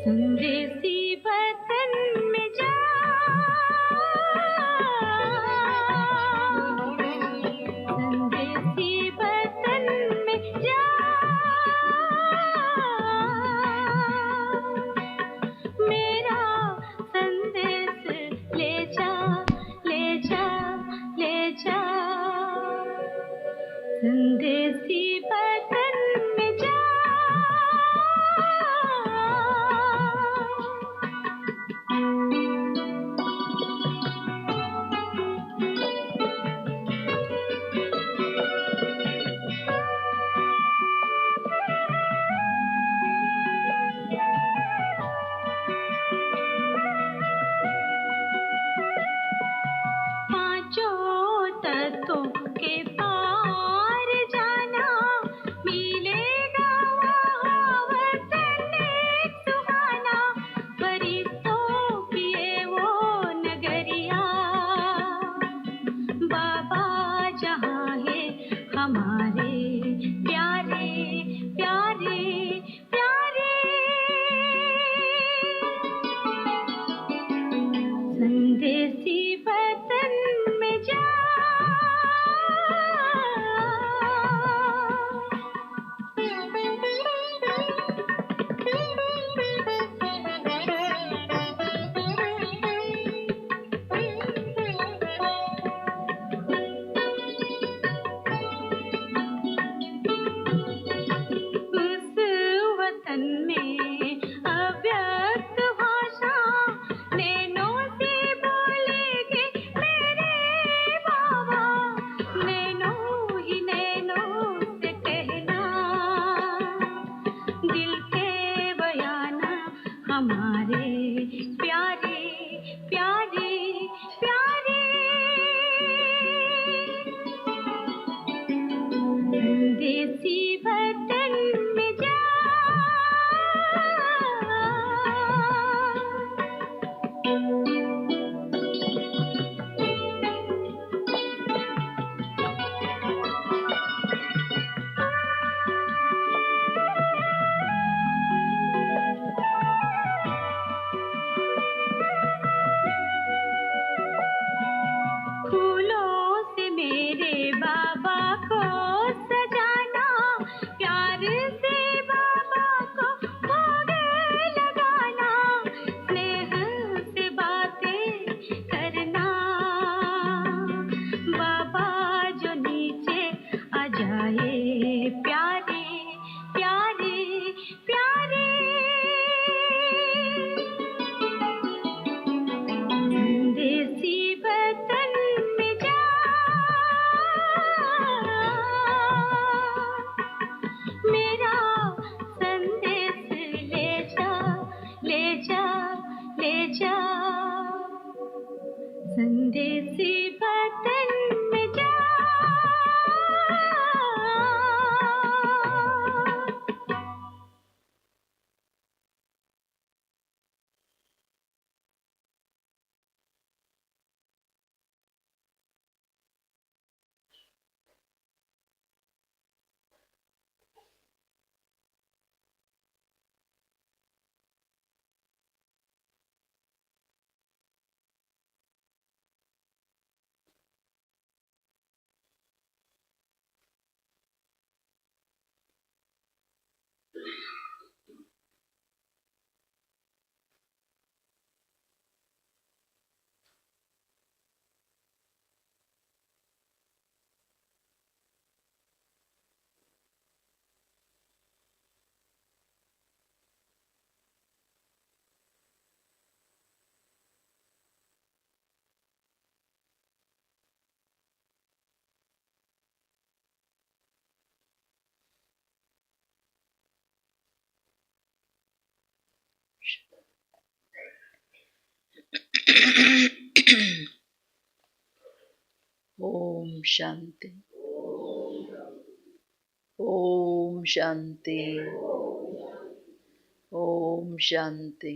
संदेसी वतन में जा, संदेसी वतन में जा, मेरा संदेश ले जा, ले जा, ले जा, संदेसी वतन में जा। पांचों तत्वों के पार जाना, मिलेगा वहाँ वतन एक सुहाना, फरिश्तों की ये वो नगरिया, बाबा जहाँ है हमारे प्यारे प्यारे प्यारे, संदेसी वतन में जा। उस वतन में अव्यक्त भाषा नैनों से बोलेंगे मेरे बाबा, नैनों ही नैनों से कहना, दिल के बयाना हमारे प्यारे प्यारे प्यारे, संदेसी वतन में जा। ಶಾಂತಿ. ಓಂ ಶಾಂತಿ. ओम शांति.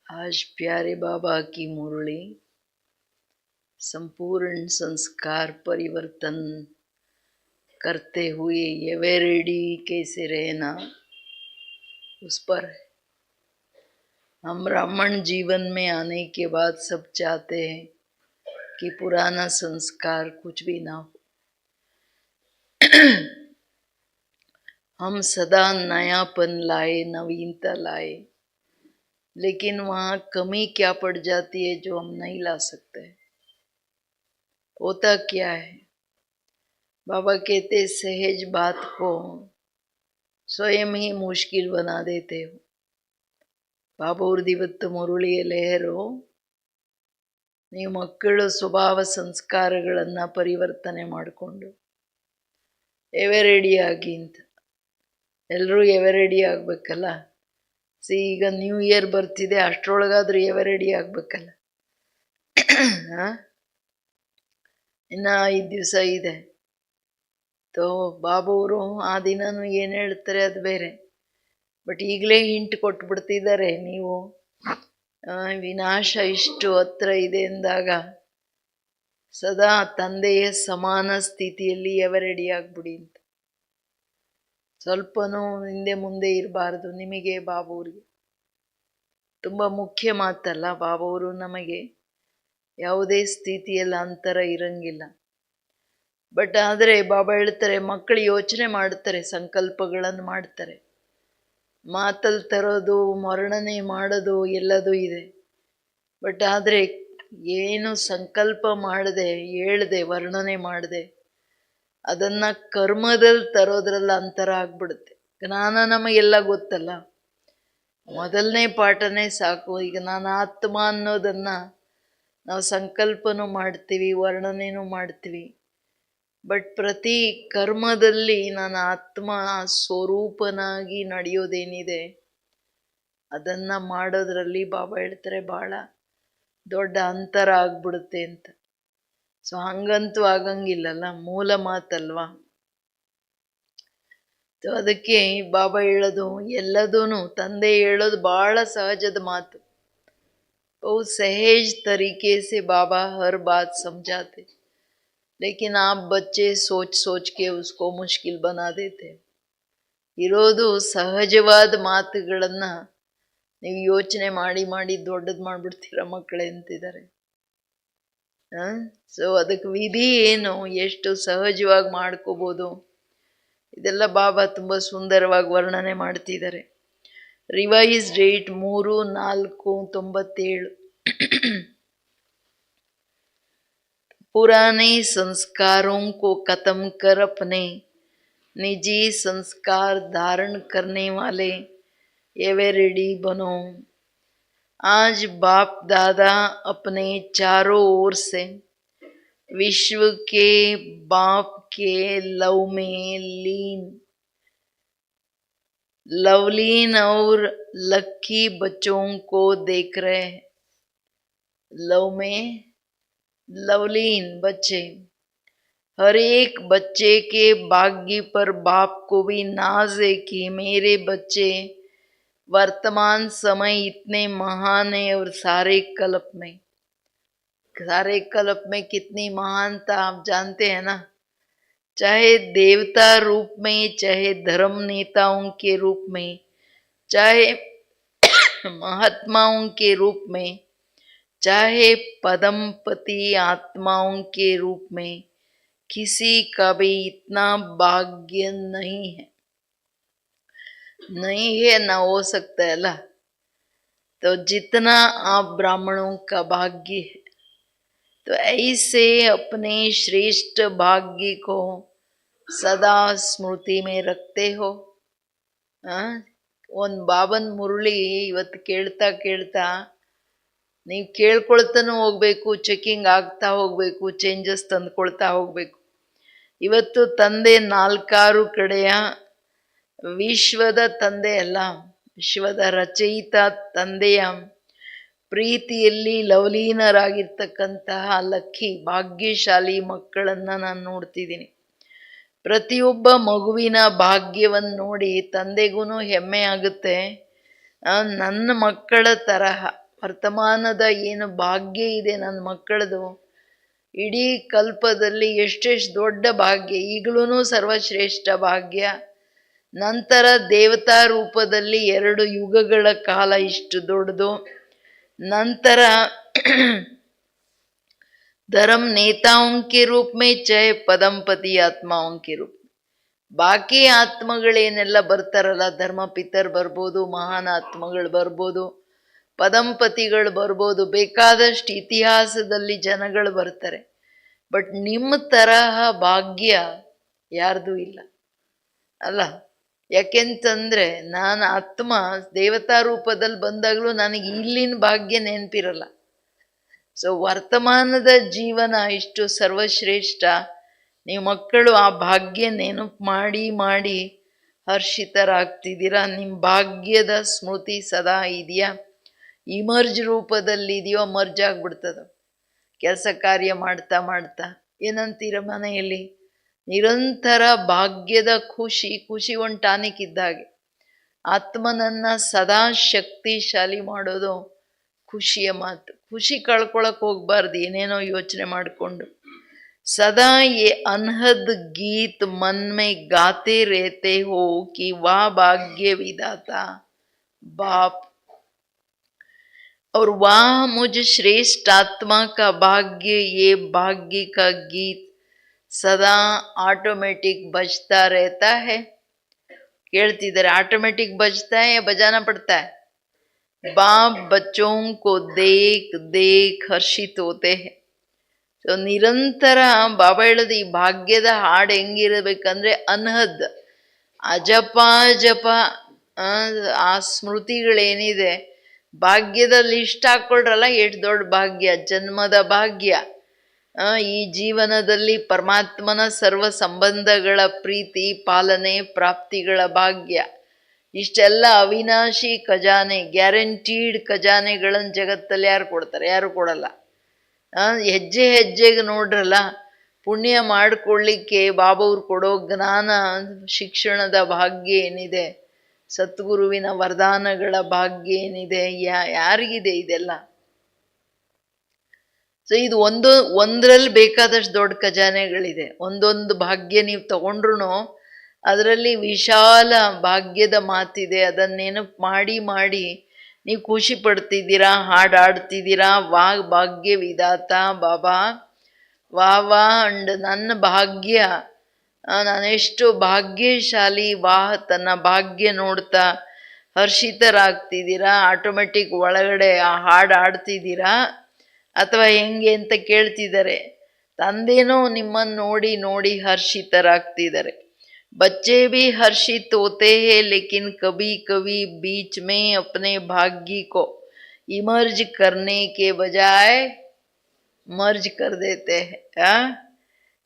आज प्यारे बाबा की मुरली संपूर्ण संस्कार परिवर्तन करते हुए एवर रेडी कैसे रहना उस पर है। हम ब्राह्मण जीवन में आने के बाद सब चाहते हैं कि पुराना संस्कार कुछ भी ना हो। हम सदा नयापन लाए, नवीनता लाए, लेकिन वहाँ कमी क्या पड़ जाती है जो हम नहीं ला सकते। होता क्या है, बाबा कहते सहज बात को स्वयं ही मुश्किल बना देते हो। ಬಾಬಾ ಅವ್ರದ್ದು ಮುರುಳಿಯಲ್ಲಿ ಹೇರು, ನೀವು ಮಕ್ಕಳ ಸ್ವಭಾವ ಸಂಸ್ಕಾರಗಳನ್ನು ಪರಿವರ್ತನೆ ಮಾಡಿಕೊಂಡು ಎವರೆಡಿಯಾಗಿ ಅಂತ. ಎಲ್ಲರೂ ಎವರೆಡಿ ಆಗಬೇಕಲ್ಲ. ಈಗ ನ್ಯೂ ಇಯರ್ ಬರ್ತಿದೆ, ಅಷ್ಟರೊಳಗಾದ್ರೂ ಎವರೆಡಿ ಆಗಬೇಕಲ್ಲ. ಇನ್ನು 5 ದಿವಸ ಇದೆ. ಬಾಬವರು ಆ ದಿನನೂ ಏನು ಹೇಳ್ತಾರೆ ಅದು ಬೇರೆ. ಬಟ್ ಈಗಲೇ ಹಿಂಟ್ ಕೊಟ್ಬಿಡ್ತಿದ್ದಾರೆ, ನೀವು ವಿನಾಶ ಇಷ್ಟು ಹತ್ರ ಇದೆ ಎಂದಾಗ ಸದಾ ತಂದೆಯ ಸಮಾನ ಸ್ಥಿತಿಯಲ್ಲಿ ಎವರೆಡಿ ಆಗ್ಬಿಡಿ ಅಂತ. ಸ್ವಲ್ಪನೂ ಹಿಂದೆ ಮುಂದೆ ಇರಬಾರ್ದು ನಿಮಗೆ. ಬಾಬೂರಿಗೆ ತುಂಬ ಮುಖ್ಯ ಮಾತಲ್ಲ. ಬಾಬವರು ನಮಗೆ ಯಾವುದೇ ಸ್ಥಿತಿಯಲ್ಲಿ ಅಂತರ ಇರಂಗಿಲ್ಲ. ಬಟ್ ಆದರೆ ಬಾಬಾ ಹೇಳ್ತಾರೆ, ಮಕ್ಕಳು ಯೋಚನೆ ಮಾಡ್ತಾರೆ, ಸಂಕಲ್ಪಗಳನ್ನು ಮಾಡ್ತಾರೆ, ಮಾತಲ್ಲಿ ತರೋದು, ವರ್ಣನೆ ಮಾಡೋದು ಎಲ್ಲದೂ ಇದೆ. ಬಟ್ ಆದರೆ ಏನು ಸಂಕಲ್ಪ ಮಾಡದೆ, ಹೇಳ್ದೆ, ವರ್ಣನೆ ಮಾಡದೆ ಅದನ್ನು ಕರ್ಮದಲ್ಲಿ ತರೋದ್ರಲ್ಲಿ ಅಂತರ ಆಗ್ಬಿಡುತ್ತೆ. ಜ್ಞಾನ ನಮಗೆಲ್ಲ ಗೊತ್ತಲ್ಲ, ಮೊದಲನೇ ಪಾಠನೇ ಸಾಕು. ಈಗ ನಾನು ಆತ್ಮ ಅನ್ನೋದನ್ನು ನಾವು ಸಂಕಲ್ಪನೂ ಮಾಡ್ತೀವಿ, ವರ್ಣನೆನೂ ಮಾಡ್ತೀವಿ. ಬಟ್ ಪ್ರತಿ ಕರ್ಮದಲ್ಲಿ ನಾನು ಆತ್ಮ ಸ್ವರೂಪನಾಗಿ ನಡೆಯೋದೇನಿದೆ ಅದನ್ನು ಮಾಡೋದ್ರಲ್ಲಿ ಬಾಬಾ ಹೇಳ್ತಾರೆ ಭಾಳ ದೊಡ್ಡ ಅಂತರ ಆಗ್ಬಿಡುತ್ತೆ ಅಂತ. ಸೊ ಹಂಗಂತೂ ಆಗಂಗಿಲ್ಲಲ್ಲ, ಮೂಲ ಮಾತಲ್ವಾ. ಅದಕ್ಕೆ ಬಾಬಾ ಹೇಳೋದು ಎಲ್ಲದೂ ತಂದೆ ಹೇಳೋದು ಭಾಳ ಸಹಜದ ಮಾತು. बहुत सहज तरीके से बाबा हर बात समझाते, लेकिन आप बच्चे सोच सोच के उसको मुश्किल बना देते. ಇರೋದು ಸಹಜವಾದ ಮಾತುಗಳನ್ನು ನೀವು ಯೋಚನೆ ಮಾಡಿ ಮಾಡಿ ದೊಡ್ಡದು ಮಾಡಿಬಿಡ್ತೀರ ಮಕ್ಕಳೇ ಅಂತಿದ್ದಾರೆ. ಸೊ ಅದಕ್ಕೆ ವಿಧಿ ಏನು, ಎಷ್ಟು ಸಹಜವಾಗಿ ಮಾಡ್ಕೋಬೋದು, ಇದೆಲ್ಲ ಬಾಬಾ ತುಂಬ ಸುಂದರವಾಗಿ ವರ್ಣನೆ ಮಾಡ್ತಿದ್ದಾರೆ. Revise date 3/4/97. पुराने संस्कारों को खत्म कर अपने निजी संस्कार धारण करने वाले एवरेडी बनो. आज बाप दादा अपने चारों ओर से विश्व के बाप के लव में लवलीन और लक्की बच्चों को देख रहे हैं. लव में लवलीन बच्चे, हर एक बच्चे के भाग्य पर बाप को भी नाज है कि मेरे बच्चे वर्तमान समय इतने महान है और सारे कल्प में कितनी महानता आप जानते हैं ना. चाहे देवता रूप में, चाहे धर्म नेताओं के रूप में, चाहे महात्माओं के रूप में, चाहे पदमपति आत्माओं के रूप में, किसी का भी इतना भाग्य नहीं है ना हो सकता है ला. तो जितना आप ब्राह्मणों का भाग्य है, तो ऐसे अपने श्रेष्ठ भाग्य को सदा स्मृति में रखते हो. ಒಂದು ಬಾಬನ್ ಮುರುಳಿ ಇವತ್ತು ಕೇಳ್ತಾ ಕೇಳ್ತಾ ನೀವು ಕೇಳ್ಕೊಳ್ತಾನೂ ಹೋಗ್ಬೇಕು, ಚೆಕಿಂಗ್ ಆಗ್ತಾ ಹೋಗಬೇಕು, ಚೇಂಜಸ್ ತಂದುಕೊಳ್ತಾ ಹೋಗಬೇಕು. ಇವತ್ತು ತಂದೆ 4-6 ಕಡೆಯ ವಿಶ್ವದ ತಂದೆ ಅಲ್ಲ, ವಿಶ್ವದ ರಚಯಿತ ತಂದೆಯ ಪ್ರೀತಿಯಲ್ಲಿ ಲವಲೀನರಾಗಿರ್ತಕ್ಕಂತಹ ಲಕ್ಕಿ ಭಾಗ್ಯಶಾಲಿ ಮಕ್ಕಳನ್ನು ನಾನು ನೋಡ್ತಿದ್ದೀನಿ. ಪ್ರತಿಯೊಬ್ಬ ಮಗುವಿನ ಭಾಗ್ಯವನ್ನು ನೋಡಿ ತಂದೆಗೂ ಹೆಮ್ಮೆ ಆಗುತ್ತೆ. ನನ್ನ ಮಕ್ಕಳ ತರಹ ವರ್ತಮಾನದ ಏನು ಭಾಗ್ಯ ಇದೆ ನನ್ನ ಮಕ್ಕಳದು, ಇಡೀ ಕಲ್ಪದಲ್ಲಿ ಎಷ್ಟೆಷ್ಟು ದೊಡ್ಡ ಭಾಗ್ಯ, ಈಗಲೂ ಸರ್ವಶ್ರೇಷ್ಠ ಭಾಗ್ಯ. ನಂತರ ದೇವತಾ ರೂಪದಲ್ಲಿ 2 ಯುಗಗಳ ಕಾಲ ಇಷ್ಟು ದೊಡ್ಡದು. ನಂತರ धर्म नेताओं के रूप में चाहे ಪದಂಪತಿ ಆತ್ಮಾओं के रूप. ಬಾಕಿ ಆತ್ಮಗಳೇನೆಲ್ಲ ಬರ್ತಾರಲ್ಲ, ಧರ್ಮ ಪಿತರ್ ಬರ್ಬೋದು, ಮಹಾನ್ ಆತ್ಮಗಳು ಬರ್ಬೋದು, ಪದಂಪತಿಗಳು ಬರ್ಬೋದು, ಬೇಕಾದಷ್ಟು ಇತಿಹಾಸದಲ್ಲಿ ಜನಗಳು ಬರ್ತಾರೆ. ಬಟ್ ನಿಮ್ಮ ತರಹ ಭಾಗ್ಯ ಯಾರ್ದು ಇಲ್ಲ ಅಲ್ಲ. ಯಾಕೆಂತಂದ್ರೆ ನಾನು ಆತ್ಮ ದೇವತಾ ರೂಪದಲ್ಲಿ ಬಂದಾಗಲೂ ನನಗೆ ಇಲ್ಲಿನ ಭಾಗ್ಯ ನೆನಪಿರಲ್ಲ. ಸೊ ವರ್ತಮಾನದ ಜೀವನ ಇಷ್ಟು ಸರ್ವಶ್ರೇಷ್ಠ. ನೀವು ಮಕ್ಕಳು ಆ ಭಾಗ್ಯ ನೆನಪು ಮಾಡಿ ಮಾಡಿ ಹರ್ಷಿತರಾಗ್ತಿದ್ದೀರಾ. ನಿಮ್ಮ ಭಾಗ್ಯದ ಸ್ಮೃತಿ ಸದಾ ಇದೆಯಾ? ಇಮರ್ಜ್ ರೂಪದಲ್ಲಿ ಇದೆಯೋ? ಮರ್ಜ್ ಆಗ್ಬಿಡ್ತದ. ಕೆಲಸ ಕಾರ್ಯ ಮಾಡ್ತಾ ಮಾಡ್ತಾ ಏನಂತೀರ ಮನೆಯಲ್ಲಿ ನಿರಂತರ ಭಾಗ್ಯದ ಖುಷಿ ಒಂದು ಟಾನಿಕ್ ಇದ್ದಾಗೆ. ಆತ್ಮನನ್ನ ಸದಾ ಶಕ್ತಿಶಾಲಿ ಮಾಡೋದು ಖುಷಿಯ ಮಾತು. ಖುಷಿ ಕಳ್ಕೊಳಕ್ ಹೋಗ್ಬಾರ್ದು ಏನೇನೋ ಯೋಚನೆ ಮಾಡಿಕೊಂಡು. सदा ये अनहद गीत मन में गाते रहते हो कि वाह भाग्य विधाता बाप, और वाह मुझ श्रेष्ठ आत्मा का भाग्य. ये भाग्य का गीत सदा ऑटोमेटिक बजता रहता है. ಕೇಳ್ತಿದ್ದಾರೆ, ಆಟೋಮೆಟಿಕ್ ಬಜತಾ है या बजाना पड़ता है? बाप बच्चों को देख देख हर्षित होते हैं. ಸೊ ನಿರಂತರ ಬಾಬಾ ಹೇಳೋದು ಈ ಭಾಗ್ಯದ ಹಾಡು ಹೆಂಗಿರಬೇಕಂದ್ರೆ ಅನ್ಹದ್, ಅಜಪ ಆ ಸ್ಮೃತಿಗಳೇನಿದೆ ಭಾಗ್ಯದಲ್ಲಿ ಇಷ್ಟ ಹಾಕೊಳ್ರಲ್ಲ, ಎಷ್ಟು ದೊಡ್ಡ ಭಾಗ್ಯ, ಜನ್ಮದ ಭಾಗ್ಯ. ಈ ಜೀವನದಲ್ಲಿ ಪರಮಾತ್ಮನ ಸರ್ವ ಸಂಬಂಧಗಳ ಪ್ರೀತಿ ಪಾಲನೆ ಪ್ರಾಪ್ತಿಗಳ ಭಾಗ್ಯ. ಇಷ್ಟೆಲ್ಲ ಅವಿನಾಶಿ ಖಜಾನೆ, ಗ್ಯಾರಂಟೀಡ್ ಖಜಾನೆಗಳನ್ನು ಜಗತ್ತಲ್ಲಿ ಯಾರು ಕೊಡ್ತಾರೆ? ಯಾರು ಕೊಡಲ್ಲ. ಹೆಜ್ಜೆ ಹೆಜ್ಜೆಗೆ ನೋಡ್ರಲ್ಲ, ಪುಣ್ಯ ಮಾಡಿಕೊಳ್ಳಿಕ್ಕೆ ಬಾಬವ್ರು ಕೊಡೋ ಜ್ಞಾನ ಶಿಕ್ಷಣದ ಭಾಗ್ಯ ಏನಿದೆ, ಸದ್ಗುರುವಿನ ವರದಾನಗಳ ಭಾಗ್ಯ ಏನಿದೆ, ಯಾರಿಗಿದೆ ಇದೆಲ್ಲ? ಸೊ ಇದು ಒಂದರಲ್ಲಿ ಬೇಕಾದಷ್ಟು ದೊಡ್ಡ ಖಜಾನೆಗಳಿದೆ. ಒಂದೊಂದು ಭಾಗ್ಯ ನೀವು ತಗೊಂಡ್ರು ಅದರಲ್ಲಿ ವಿಶಾಲ ಭಾಗ್ಯದ ಮಾತಿದೆ. ಅದನ್ನ ನೆನಪು ಮಾಡಿ ಮಾಡಿ ನೀವು ಖುಷಿ ಪಡ್ತಿದ್ದೀರಾ, ಹಾಡಾಡ್ತಿದ್ದೀರಾ. ವಾಗ್ ಭಾಗ್ಯ ವಿಧಾತ ಬಾಬಾ, ವಾ ಅಂಡ್ ನನ್ನ ಭಾಗ್ಯ, ನಾನೆಷ್ಟು ಭಾಗ್ಯಶಾಲಿ. ವಾಹ್, ತನ್ನ ಭಾಗ್ಯ ನೋಡ್ತಾ ಹರ್ಷಿತರಾಗ್ತಿದ್ದೀರಾ. ಆಟೋಮೆಟಿಕ್ ಒಳಗಡೆ ಆ ಹಾಡು ಆಡ್ತಿದ್ದೀರಾ ಅಥವಾ ಹೆಂಗೆ ಅಂತ ಕೇಳ್ತಿದ್ದಾರೆ. ತಂದೇನೋ ನಿಮ್ಮನ್ನು ನೋಡಿ ನೋಡಿ ಹರ್ಷಿತರಾಗ್ತಿದ್ದಾರೆ. बच्चे भी हर्षित होते हैं, लेकिन कभी कभी बीच में अपने भाग्य को इमर्ज करने के बजाय मर्ज कर देते हैं.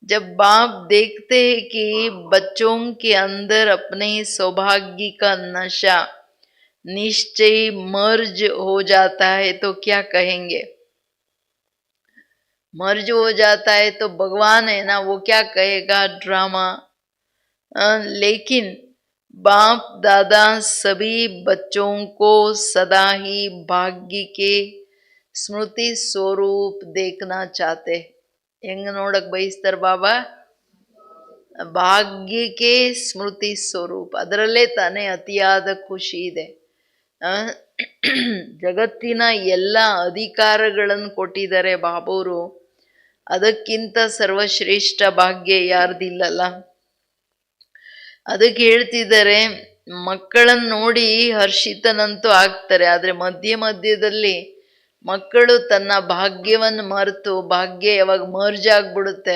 जब बाप देखते हैं कि बच्चों के अंदर अपने सौभाग्य का नशा निश्चय मर्ज हो जाता है तो क्या कहेंगे? मर्ज हो जाता है तो भगवान है ना, वो क्या कहेगा? ड्रामा. लेकिन बाप दादा सभी बच्चों को सदा ही भाग्य के स्मृति स्वरूप देखना चाहते. ಹೆಂಗ ನೋಡಕ್ ಬಯಸ್ತಾರ ಬಾಬಾ? ಭಾಗ್ಯಕ್ಕೆ ಸ್ಮೃತಿ ಸ್ವರೂಪ, ಅದರಲ್ಲೇ ತಾನೇ ಅತಿಯಾದ ಖುಷಿ ಇದೆ. ಜಗತ್ತಿನ ಎಲ್ಲ ಅಧಿಕಾರಗಳನ್ನು ಕೊಟ್ಟಿದ್ದಾರೆ ಬಾಬವರು, ಅದಕ್ಕಿಂತ ಸರ್ವಶ್ರೇಷ್ಠ ಭಾಗ್ಯ ಯಾರ್ದಿಲ್ಲಲ್ಲ. ಅದಕ್ಕೆ ಹೇಳ್ತಿದ್ದಾರೆ, ಮಕ್ಕಳನ್ನು ನೋಡಿ ಹರ್ಷಿತನಂತೂ ಆಗ್ತಾರೆ, ಆದರೆ ಮಧ್ಯದಲ್ಲಿ ಮಕ್ಕಳು ತನ್ನ ಭಾಗ್ಯವನ್ನು ಮರೆತು, ಭಾಗ್ಯ ಯಾವಾಗ ಮರ್ಜ್ ಆಗ್ಬಿಡುತ್ತೆ,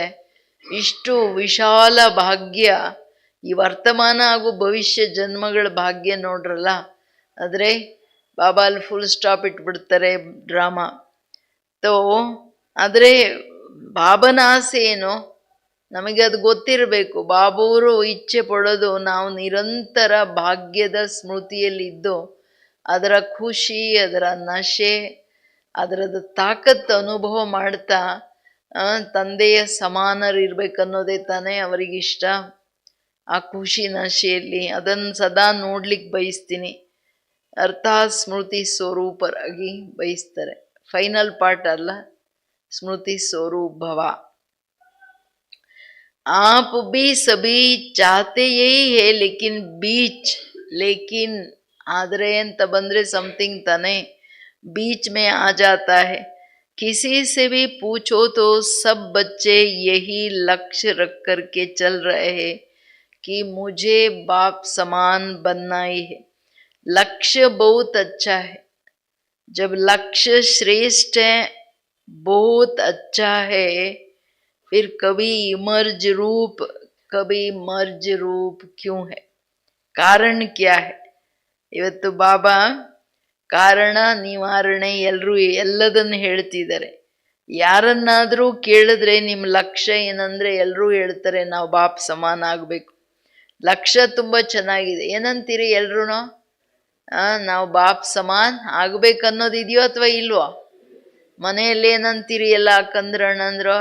ಇಷ್ಟು ವಿಶಾಲ ಭಾಗ್ಯ, ಈ ವರ್ತಮಾನ ಹಾಗೂ ಭವಿಷ್ಯ ಜನ್ಮಗಳ ಭಾಗ್ಯ ನೋಡ್ರಲ್ಲ, ಆದರೆ ಬಾಬಾ ಅಲ್ಲಿ ಫುಲ್ ಸ್ಟಾಪ್ ಇಟ್ಬಿಡ್ತಾರೆ ಡ್ರಾಮಾ. ಆದರೆ ಬಾಬನ ಆಸೆ ಏನು? ನಮಗೆ ಅದು ಗೊತ್ತಿರಬೇಕು. ಬಾಬೂರು ಇಚ್ಛೆ ಪಡೋದು ನಾವು ನಿರಂತರ ಭಾಗ್ಯದ ಸ್ಮೃತಿಯಲ್ಲಿದ್ದು ಅದರ ಖುಷಿ, ಅದರ ನಶೆ, ಅದರದ ತಾಕತ್ತು ಅನುಭವ ಮಾಡ್ತಾ ತಂದೆಯ ಸಮಾನರಿರ್ಬೇಕನ್ನೋದೇ ತಾನೇ ಅವರಿಗಿಷ್ಟ. ಆ ಖುಷಿ ನಶೆಯಲ್ಲಿ ಅದನ್ನು ಸದಾ ನೋಡ್ಲಿಕ್ಕೆ ಬಯಸ್ತೀನಿ. ಅರ್ಥಾತ್ ಸ್ಮೃತಿ ಸ್ವರೂಪರಾಗಿ ಬಯಸ್ತಾರೆ. ಫೈನಲ್ ಪಾರ್ಟ್ ಅಲ್ಲ, ಸ್ಮೃತಿ ಸ್ವರೂಪ ಭವ. आप भी सभी चाहते यही है, लेकिन बीच लेकिन आदरे ಅಂತ ಬಂದ್ರೆ समथिंग ताने बीच में आ जाता है. किसी से भी पूछो तो सब बच्चे यही लक्ष्य रख कर के चल रहे हैं कि मुझे बाप समान बनना ही है. लक्ष्य बहुत अच्छा है. जब लक्ष्य श्रेष्ठ है, बहुत अच्छा है, फिर कभी मर्ज रूप क्यों है? कारण क्या है? ಇವತ್ತು ಬಾಬಾ ಕಾರಣ ನಿವಾರಣೆ ಎಲ್ಲದನ್ನು ಹೇಳ್ತಿದ್ದಾರೆ. ಯಾರನ್ನಾದರೂ ಕೇಳಿದ್ರೆ ನಿಮ್ಮ ಲಕ್ಷ್ಯ ಏನಂದ್ರೆ ಎಲ್ಲರೂ ಹೇಳ್ತಾರೆ ನಾವು ಬಾಪ್ ಸಮಾನ ಆಗಬೇಕು. ಲಕ್ಷ್ಯ ತುಂಬ ಚೆನ್ನಾಗಿದೆ. ಏನಂತೀರಿ ಎಲ್ರೂ? ನಾವು ಬಾಪ್ ಸಮಾನ್ ಆಗ್ಬೇಕನ್ನೋದಿದೆಯೋ ಅಥವಾ ಇಲ್ವೋ? ಮನೆಯಲ್ಲಿ ಏನಂತೀರಿ ಎಲ್ಲ ಅಕ್ಕಂದ್ರ ಅಣ್ಣಂದ್ರು?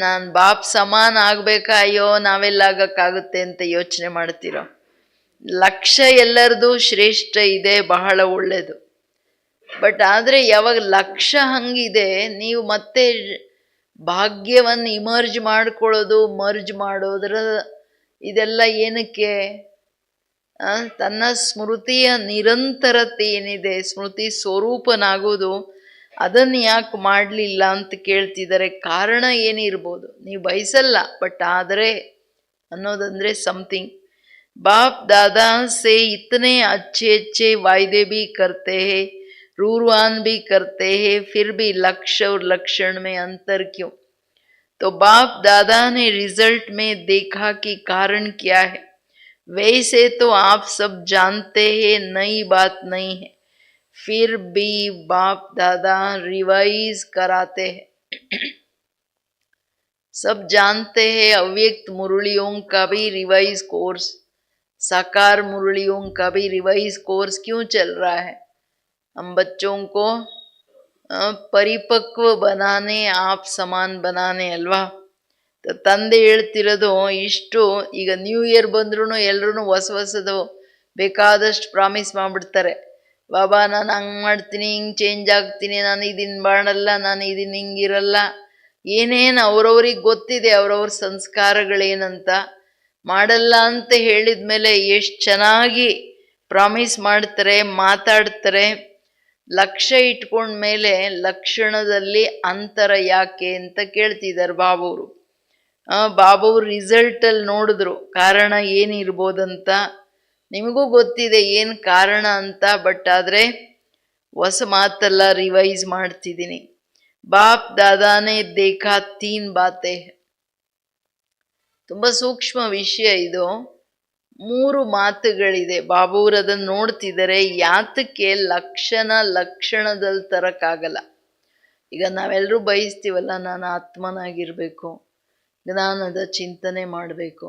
ನಾನು ಬಾಪ್ ಸಮಾನ ಆಗ್ಬೇಕಾ, ಅಯ್ಯೋ ನಾವೆಲ್ಲ ಆಗಕ್ಕಾಗುತ್ತೆ ಅಂತ ಯೋಚನೆ ಮಾಡ್ತಿರೋ? ಲಕ್ಷ್ಯ ಎಲ್ಲರದು ಶ್ರೇಷ್ಠ ಇದೆ, ಬಹಳ ಒಳ್ಳೆಯದು. ಬಟ್ ಆದರೆ ಯಾವಾಗ ಲಕ್ಷ್ಯ ಹಂಗಿದೆ, ನೀವು ಮತ್ತೆ ಭಾಗ್ಯವನ್ನು ಇಮರ್ಜ್ ಮಾಡ್ಕೊಳ್ಳೋದು, ಮರ್ಜ್ ಮಾಡೋದ್ರ ಇದೆಲ್ಲ ಏನಕ್ಕೆ? ತನ್ನ ಸ್ಮೃತಿಯ ನಿರಂತರತೆ ಏನಿದೆ, ಸ್ಮೃತಿ ಸ್ವರೂಪನಾಗೋದು, ಅದನ್ನು ಯಾಕೆ ಮಾಡಲಿಲ್ಲ ಅಂತ ಕೇಳ್ತಿದ್ದಾರೆ. ಕಾರಣ ಏನಿರ್ಬೋದು? ನೀವು ಬಯಸಲ್ಲ, ಬಟ್ ಆದರೆ ಅನ್ನೋದಂದ್ರೆ समथिंग. बाप दादा से इतने अच्छे अच्छे वायदे भी करते हैं, रूरवान भी करते हैं, फिर भी लक्ष्य और लक्षण में अंतर क्यों? तो बाप दादा ने रिजल्ट में देखा कि कारण क्या है. वैसे तो आप सब जानते हैं, नई बात नहीं है. फिर भी बाप दादा रिवाइज कराते हैं. सब जानते हैं अव्यक्त मुरलियों का भी रिवाइज कोर्स, साकार मुरलियों का भी रिवाइज कोर्स क्यों चल रहा है? हम बच्चों को ಪರಿಪಕ್ವ बनाने, आप समान बनाने ಅಲ್ವಾ? ತಂದೆ ಹೇಳ್ತಿರೋದು ಇಷ್ಟು. ಈಗ ನ್ಯೂ ಇಯರ್ ಬಂದ್ರೂ ಎಲ್ಲರೂ ಹೊಸದು ಬೇಕಾದಷ್ಟು ಪ್ರಾಮಿಸ್ ಮಾಡಿಬಿಡ್ತಾರೆ. ಬಾಬಾ ನಾನು ಹಂಗೆ ಮಾಡ್ತೀನಿ, ಹಿಂಗೆ ಚೇಂಜ್ ಆಗ್ತೀನಿ, ನಾನು ಇದನ್ನು ಮಾಡಲ್ಲ, ನಾನು ಇದನ್ನು ಹಿಂಗಿರಲ್ಲ, ಏನೇನು ಅವ್ರವ್ರಿಗೆ ಗೊತ್ತಿದೆ ಅವ್ರವ್ರ ಸಂಸ್ಕಾರಗಳೇನಂತ. ಮಾಡಲ್ಲ ಅಂತ ಹೇಳಿದ ಮೇಲೆ ಎಷ್ಟು ಚೆನ್ನಾಗಿ ಪ್ರಾಮಿಸ್ ಮಾಡ್ತಾರೆ, ಮಾತಾಡ್ತಾರೆ. ಲಕ್ಷ್ಯ ಇಟ್ಕೊಂಡ್ಮೇಲೆ ಲಕ್ಷಣದಲ್ಲಿ ಅಂತರ ಯಾಕೆ ಅಂತ ಕೇಳ್ತಿದ್ದಾರೆ ಬಾಬವರು. ಬಾಬವ್ರ ರಿಸಲ್ಟಲ್ಲಿ ನೋಡಿದ್ರು ಕಾರಣ ಏನಿರ್ಬೋದಂತ. ನಿಮಗೂ ಗೊತ್ತಿದೆ ಏನು ಕಾರಣ ಅಂತ, ಬಟ್ ಆದರೆ ಹೊಸ ಮಾತೆಲ್ಲ ರಿವೈಸ್ ಮಾಡ್ತಿದ್ದೀನಿ. ಬಾಪ್ ದಾದಾನೇ ದೇಖಾ 3 ಬಾತೆ. ತುಂಬ ಸೂಕ್ಷ್ಮ ವಿಷಯ ಇದು. 3 ಮಾತುಗಳಿದೆ. ಬಾಬೂರು ಅದನ್ನು ನೋಡ್ತಿದ್ದಾರೆ. ಯಾತಕ್ಕೆ ಲಕ್ಷಣದಲ್ಲಿ ತರಕ್ಕಾಗಲ್ಲ. ಈಗ ನಾವೆಲ್ಲರೂ ಬಯಸ್ತೀವಲ್ಲ, ನಾನು ಆತ್ಮನಾಗಿರಬೇಕು, ಜ್ಞಾನದ ಚಿಂತನೆ ಮಾಡಬೇಕು,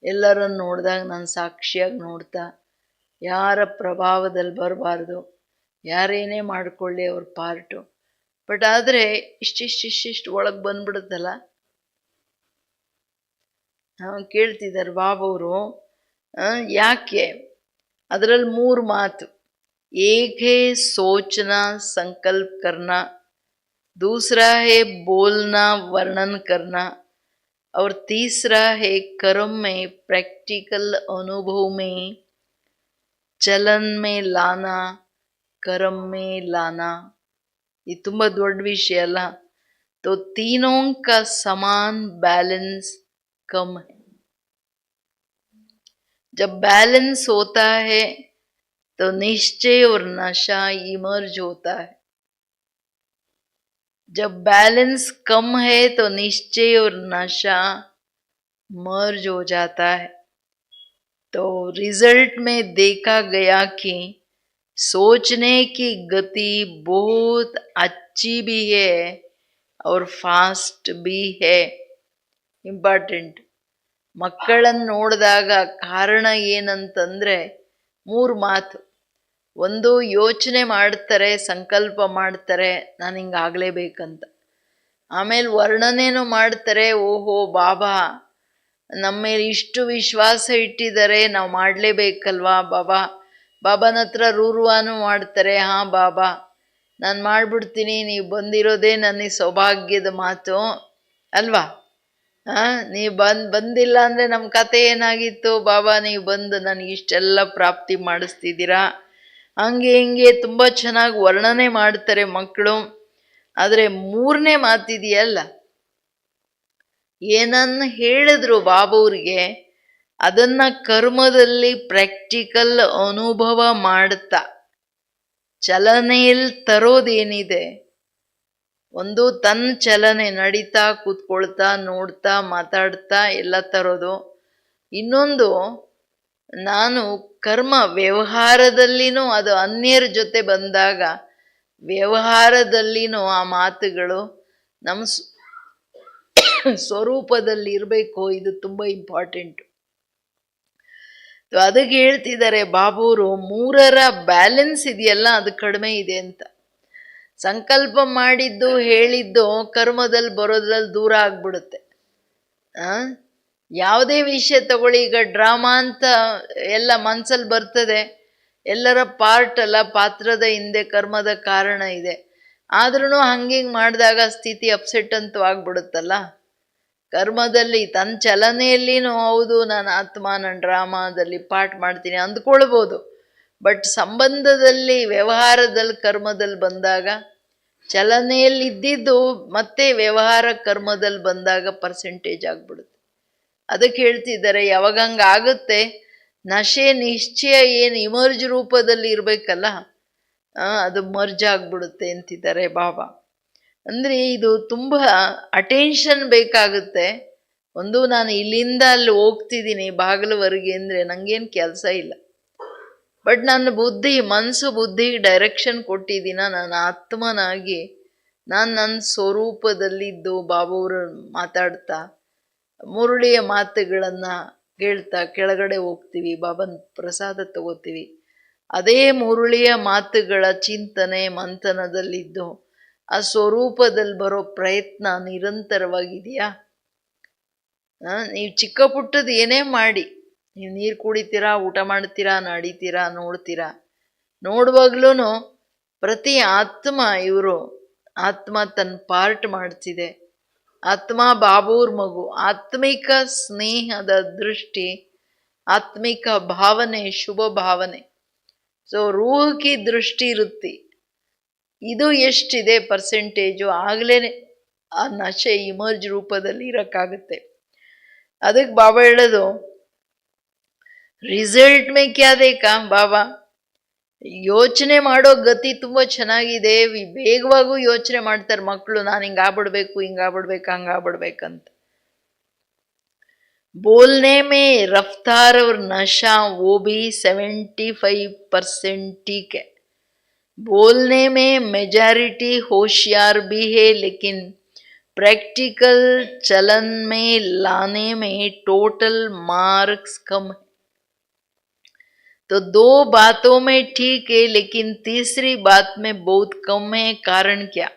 ಎಲ್ಲರನ್ನು ನೋಡಿದಾಗ ನಾನು ಸಾಕ್ಷಿಯಾಗಿ ನೋಡ್ತಾ ಯಾರ ಪ್ರಭಾವದಲ್ಲಿ ಬರಬಾರ್ದು, ಯಾರೇನೇ ಮಾಡ್ಕೊಳ್ಳಿ ಅವ್ರ ಪಾರ್ಟು. ಬಟ್ ಆದರೆ ಇಷ್ಟಿಷ್ಟು ಒಳಗೆ ಬಂದ್ಬಿಡುತ್ತಲ್ಲ. ಕೇಳ್ತಿದ್ದಾರೆ ಬಾಬವರು ಯಾಕೆ? ಅದರಲ್ಲಿ 3 ಮಾತು. एक है सोचना, संकल्प करना, दूसरा है बोलना, वर्णन करना, और तीसरा है कर्म में, प्रैक्टिकल अनुभव में, चलन में लाना, कर्म में लाना. ये ತುಂಬ ದೊಡ್ಡ ವಿಷಯ ಅಲ್ಲ. तो तीनों का समान बैलेंस कम है. जब बैलेंस होता है तो निश्चय और नशा इमर्ज होता है. जब बैलेंस कम है तो निश्चय और नशा मर्ज हो जाता है. तो रिजल्ट में देखा गया कि सोचने की गति बहुत अच्छी भी है और फास्ट भी है. ಇಂಪಾರ್ಟೆಂಟ್. ಮಕ್ಕಳನ್ನು ನೋಡಿದಾಗ ಕಾರಣ ಏನಂತಂದರೆ 3 ಮಾತು. ಒಂದು ಯೋಚನೆ ಮಾಡ್ತಾರೆ, ಸಂಕಲ್ಪ ಮಾಡ್ತಾರೆ, ನಾನು ಹಿಂಗಾಗಲೇಬೇಕಂತ. ಆಮೇಲೆ ವರ್ಣನೆನೂ ಮಾಡ್ತಾರೆ, ಓಹೋ ಬಾಬಾ ನಮ್ಮ ಮೇಲೆ ಇಷ್ಟು ವಿಶ್ವಾಸ ಇಟ್ಟಿದ್ದಾರೆ, ನಾವು ಮಾಡಲೇಬೇಕಲ್ವಾ ಬಾಬಾ. ಬಾಬಾನ ಹತ್ರ ರೂರುವಾನು ಮಾಡ್ತಾರೆ, ಹಾಂ ಬಾಬಾ ನಾನು ಮಾಡಿಬಿಡ್ತೀನಿ, ನೀವು ಬಂದಿರೋದೇ ನನಗೆ ಸೌಭಾಗ್ಯದ ಮಾತು ಅಲ್ವಾ. ನೀವು ಬಂದಿಲ್ಲ ಅಂದರೆ ನಮ್ಮ ಕತೆ ಏನಾಗಿತ್ತು ಬಾಬಾ, ನೀವು ಬಂದು ನನಗೆ ಇಷ್ಟೆಲ್ಲ ಪ್ರಾಪ್ತಿ ಮಾಡಿಸ್ತಿದ್ದೀರಾ. ಹಂಗೆ ಹಿಂಗೆ ತುಂಬ ಚೆನ್ನಾಗಿ ವರ್ಣನೆ ಮಾಡ್ತಾರೆ ಮಕ್ಕಳು. ಆದರೆ ಮೂರನೇ ಮಾತಿದೆಯಲ್ಲ, ಏನನ್ನು ಹೇಳಿದ್ರು ಬಾಬವ್ರಿಗೆ ಅದನ್ನು ಕರ್ಮದಲ್ಲಿ ಪ್ರಾಕ್ಟಿಕಲ್ ಅನುಭವ ಮಾಡ್ತಾ ಚಲನೆಯಲ್ಲಿ ತರೋದೇನಿದೆ, ಒಂದು ತನ್ನ ಚಲನೆ ನಡೀತಾ ಕೂತ್ಕೊಳ್ತಾ ನೋಡ್ತಾ ಮಾತಾಡ್ತಾ ಎಲ್ಲ ತರೋದು. ಇನ್ನೊಂದು ನಾನು ಕರ್ಮ ವ್ಯವಹಾರದಲ್ಲಿನೂ ಅದು ಅನ್ಯರ ಜೊತೆ ಬಂದಾಗ ವ್ಯವಹಾರದಲ್ಲಿನೂ ಆ ಮಾತುಗಳು ನಮ್ಮ ಸ್ವರೂಪದಲ್ಲಿ ಇರಬೇಕು. ಇದು ತುಂಬ ಇಂಪಾರ್ಟೆಂಟು. ಅದಕ್ಕೆ ಹೇಳ್ತಿದ್ದಾರೆ ಬಾಬೂರು, ಮೂರರ ಬ್ಯಾಲೆನ್ಸ್ ಇದೆಯಲ್ಲ ಅದು ಕಡಿಮೆ ಇದೆ ಅಂತ. ಸಂಕಲ್ಪ ಮಾಡಿದ್ದು ಹೇಳಿದ್ದು ಕರ್ಮದಲ್ಲಿ ಬರೋದ್ರಲ್ಲಿ ದೂರ ಆಗ್ಬಿಡುತ್ತೆ. ಯಾವುದೇ ವಿಷಯ ತಗೊಳ್ಳಿ, ಈಗ ಡ್ರಾಮಾ ಅಂತ ಎಲ್ಲ ಮನ್ಸಲ್ಲಿ ಬರ್ತದೆ, ಎಲ್ಲರ ಪಾರ್ಟ್ ಅಲ್ಲ, ಪಾತ್ರದ ಹಿಂದೆ ಕರ್ಮದ ಕಾರಣ ಇದೆ. ಆದ್ರೂ ಹಂಗಿಂಗೆ ಮಾಡಿದಾಗ ಸ್ಥಿತಿ ಅಪ್ಸೆಟ್ ಅಂತೂ ಆಗ್ಬಿಡುತ್ತಲ್ಲ. ಕರ್ಮದಲ್ಲಿ ತನ್ನ ಚಲನೆಯಲ್ಲಿನೂ ಹೌದು ನಾನು ಆತ್ಮ, ನಾನು ಡ್ರಾಮಾದಲ್ಲಿ ಪಾಠ ಮಾಡ್ತೀನಿ ಅಂದ್ಕೊಳ್ಬೋದು. ಬಟ್ ಸಂಬಂಧದಲ್ಲಿ ವ್ಯವಹಾರದಲ್ಲಿ ಕರ್ಮದಲ್ಲಿ ಬಂದಾಗ ಚಲನೆಯಲ್ಲಿದ್ದಿದ್ದು ಮತ್ತೆ ವ್ಯವಹಾರ ಕರ್ಮದಲ್ಲಿ ಬಂದಾಗ ಪರ್ಸೆಂಟೇಜ್ ಆಗ್ಬಿಡುತ್ತೆ. ಅದಕ್ಕೆ ಹೇಳ್ತಿದ್ದಾರೆ, ಯಾವಾಗ ಹಂಗೆ ಆಗುತ್ತೆ ನಶೆ ನಿಶ್ಚಯ ಏನು ಇಮರ್ಜ್ ರೂಪದಲ್ಲಿ ಇರಬೇಕಲ್ಲ, ಅದು ಮರ್ಜ್ ಆಗ್ಬಿಡುತ್ತೆ ಅಂತಿದ್ದಾರೆ ಬಾಬಾ. ಅಂದರೆ ಇದು ತುಂಬ ಅಟೆನ್ಷನ್ ಬೇಕಾಗುತ್ತೆ. ಒಂದು ನಾನು ಇಲ್ಲಿಂದ ಅಲ್ಲಿ ಹೋಗ್ತಿದ್ದೀನಿ ಬಾಗಿಲುವರೆಗೆ ಅಂದರೆ ನನಗೇನು ಕೆಲಸ ಇಲ್ಲ, ಬಟ್ ನನ್ನ ಬುದ್ಧಿ ಮನಸ್ಸು ಬುದ್ಧಿಗೆ ಡೈರೆಕ್ಷನ್ ಕೊಟ್ಟಿದ್ದೀನ, ನಾನು ಆತ್ಮನಾಗಿ ನಾನು ನನ್ನ ಸ್ವರೂಪದಲ್ಲಿದ್ದು ಬಾಬಾವರು ಮಾತಾಡ್ತಾ ಮುರುಳಿಯ ಮಾತುಗಳನ್ನು ಕೇಳ್ತಾ ಕೆಳಗಡೆ ಹೋಗ್ತೀವಿ, ಬಾಬನ ಪ್ರಸಾದ ತಗೋತೀವಿ. ಅದೇ ಮುರುಳಿಯ ಮಾತುಗಳ ಚಿಂತನೆ ಮಂಥನದಲ್ಲಿದ್ದು ಆ ಸ್ವರೂಪದಲ್ಲಿ ಬರೋ ಪ್ರಯತ್ನ ನಿರಂತರವಾಗಿದೆಯಾ? ನೀವು ಚಿಕ್ಕ ಪುಟ್ಟದ್ದು ಏನೇ ಮಾಡಿ, ನೀವು ನೀರು ಕುಡಿತೀರಾ, ಊಟ ಮಾಡ್ತೀರಾ, ನಡೀತೀರಾ, ನೋಡ್ತೀರಾ, ನೋಡುವಾಗ್ಲೂ ಪ್ರತಿ ಆತ್ಮ ಇವರು ಆತ್ಮ ತನ್ನ ಪಾರ್ಟ್ ಮಾಡ್ತಿದೆ. ಆತ್ಮ ಬಾಬೂರ್ ಮಗು, ಆತ್ಮಿಕ ಸ್ನೇಹದ ದೃಷ್ಟಿ, ಆತ್ಮಿಕ ಭಾವನೆ, ಶುಭ ಭಾವನೆ. ಸೊ ರೂಹಿ ದೃಷ್ಟಿ ಇರುತ್ತೆ. ಇದು ಎಷ್ಟಿದೆ ಪರ್ಸೆಂಟೇಜು, ಆಗಲೇ ಆ ನಶೆ ಇಮರ್ಜ್ ರೂಪದಲ್ಲಿ ಇರೋಕ್ಕಾಗುತ್ತೆ. ಅದಕ್ಕೆ ಬಾಬಾ ಹೇಳೋದು, ರಿಸಲ್ಟ್ ಮೇ ಕ್ಯಾ ದೇಕಾ ಬಾಬಾ. ಯೋಚನೆ ಮಾಡೋ ಗತಿ ತುಂಬ ಚೆನ್ನಾಗಿದೆ, ವೇಗವಾಗೂ ಯೋಚನೆ ಮಾಡ್ತಾರೆ ಮಕ್ಕಳು, ನಾನು ಹಿಂಗಾಗ್ಬಿಡ್ಬೇಕು, ಹಿಂಗಾಗ್ಬಿಡ್ಬೇಕು, ಹಂಗಾಗ್ಬಿಡ್ಬೇಕಂತ. बोलने में रफ्तार और नशा वो भी 75% ठीक है. बोलने में मेजॉरिटी होशियार भी है, लेकिन प्रैक्टिकल चलन में लाने में टोटल मार्क्स कम है. तो दो बातों में ठीक है, लेकिन तीसरी बात में बहुत कम है. कारण क्या?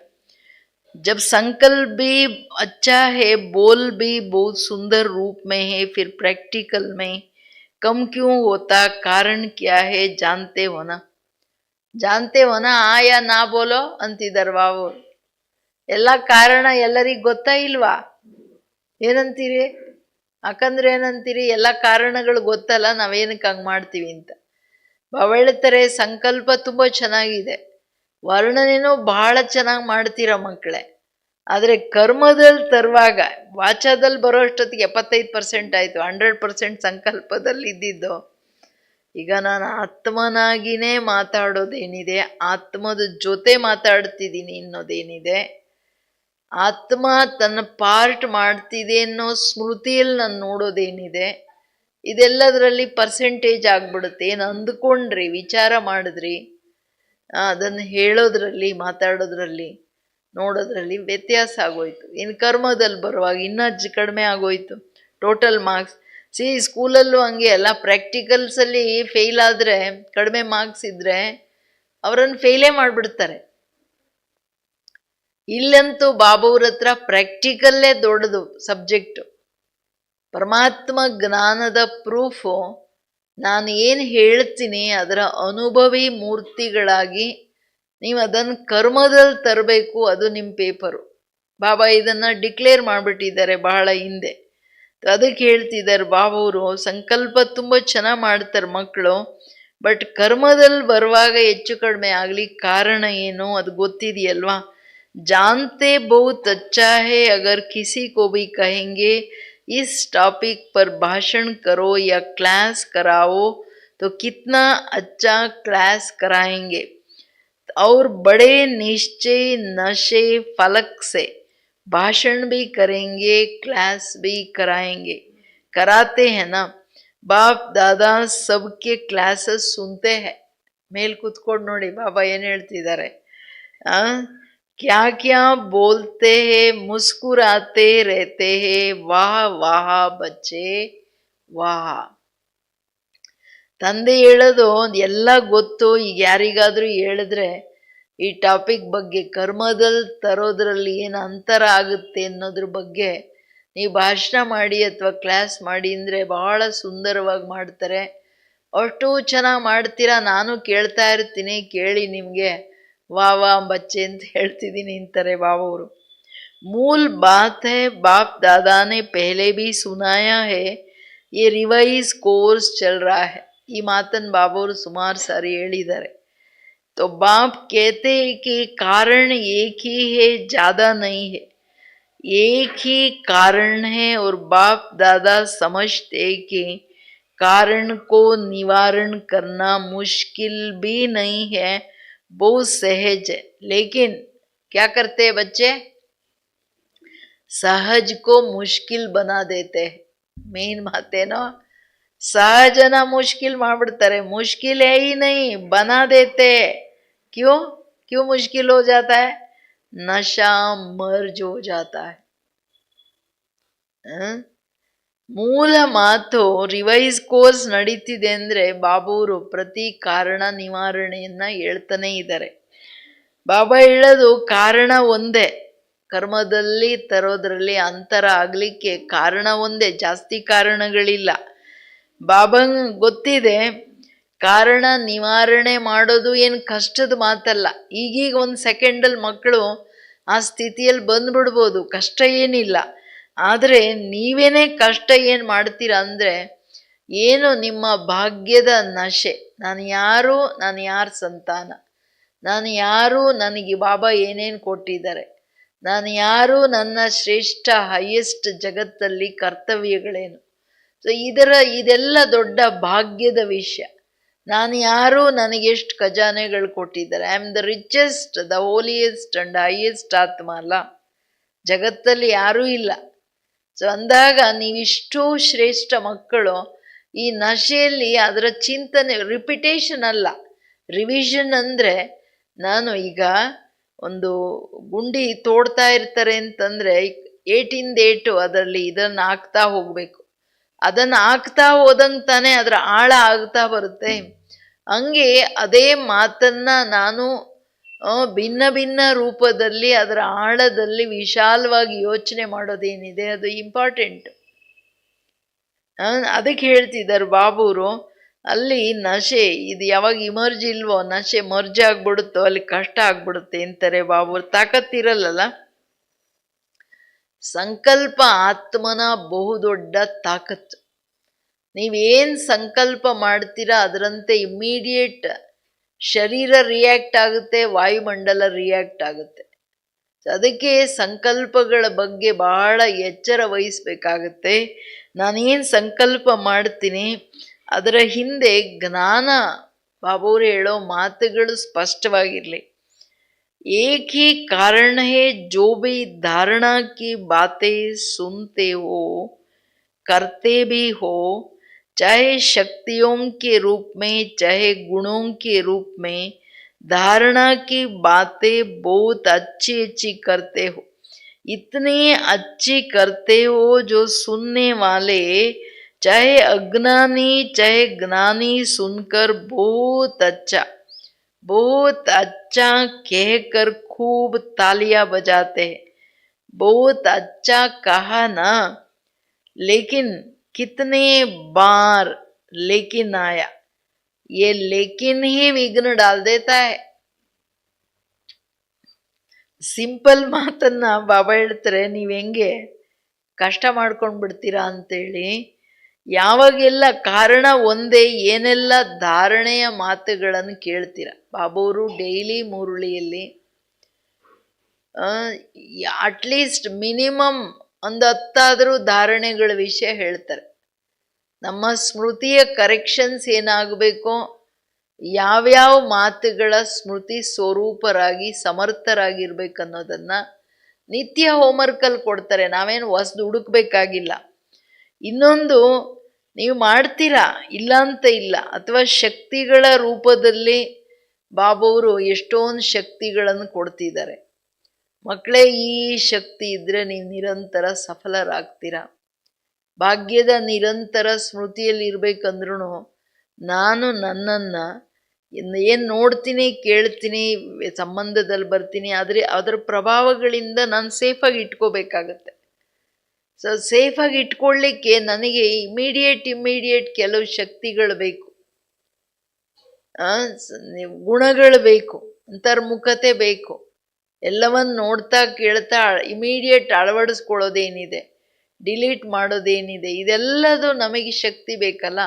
जब संकल्प भी अच्छा है, बोल भी बहुत सुंदर रूप में है, फिर प्रैक्टिकल में कम क्यों होता? कारण क्या है? जानते हो ना? जानते हो ना? ಆ ಯಾ ನಾ ಬೋಲೋ ಅಂತಿದ್ದಾರೆ ಬಾಬು. ಎಲ್ಲ ಕಾರಣ ಎಲ್ಲರಿಗೂ ಗೊತ್ತಾ ಇಲ್ವಾ? ಏನಂತೀರಿ? ಯಾಕಂದ್ರೆ ಏನಂತೀರಿ? ಎಲ್ಲ ಕಾರಣಗಳು ಗೊತ್ತಲ್ಲ, ನಾವೇನಕ್ಕೆ ಹಂಗೆ ಮಾಡ್ತೀವಿ ಅಂತ. ಬಾಬಾ ಹೇಳ್ತಾರೆ, ಸಂಕಲ್ಪ ತುಂಬ ಚೆನ್ನಾಗಿದೆ, ವರ್ಣನೆನೂ ಬಹಳ ಚೆನ್ನಾಗಿ ಮಾಡ್ತೀರ ಮಕ್ಕಳೇ. ಆದರೆ ಕರ್ಮದಲ್ಲಿ ತರುವಾಗ ವಾಚಾದಲ್ಲಿ ಬರೋ ಅಷ್ಟೊತ್ತಿಗೆ 75% ಆಯಿತು. 100% ಸಂಕಲ್ಪದಲ್ಲಿ ಇದ್ದಿದ್ದು ಈಗ ನಾನು ಆತ್ಮನಾಗಿನೇ ಮಾತಾಡೋದೇನಿದೆ, ಆತ್ಮದ ಜೊತೆ ಮಾತಾಡ್ತಿದ್ದೀನಿ ಅನ್ನೋದೇನಿದೆ, ಆತ್ಮ ತನ್ನ ಪಾರ್ಟ್ ಮಾಡ್ತಿದೆ ಅನ್ನೋ ಸ್ಮೃತಿಯಲ್ಲಿ ನಾನು ನೋಡೋದೇನಿದೆ, ಇದೆಲ್ಲದರಲ್ಲಿ ಪರ್ಸೆಂಟೇಜ್ ಆಗ್ಬಿಡುತ್ತೆ. ಏನು ಅಂದ್ಕೊಂಡ್ರಿ, ವಿಚಾರ ಮಾಡಿದ್ರಿ, ಅದನ್ನು ಹೇಳೋದ್ರಲ್ಲಿ, ಮಾತಾಡೋದ್ರಲ್ಲಿ, ನೋಡೋದ್ರಲ್ಲಿ ವ್ಯತ್ಯಾಸ ಆಗೋಯ್ತು. ಇನ್ನು ಕರ್ಮದಲ್ಲಿ ಬರುವಾಗ ಇನ್ನೂ ಕಡಿಮೆ ಆಗೋಯ್ತು ಟೋಟಲ್ ಮಾರ್ಕ್ಸ್. ಸ್ಕೂಲಲ್ಲೂ ಹಂಗೆ ಎಲ್ಲ ಪ್ರಾಕ್ಟಿಕಲ್ಸಲ್ಲಿ ಫೇಲ್ ಆದರೆ, ಕಡಿಮೆ ಮಾರ್ಕ್ಸ್ ಇದ್ದರೆ ಅವರನ್ನು ಫೇಲೇ ಮಾಡಿಬಿಡ್ತಾರೆ. ಇಲ್ಲಂತೂ ಬಾಬಾವ್ರ ಹತ್ರ ಪ್ರಾಕ್ಟಿಕಲ್ಲೇ ದೊಡ್ಡದು ಸಬ್ಜೆಕ್ಟು. ಪರಮಾತ್ಮ ಜ್ಞಾನದ ಪ್ರೂಫು ನಾನು ಏನು ಹೇಳ್ತೀನಿ ಅದರ ಅನುಭವಿ ಮೂರ್ತಿಗಳಾಗಿ ನೀವು ಅದನ್ನು ಕರ್ಮದಲ್ಲಿ ತರಬೇಕು, ಅದು ನಿಮ್ಮ ಪೇಪರು. ಬಾಬಾ ಇದನ್ನು ಡಿಕ್ಲೇರ್ ಮಾಡಿಬಿಟ್ಟಿದ್ದಾರೆ ಬಹಳ ಹಿಂದೆ. ಅದಕ್ಕೆ ಹೇಳ್ತಿದ್ದಾರೆ ಬಾಬಾವರು, ಸಂಕಲ್ಪ ತುಂಬ ಚೆನ್ನಾಗಿ ಮಾಡ್ತಾರೆ ಮಕ್ಕಳು, ಬಟ್ ಕರ್ಮದಲ್ಲಿ ಬರುವಾಗ ಹೆಚ್ಚು ಕಡಿಮೆ ಆಗಲಿ ಕಾರಣ ಏನು ಅದು ಗೊತ್ತಿದೆಯಲ್ವಾ. जानते बहुत अच्छा है अगर किसी को भी कहेंगे इस टॉपिक पर भाषण करो या क्लास कराओ तो कितना अच्छा क्लास कराएंगे और बड़े निश्चय नशे फलक से भाषण भी करेंगे क्लास भी कराएंगे. कराते हैं ना, बाप दादा सबके क्लासेस सुनते हैं. ಮೇಲ್ ಕೂತ್ಕೊಂಡು ನೋಡಿ ಬಾಬಾ ಏನು ಹೇಳ್ತಿದ್ದಾರೆ. क्या क्या बोलते हैं, मुस्कुराते रहते हैं, वाह वाह बच्चे वाह. ತಂದೆ ಹೇಳೋದು ಎಲ್ಲ ಗೊತ್ತು. ಈಗ ಯಾರಿಗಾದ್ರೂ ಹೇಳಿದ್ರೆ ಈ ಟಾಪಿಕ್ ಬಗ್ಗೆ ಕರ್ಮದಲ್ಲಿ ತರೋದ್ರಲ್ಲಿ ಏನು ಅಂತರ ಆಗುತ್ತೆ ಅನ್ನೋದ್ರ ಬಗ್ಗೆ ನೀವು ಭಾಷಣ ಮಾಡಿ ಅಥವಾ ಕ್ಲಾಸ್ ಮಾಡಿ ಅಂದರೆ ಬಹಳ ಸುಂದರವಾಗಿ ಮಾಡ್ತಾರೆ. ಅಷ್ಟು ಚೆನ್ನಾಗಿ ಮಾಡ್ತೀರಾ, ನಾನು ಕೇಳ್ತಾ ಇರ್ತೀನಿ, ಕೇಳಿ ನಿಮಗೆ वाह वाह बच्चे ಅಂತ ಹೇಳ್ತಿದ್ದೀನಿ ಅಂತಾರೆ ಬಾಬಾವರು. मूल बात है, बाप दादा ने पहले भी सुनाया है, ये रिवाइज कोर्स चल रहा है. ಈ ಮಾತನ್ನು ಬಾಬಾವರು ಸುಮಾರು ಸಾರಿ ಹೇಳಿದ್ದಾರೆ. तो बाप कहते हैं कि कारण एक ही है, ज़्यादा नहीं है. एक ही कारण है और बाप दादा समझते कि कारण को निवारण करना मुश्किल भी नहीं है, बहुत सहज है. लेकिन क्या करते हैं बच्चे, सहज को मुश्किल बना देते हैं. मेन बात है ना, सहजना मुश्किल ಮಾಡ್ಬಿಡ್ತಾರೆ. मुश्किल है ही नहीं, बना देते. क्यों क्यों मुश्किल हो जाता है, नशा मर्ज हो जाता है. ಮೂಲ ಮಾತು ರಿವೈಸ್ ಕೋರ್ಸ್ ನಡೀತಿದೆ ಅಂದರೆ ಬಾಬಾವರು ಪ್ರತಿ ಕಾರಣ ನಿವಾರಣೆಯನ್ನ ಹೇಳ್ತಾನೆ ಇದ್ದಾರೆ. ಬಾಬಾ ಹೇಳೋದು ಕಾರಣ ಒಂದೇ, ಕರ್ಮದಲ್ಲಿ ತರೋದ್ರಲ್ಲಿ ಅಂತರ ಆಗಲಿಕ್ಕೆ ಕಾರಣ ಒಂದೇ, ಜಾಸ್ತಿ ಕಾರಣಗಳಿಲ್ಲ. ಬಾಬಂಗ್ ಗೊತ್ತಿದೆ ಕಾರಣ ನಿವಾರಣೆ ಮಾಡೋದು ಏನು ಕಷ್ಟದ ಮಾತಲ್ಲ. ಈಗೀಗ ಒಂದು ಸೆಕೆಂಡಲ್ಲಿ ಮಕ್ಕಳು ಆ ಸ್ಥಿತಿಯಲ್ಲಿ ಬಂದ್ಬಿಡ್ಬೋದು, ಕಷ್ಟ ಏನಿಲ್ಲ. ಆದರೆ ನೀವೇನೇ ಕಷ್ಟ ಏನು ಮಾಡ್ತೀರಾ ಅಂದರೆ ಏನು ನಿಮ್ಮ ಭಾಗ್ಯದ ನಶೆ. ನಾನು ಯಾರು, ನಾನು ಯಾರ ಸಂತಾನ, ನಾನು ಯಾರು, ನನಗೆ ಬಾಬಾ ಏನೇನು ಕೊಟ್ಟಿದ್ದಾರೆ, ನಾನು ಯಾರು, ನನ್ನ ಶ್ರೇಷ್ಠ ಹೈಯೆಸ್ಟ್ ಜಗತ್ತಲ್ಲಿ ಕರ್ತವ್ಯಗಳೇನು. ಸೊ ಇದೆಲ್ಲ ದೊಡ್ಡ ಭಾಗ್ಯದ ವಿಷಯ. ನಾನು ಯಾರು, ನನಗೆಷ್ಟು ಖಜಾನೆಗಳು ಕೊಟ್ಟಿದ್ದಾರೆ. I am the richest, the holiest and highest ಆತ್ಮ ಅಲ್ಲ, ಜಗತ್ತಲ್ಲಿ ಯಾರೂ ಇಲ್ಲ. ಸೊ ಅಂದಾಗ ನೀವಿಷ್ಟೂ ಶ್ರೇಷ್ಠ ಮಕ್ಕಳು ಈ ನಶೆಯಲ್ಲಿ ಅದರ ಚಿಂತನೆ, ರಿಪಿಟೇಷನ್ ಅಲ್ಲ, ರಿವಿಷನ್. ಅಂದರೆ ನಾನು ಈಗ ಒಂದು ಗುಂಡಿ ತೋಡ್ತಾ ಇರ್ತಾರೆ ಅಂತಂದರೆ 8 ಅದರಲ್ಲಿ ಇದನ್ನು ಹಾಕ್ತಾ ಹೋಗಬೇಕು. ಅದನ್ನು ಹಾಕ್ತಾ ಹೋದಂಗೆ ತಾನೇ ಅದರ ಆಳ ಆಗ್ತಾ ಬರುತ್ತೆ. ಹಂಗೆ ಅದೇ ಮಾತನ್ನ ನಾನು ಭಿನ್ನ ಭಿನ್ನ ರೂಪದಲ್ಲಿ ಅದರ ಆಳದಲ್ಲಿ ವಿಶಾಲವಾಗಿ ಯೋಚನೆ ಮಾಡೋದೇನಿದೆ ಅದು ಇಂಪಾರ್ಟೆಂಟ್. ಅದಕ್ಕೆ ಹೇಳ್ತಿದ್ದಾರೆ ಬಾಬೂರು, ಅಲ್ಲಿ ನಶೆ ಇದು ಯಾವಾಗ ಇಮರ್ಜ್ ಇಲ್ವೋ, ನಶೆ ಮರ್ಜ್ ಆಗ್ಬಿಡುತ್ತೋ ಅಲ್ಲಿ ಕಷ್ಟ ಆಗ್ಬಿಡುತ್ತೆ ಅಂತಾರೆ ಬಾಬೂರು. ತಾಕತ್ತಿರಲ್ಲ. ಸಂಕಲ್ಪ ಆತ್ಮನ ಬಹುದೊಡ್ಡ ತಾಕತ್ತು. ನೀವೇನು ಸಂಕಲ್ಪ ಮಾಡ್ತೀರಾ ಅದರಂತೆ ಇಮ್ಮಿಡಿಯೇಟ್ ಶರೀರ ರಿಯಾಕ್ಟ್ ಆಗುತ್ತೆ, ವಾಯುಮಂಡಲ ರಿಯಾಕ್ಟ್ ಆಗುತ್ತೆ. ಅದಕ್ಕೆ ಸಂಕಲ್ಪಗಳ ಬಗ್ಗೆ ಬಹಳ ಎಚ್ಚರ ವಹಿಸ್ಬೇಕಾಗತ್ತೆ. ನಾನೇನು ಸಂಕಲ್ಪ ಮಾಡ್ತೀನಿ ಅದರ ಹಿಂದೆ ಜ್ಞಾನ, ಬಾಬಾವ್ರು ಹೇಳೋ ಮಾತುಗಳು ಸ್ಪಷ್ಟವಾಗಿರಲಿ. एक ही कारण है, जो भी धारणा की बातें सुनते हो, करते भी हो, चाहे शक्तियों के रूप में चाहे गुणों के रूप में, धारणा की बातें बहुत अच्छी अच्छी करते हो. इतनी अच्छी करते हो जो सुनने वाले चाहे अज्ञानी चाहे ज्ञानी सुनकर बहुत अच्छा बहुत अच्छा कहकर खूब तालियां बजाते हैं। बहुत अच्छा कहा ना, लेकिन कितने बार लेकिन आया, ये लेकिन ही विघ्न डाल देता है. ಸಿಂಪಲ್ ಮಾತನ್ನ ಬಾಬಾ ಹೇಳ್ತಾರೆ, ನೀವ್ ಹೆಂಗೆ ಕಷ್ಟ ಮಾಡ್ಕೊಂಡ್ ಬಿಡ್ತೀರಾ ಅಂತೇಳಿ. ಯಾವಾಗೆಲ್ಲ ಕಾರಣ ಒಂದೇ, ಏನೆಲ್ಲ ಧಾರಣೆಯ ಮಾತುಗಳನ್ನು ಕೇಳ್ತೀರ. ಬಾಬಾವರು ಡೈಲಿ ಮುರುಳಿಯಲ್ಲಿ ಅಟ್ಲೀಸ್ಟ್ ಮಿನಿಮಮ್ ಒಂದು 10 ಧಾರಣೆಗಳ ವಿಷಯ ಹೇಳ್ತಾರೆ. ನಮ್ಮ ಸ್ಮೃತಿಯ ಕರೆಕ್ಷನ್ಸ್ ಏನಾಗಬೇಕೋ, ಯಾವ್ಯಾವ ಮಾತುಗಳ ಸ್ಮೃತಿ ಸ್ವರೂಪರಾಗಿ ಸಮರ್ಥರಾಗಿರ್ಬೇಕನ್ನೋದನ್ನ ನಿತ್ಯ ಹೋಮ್ವರ್ಕಲ್ಲಿ ಕೊಡ್ತಾರೆ. ನಾವೇನು ಹೊಸ್ದು ಹುಡುಕ್ಬೇಕಾಗಿಲ್ಲ. ಇನ್ನೊಂದು, ನೀವು ಮಾಡ್ತೀರಾ ಇಲ್ಲ ಅಂತ ಇಲ್ಲ, ಅಥವಾ ಶಕ್ತಿಗಳ ರೂಪದಲ್ಲಿ ಬಾಬಾವರು ಎಷ್ಟೊಂದು ಶಕ್ತಿಗಳನ್ನು ಕೊಡ್ತಿದ್ದಾರೆ. ಮಕ್ಕಳೇ, ಈ ಶಕ್ತಿ ಇದ್ರೆ ನೀವು ನಿರಂತರ ಸಫಲರಾಗ್ತೀರಾ. ಭಾಗ್ಯದ ನಿರಂತರ ಸ್ಮೃತಿಯಲ್ಲಿ ಇರ್ಬೇಕಂದ್ರೂ ನಾನು ನನ್ನನ್ನು ಏನು ನೋಡ್ತೀನಿ, ಕೇಳ್ತೀನಿ, ಸಂಬಂಧದಲ್ಲಿ ಬರ್ತೀನಿ, ಆದರೆ ಅದರ ಪ್ರಭಾವಗಳಿಂದ ನಾನು ಸೇಫಾಗಿ ಇಟ್ಕೋಬೇಕಾಗತ್ತೆ. ಸೊ ಸೇಫಾಗಿ ಇಟ್ಕೊಳ್ಳಿಕ್ಕೆ ನನಗೆ ಇಮಿಡಿಯೇಟ್ ಕೆಲವು ಶಕ್ತಿಗಳು ಬೇಕು, ಗುಣಗಳು ಬೇಕು, ಅಂತರ್ಮುಖತೆ ಬೇಕು. ಎಲ್ಲವನ್ನು ನೋಡ್ತಾ ಕೇಳ್ತಾ ಇಮಿಡಿಯೇಟ್ ಅಳವಡಿಸ್ಕೊಳ್ಳೋದೇನಿದೆ, ಡಿಲೀಟ್ ಮಾಡೋದೇನಿದೆ, ಇದೆಲ್ಲದು ನಮಗೆ ಶಕ್ತಿ ಬೇಕಲ್ಲ.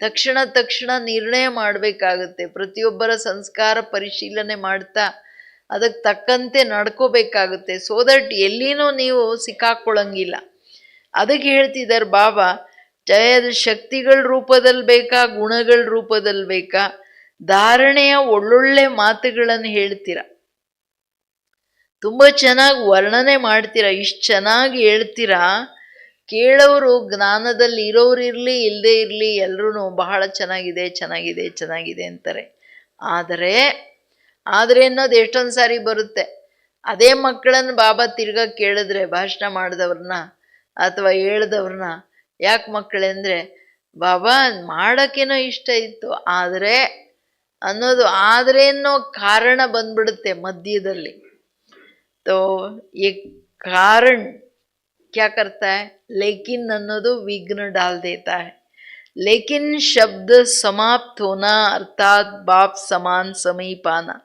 ತಕ್ಷಣ ನಿರ್ಣಯ ಮಾಡಬೇಕಾಗುತ್ತೆ. ಪ್ರತಿಯೊಬ್ಬರ ಸಂಸ್ಕಾರ ಪರಿಶೀಲನೆ ಮಾಡ್ತಾ ಅದಕ್ಕೆ ತಕ್ಕಂತೆ ನಡ್ಕೋಬೇಕಾಗುತ್ತೆ. ಸೋ ದಟ್ ಎಲ್ಲಿನೂ ನೀವು ಸಿಕ್ಕಾಕ್ಕೊಳ್ಳಂಗಿಲ್ಲ. ಅದಕ್ಕೆ ಹೇಳ್ತಿದ್ದಾರೆ ಬಾಬಾ, ಜಯದ ಶಕ್ತಿಗಳ ರೂಪದಲ್ಲಿ ಬೇಕಾ, ಗುಣಗಳ ರೂಪದಲ್ಲಿ ಬೇಕಾ, ಧಾರಣೆಯ ಒಳ್ಳೊಳ್ಳೆ ಮಾತುಗಳನ್ನು ಹೇಳ್ತೀರ, ತುಂಬ ಚೆನ್ನಾಗಿ ವರ್ಣನೆ ಮಾಡ್ತೀರಾ, ಇಷ್ಟು ಚೆನ್ನಾಗಿ ಹೇಳ್ತೀರಾ. ಕೇಳೋರು ಜ್ಞಾನದಲ್ಲಿ ಇರೋರಿರಲಿ ಇಲ್ಲದೆ ಇರಲಿ ಎಲ್ಲರೂ ಬಹಳ ಚೆನ್ನಾಗಿದೆ ಅಂತಾರೆ. ಆದರೆ ಅನ್ನೋದು ಎಷ್ಟೊಂದು ಸಾರಿ ಬರುತ್ತೆ. ಅದೇ ಮಕ್ಕಳನ್ನು ಬಾಬಾ ತಿರ್ಗಾ ಕೇಳಿದ್ರೆ, ಭಾಷಣ ಮಾಡಿದವ್ರನ್ನ ಅಥವಾ ಹೇಳ್ದವ್ರನ್ನ, ಯಾಕೆ ಮಕ್ಕಳೇ ಅಂದರೆ, ಬಾಬಾ ಮಾಡೋಕ್ಕೇನೋ ಇಷ್ಟ ಇತ್ತು, ಆದರೆ ಅನ್ನೋ ಕಾರಣ ಬಂದ್ಬಿಡುತ್ತೆ ಮಧ್ಯದಲ್ಲಿ. तो ये कारण क्या करता है, लेकिन ಅನ್ನೋದು विघ्न डाल देता है. लेकिन शब्द समाप्त होना अर्थात बाप समान समीप आना,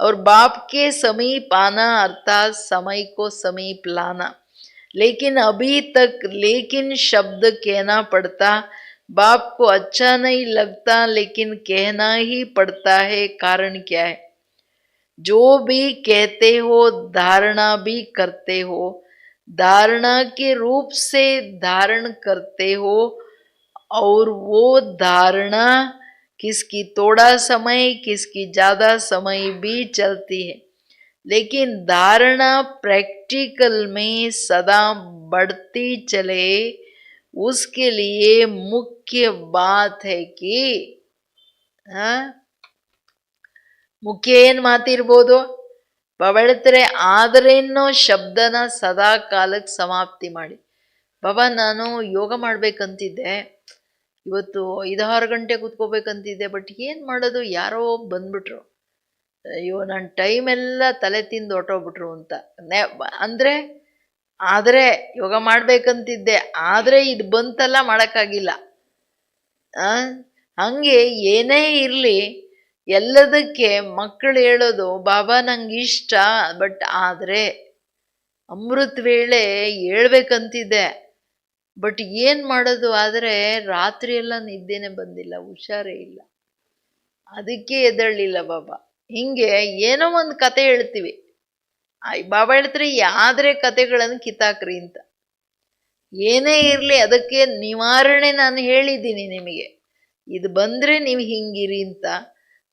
और बाप के समीप आना अर्थात समय को समीप लाना. लेकिन अभी तक लेकिन शब्द कहना पड़ता, बाप को अच्छा नहीं लगता, लेकिन कहना ही पड़ता है. कारण क्या है, जो भी कहते हो धारणा भी करते हो, धारणा के रूप से धारण करते हो, और वो धारणा किसकी थोड़ा समय किसकी ज़्यादा समय भी चलती है, लेकिन धारणा प्रैक्टिकल में सदा बढ़ती चले. उसके लिए मुख्य बात है कि ಮುಖ್ಯ ಏನು ಮಾತಿರ್ಬೋದು, ಬಾಬಾ ಹೇಳ್ತಾರೆ, ಆದರೆ ಅನ್ನೋ ಶಬ್ದನ ಸದಾ ಕಾಲಕ್ಕೆ ಸಮಾಪ್ತಿ ಮಾಡಿ. ಬಾಬಾ ನಾನು ಯೋಗ ಮಾಡ್ಬೇಕಂತಿದ್ದೆ, ಇವತ್ತು 5-6 ಗಂಟೆ ಕೂತ್ಕೋಬೇಕಂತಿದ್ದೆ, ಬಟ್ ಏನು ಮಾಡೋದು, ಯಾರೋ ಬಂದ್ಬಿಟ್ರು, ಅಯ್ಯೋ ನನ್ನ ಟೈಮೆಲ್ಲ ತಲೆ ತಿಂದು ಹೊಟ್ಟೋಗ್ಬಿಟ್ರು ಅಂತ. ಆದರೆ ಯೋಗ ಮಾಡ್ಬೇಕಂತಿದ್ದೆ, ಆದರೆ ಇದು ಬಂತಲ್ಲ, ಮಾಡೋಕ್ಕಾಗಿಲ್ಲ. ಹಂಗೆ ಏನೇ ಇರಲಿ, ಎಲ್ಲದಕ್ಕೆ ಮಕ್ಕಳು ಹೇಳೋದು, ಬಾಬಾ ನಂಗೆ ಇಷ್ಟ, ಬಟ್ ಆದರೆ ಅಮೃತ ವೇಳೆ ಹೇಳ್ಬೇಕಂತಿದೆ, ಬಟ್ ಏನು ಮಾಡೋದು, ಆದರೆ ರಾತ್ರಿ ಎಲ್ಲ ನಿದ್ದೆನೇ ಬಂದಿಲ್ಲ, ಹುಷಾರೇ ಇಲ್ಲ, ಅದಕ್ಕೆ ಎದ್ದೇಳಲಿಲ್ಲ ಬಾಬಾ. ಹಿಂಗೆ ಏನೋ ಒಂದು ಕತೆ ಹೇಳ್ತೀವಿ, ಬಾಬಾ ಹೇಳ್ತಾರೆ ಆದರೆ ಕತೆಗಳನ್ನು ಕಿತ್ತಾಕ್ರಿ ಅಂತ. ಏನೇ ಇರಲಿ ಅದಕ್ಕೆ ನಿವಾರಣೆ ನಾನು ಹೇಳಿದ್ದೀನಿ ನಿಮಗೆ, ಇದು ಬಂದರೆ ನೀವು ಹಿಂಗಿರಿ ಅಂತ,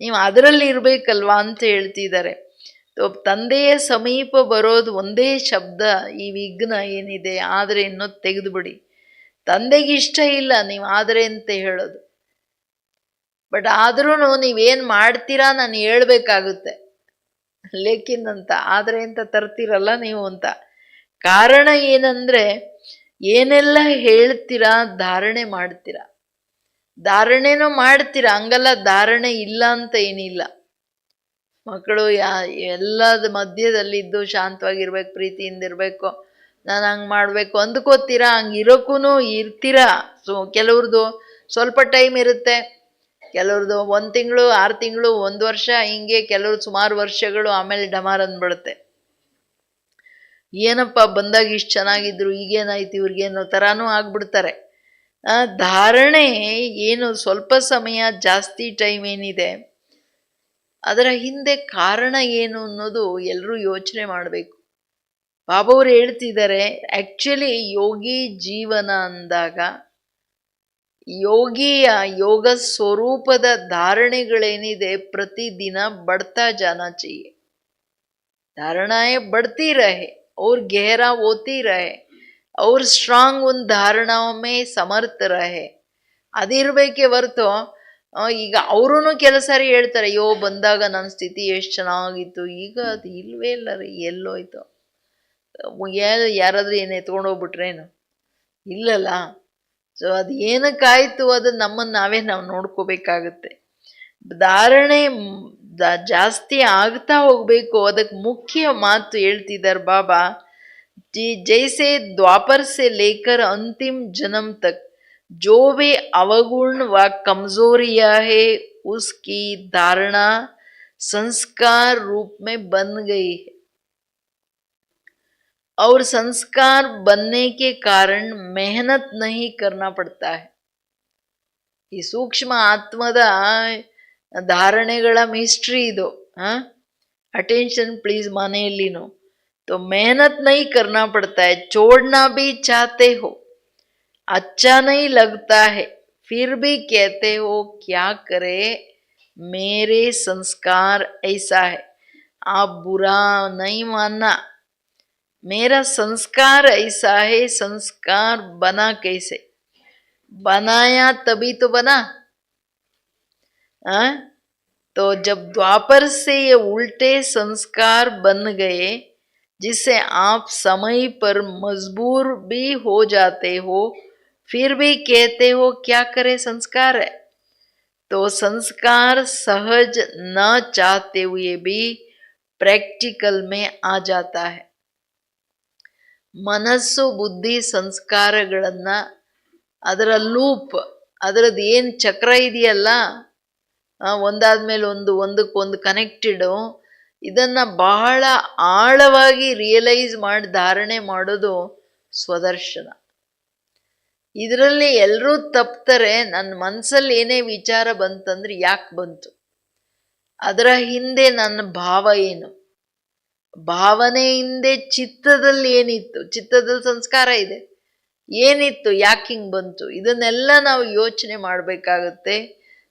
ನೀವು ಅದರಲ್ಲಿ ಇರಬೇಕಲ್ವಾ ಅಂತ ಹೇಳ್ತಿದ್ದಾರೆ. ತಂದೆಯ ಸಮೀಪ ಬರೋದು ಒಂದೇ ಶಬ್ದ, ಈ ವಿಘ್ನ ಏನಿದೆ ಆದರೆ ಅನ್ನೋದು ತೆಗೆದುಬಿಡಿ. ತಂದೆಗೆ ಇಷ್ಟ ಇಲ್ಲ ನೀವು ಆದರೆ ಅಂತ ಹೇಳೋದು, ಬಟ್ ಆದ್ರೂ ನೀವೇನು ಮಾಡ್ತೀರಾ ನಾನು ಹೇಳ್ಬೇಕಾಗುತ್ತೆ. ಲೇಕಿನ್ ಅಂತ ಆದರೆ ಅಂತ ತರ್ತೀರಲ್ಲ ನೀವು ಅಂತ. ಕಾರಣ ಏನಂದರೆ, ಏನೆಲ್ಲ ಹೇಳ್ತೀರಾ ಧಾರಣೆ ಮಾಡ್ತೀರಾ, ಧಾರಣೆನೂ ಮಾಡ್ತೀರಾ, ಹಂಗಲ್ಲ ಧಾರಣೆ ಇಲ್ಲ ಅಂತ ಏನಿಲ್ಲ. ಮಕ್ಕಳು ಎಲ್ಲದ ಮಧ್ಯದಲ್ಲಿದ್ದು ಶಾಂತವಾಗಿರ್ಬೇಕು, ಪ್ರೀತಿಯಿಂದ ಇರಬೇಕು, ನಾನು ಹಂಗೆ ಮಾಡಬೇಕು ಅಂದ್ಕೋತೀರಾ, ಹಂಗೆ ಇರೋಕ್ಕೂ ಇರ್ತೀರಾ. ಸೊ ಕೆಲವ್ರದ್ದು ಸ್ವಲ್ಪ ಟೈಮ್ ಇರುತ್ತೆ, ಕೆಲವ್ರದ್ದು 1 ತಿಂಗಳು, 6 ತಿಂಗಳು, 1 ವರ್ಷ, ಹಿಂಗೆ ಕೆಲವ್ರು ಸುಮಾರು ವರ್ಷಗಳು, ಆಮೇಲೆ ಡಮಾರ್ ಅಂದ್ಬಿಡುತ್ತೆ. ಏನಪ್ಪ ಬಂದಾಗ ಇಷ್ಟು ಚೆನ್ನಾಗಿದ್ರು, ಈಗೇನಾಯ್ತು ಇವ್ರಿಗೇನೋ ಥರನೂ ಆಗ್ಬಿಡ್ತಾರೆ. ಧಾರಣೆ ಏನು ಸ್ವಲ್ಪ ಸಮಯ ಜಾಸ್ತಿ ಟೈಮ್ ಏನಿದೆ ಅದರ ಹಿಂದೆ ಕಾರಣ ಏನು ಅನ್ನೋದು ಎಲ್ಲರೂ ಯೋಚನೆ ಮಾಡಬೇಕು. ಬಾಬಾವ್ರು ಹೇಳ್ತಿದ್ದಾರೆ, ಆ್ಯಕ್ಚುಲಿ ಯೋಗಿ ಜೀವನ ಅಂದಾಗ ಯೋಗಿಯ ಯೋಗ ಸ್ವರೂಪದ ಧಾರಣೆಗಳೇನಿದೆ ಪ್ರತಿದಿನ बढ़ता जाना चाहिए. धारणाएं बढ़ती रहे और गहरा होती रहे और स्ट्रांग उन धारणाओं में समर्थ रहे. ಅದಿರ್ಬೇಕೇ ಹೊರ್ತು ಈಗ ಅವರೂ ಕೆಲಸಾರಿ ಹೇಳ್ತಾರೆ, ಅಯ್ಯೋ ಬಂದಾಗ ನನ್ನ ಸ್ಥಿತಿ ಎಷ್ಟು ಚೆನ್ನಾಗಿತ್ತು, ಈಗ ಅದು ಇಲ್ವೇ ಇಲ್ಲ ರೀ, ಎಲ್ಲೋಯ್ತು, ಯಾರಾದ್ರೂ ಏನು ಎತ್ಕೊಂಡೋಗ್ಬಿಟ್ರೇನು, ಇಲ್ಲಲ್ಲ. ಸೊ ಅದು ಏನಕ್ಕಾಯ್ತು ಅದನ್ನು ನಾವು ನೋಡ್ಕೋಬೇಕಾಗುತ್ತೆ. ಧಾರಣೆ ಜಾಸ್ತಿ ಆಗ್ತಾ ಹೋಗ್ಬೇಕು. ಅದಕ್ಕೆ ಮುಖ್ಯ ಮಾತು ಹೇಳ್ತಿದ್ದಾರೆ ಬಾಬಾ, ಜೈಸೆ ದ್ವಾಪರ್ ಸೆ ಲೇಕರ್ ಅಂತಿಮ್ ಜನ್ಮ ತಕ್ जो भी अवगुण व कमजोरियां है उसकी धारणा संस्कार रूप में बन गई है और संस्कार बनने के कारण मेहनत नहीं करना पड़ता है. ಈ ಸೂಕ್ಷ್ಮ ಆತ್ಮದ ಧಾರಣೆಗಳ ಮಿಸ್ಟ್ರಿ ಇದು. ಅಟೆನ್ಷನ್ ಪ್ಲೀಸ್ ಮನೆಯಲ್ಲಿನೂ. तो मेहनत नहीं करना पड़ता है, छोड़ना भी चाहते हो, अच्छा नहीं लगता है, फिर भी कहते हो क्या करे मेरे संस्कार ऐसा है. आप बुरा नहीं मानना, मेरा संस्कार ऐसा है. संस्कार बना कैसे? बनाया तभी तो बना. तो जब द्वापर से ये उल्टे संस्कार बन गए जिससे आप समय पर मजबूर भी हो जाते हो, फिर भी कहते हो क्या करे संस्कार है. तो संस्कार सहज न चाहते हुए भी प्रैक्टिकल में आ जाता है. ಮನಸ್ಸು ಬುದ್ಧಿ ಸಂಸ್ಕಾರಗಳನ್ನ ಅದರ ಲೂಪ್, ಅದರದ್ದು ಏನು ಚಕ್ರ ಇದೆಯಲ್ಲ, ಒಂದಾದ್ಮೇಲೆ ಒಂದಕ್ಕೊಂದು ಕನೆಕ್ಟೆಡು, ಇದನ್ನ ಬಹಳ ಆಳವಾಗಿ ರಿಯಲೈಸ್ ಮಾಡಿ ಧಾರಣೆ ಮಾಡೋದು ಸ್ವದರ್ಶನ. ಇದರಲ್ಲಿ ಎಲ್ಲರೂ ತಪ್ತಾರೆ. ನನ್ನ ಮನಸ್ಸಲ್ಲಿ ಏನೇ ವಿಚಾರ ಬಂತಂದ್ರೆ ಯಾಕೆ ಬಂತು, ಅದರ ಹಿಂದೆ ನನ್ನ ಭಾವ ಏನು, ಭಾವನೆ ಹಿಂದೆ ಚಿತ್ತದಲ್ಲಿ ಏನಿತ್ತು, ಚಿತ್ತದಲ್ಲಿ ಸಂಸ್ಕಾರ ಇದೆ, ಏನಿತ್ತು, ಯಾಕೆ ಹಿಂಗೆ ಬಂತು, ಇದನ್ನೆಲ್ಲ ನಾವು ಯೋಚನೆ ಮಾಡಬೇಕಾಗುತ್ತೆ.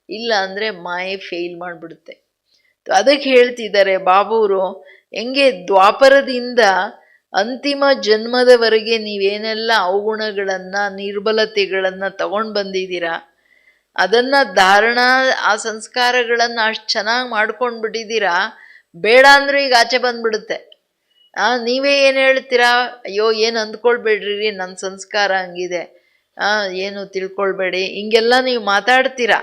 ಇಲ್ಲ ಅಂದರೆ ಮಾಯೆ ಫೇಲ್ ಮಾಡಿಬಿಡುತ್ತೆ. ಅದಕ್ಕೆ ಹೇಳ್ತಿದ್ದಾರೆ ಬಾಬೂರು, ಹೆಂಗೆ ದ್ವಾಪರದಿಂದ ಅಂತಿಮ ಜನ್ಮದವರೆಗೆ ನೀವೇನೆಲ್ಲ ಅವಗುಣಗಳನ್ನು ನಿರ್ಬಲತೆಗಳನ್ನು ತಗೊಂಡು ಬಂದಿದ್ದೀರಾ, ಅದನ್ನು ಧಾರಣಾ ಆ ಸಂಸ್ಕಾರಗಳನ್ನು ಅಷ್ಟು ಚೆನ್ನಾಗಿ ಮಾಡ್ಕೊಂಡು ಬಿಟ್ಟಿದ್ದೀರಾ. ಬೇಡ ಅಂದರೂ ಈಗ ಆಚೆ ಬಂದ್ಬಿಡುತ್ತೆ. ನೀವೇ ಏನು ಹೇಳ್ತೀರಾ, ಅಯ್ಯೋ ಏನು ಅಂದ್ಕೊಳ್ಬೇಡ್ರಿ, ನನ್ನ ಸಂಸ್ಕಾರ ಹಂಗಿದೆ, ಏನು ತಿಳ್ಕೊಳ್ಬೇಡಿ, ಹಿಂಗೆಲ್ಲ ನೀವು ಮಾತಾಡ್ತೀರಾ.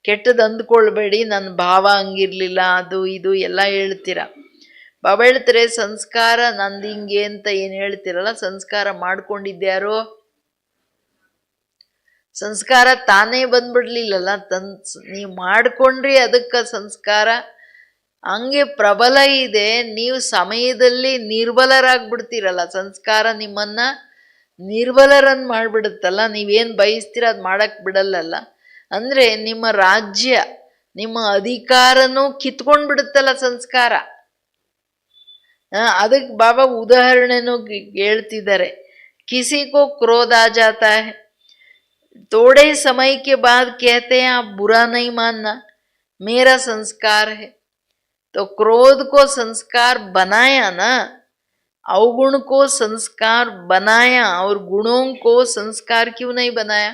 ಕೆಟ್ಟದ್ದು ಅಂದ್ಕೊಳ್ಬೇಡಿ, ನನ್ನ ಭಾವ ಹಂಗಿರಲಿಲ್ಲ, ಅದು ಇದು ಎಲ್ಲ ಹೇಳ್ತೀರಾ. ಬಾಬಾ ಹೇಳ್ತಾರೆ, ಸಂಸ್ಕಾರ ನಂದು ಹಿಂಗೆ ಅಂತ ಏನು ಹೇಳ್ತೀರಲ್ಲ, ಸಂಸ್ಕಾರ ಮಾಡ್ಕೊಂಡಿದ್ದ್ಯಾರೋ? ಸಂಸ್ಕಾರ ತಾನೇ ಬಂದ್ಬಿಡ್ಲಿಲ್ಲಲ್ಲ, ನೀವು ಮಾಡ್ಕೊಂಡ್ರಿ, ಅದಕ್ಕೆ ಸಂಸ್ಕಾರ ಹಂಗೆ ಪ್ರಬಲ ಇದೆ. ನೀವು ಸಮಯದಲ್ಲಿ ನಿರ್ಬಲರಾಗ್ಬಿಡ್ತೀರಲ್ಲ, ಸಂಸ್ಕಾರ ನಿಮ್ಮನ್ನ ನಿರ್ಬಲರನ್ನು ಮಾಡಿಬಿಡುತ್ತಲ್ಲ. ನೀವೇನು ಬಯಸ್ತೀರ ಅದು ಮಾಡಕ್ಕೆ ಬಿಡಲ್ಲಲ್ಲ. ಅಂದರೆ ನಿಮ್ಮ ರಾಜ್ಯ, ನಿಮ್ಮ ಅಧಿಕಾರನೂ ಕಿತ್ಕೊಂಡು ಬಿಡುತ್ತಲ್ಲ ಸಂಸ್ಕಾರ. ಅದಕ್ಕೆ ಬಾಬಾ ಉದಾಹರಣೆನೂ ಹೇಳ್ತಿದ್ದಾರೆ. ಕಿಸಿ ಕೋ ಕ್ರೋಧ ಆ ಜಾತಾ ಹೈ, थोड़े समय के बाद कहते हैं आप बुरा नहीं मानना, मेरा संस्कार है. तो क्रोध को संस्कार बनाया ना, अवगुण को संस्कार बनाया, और गुणों को संस्कार क्यों नहीं बनाया?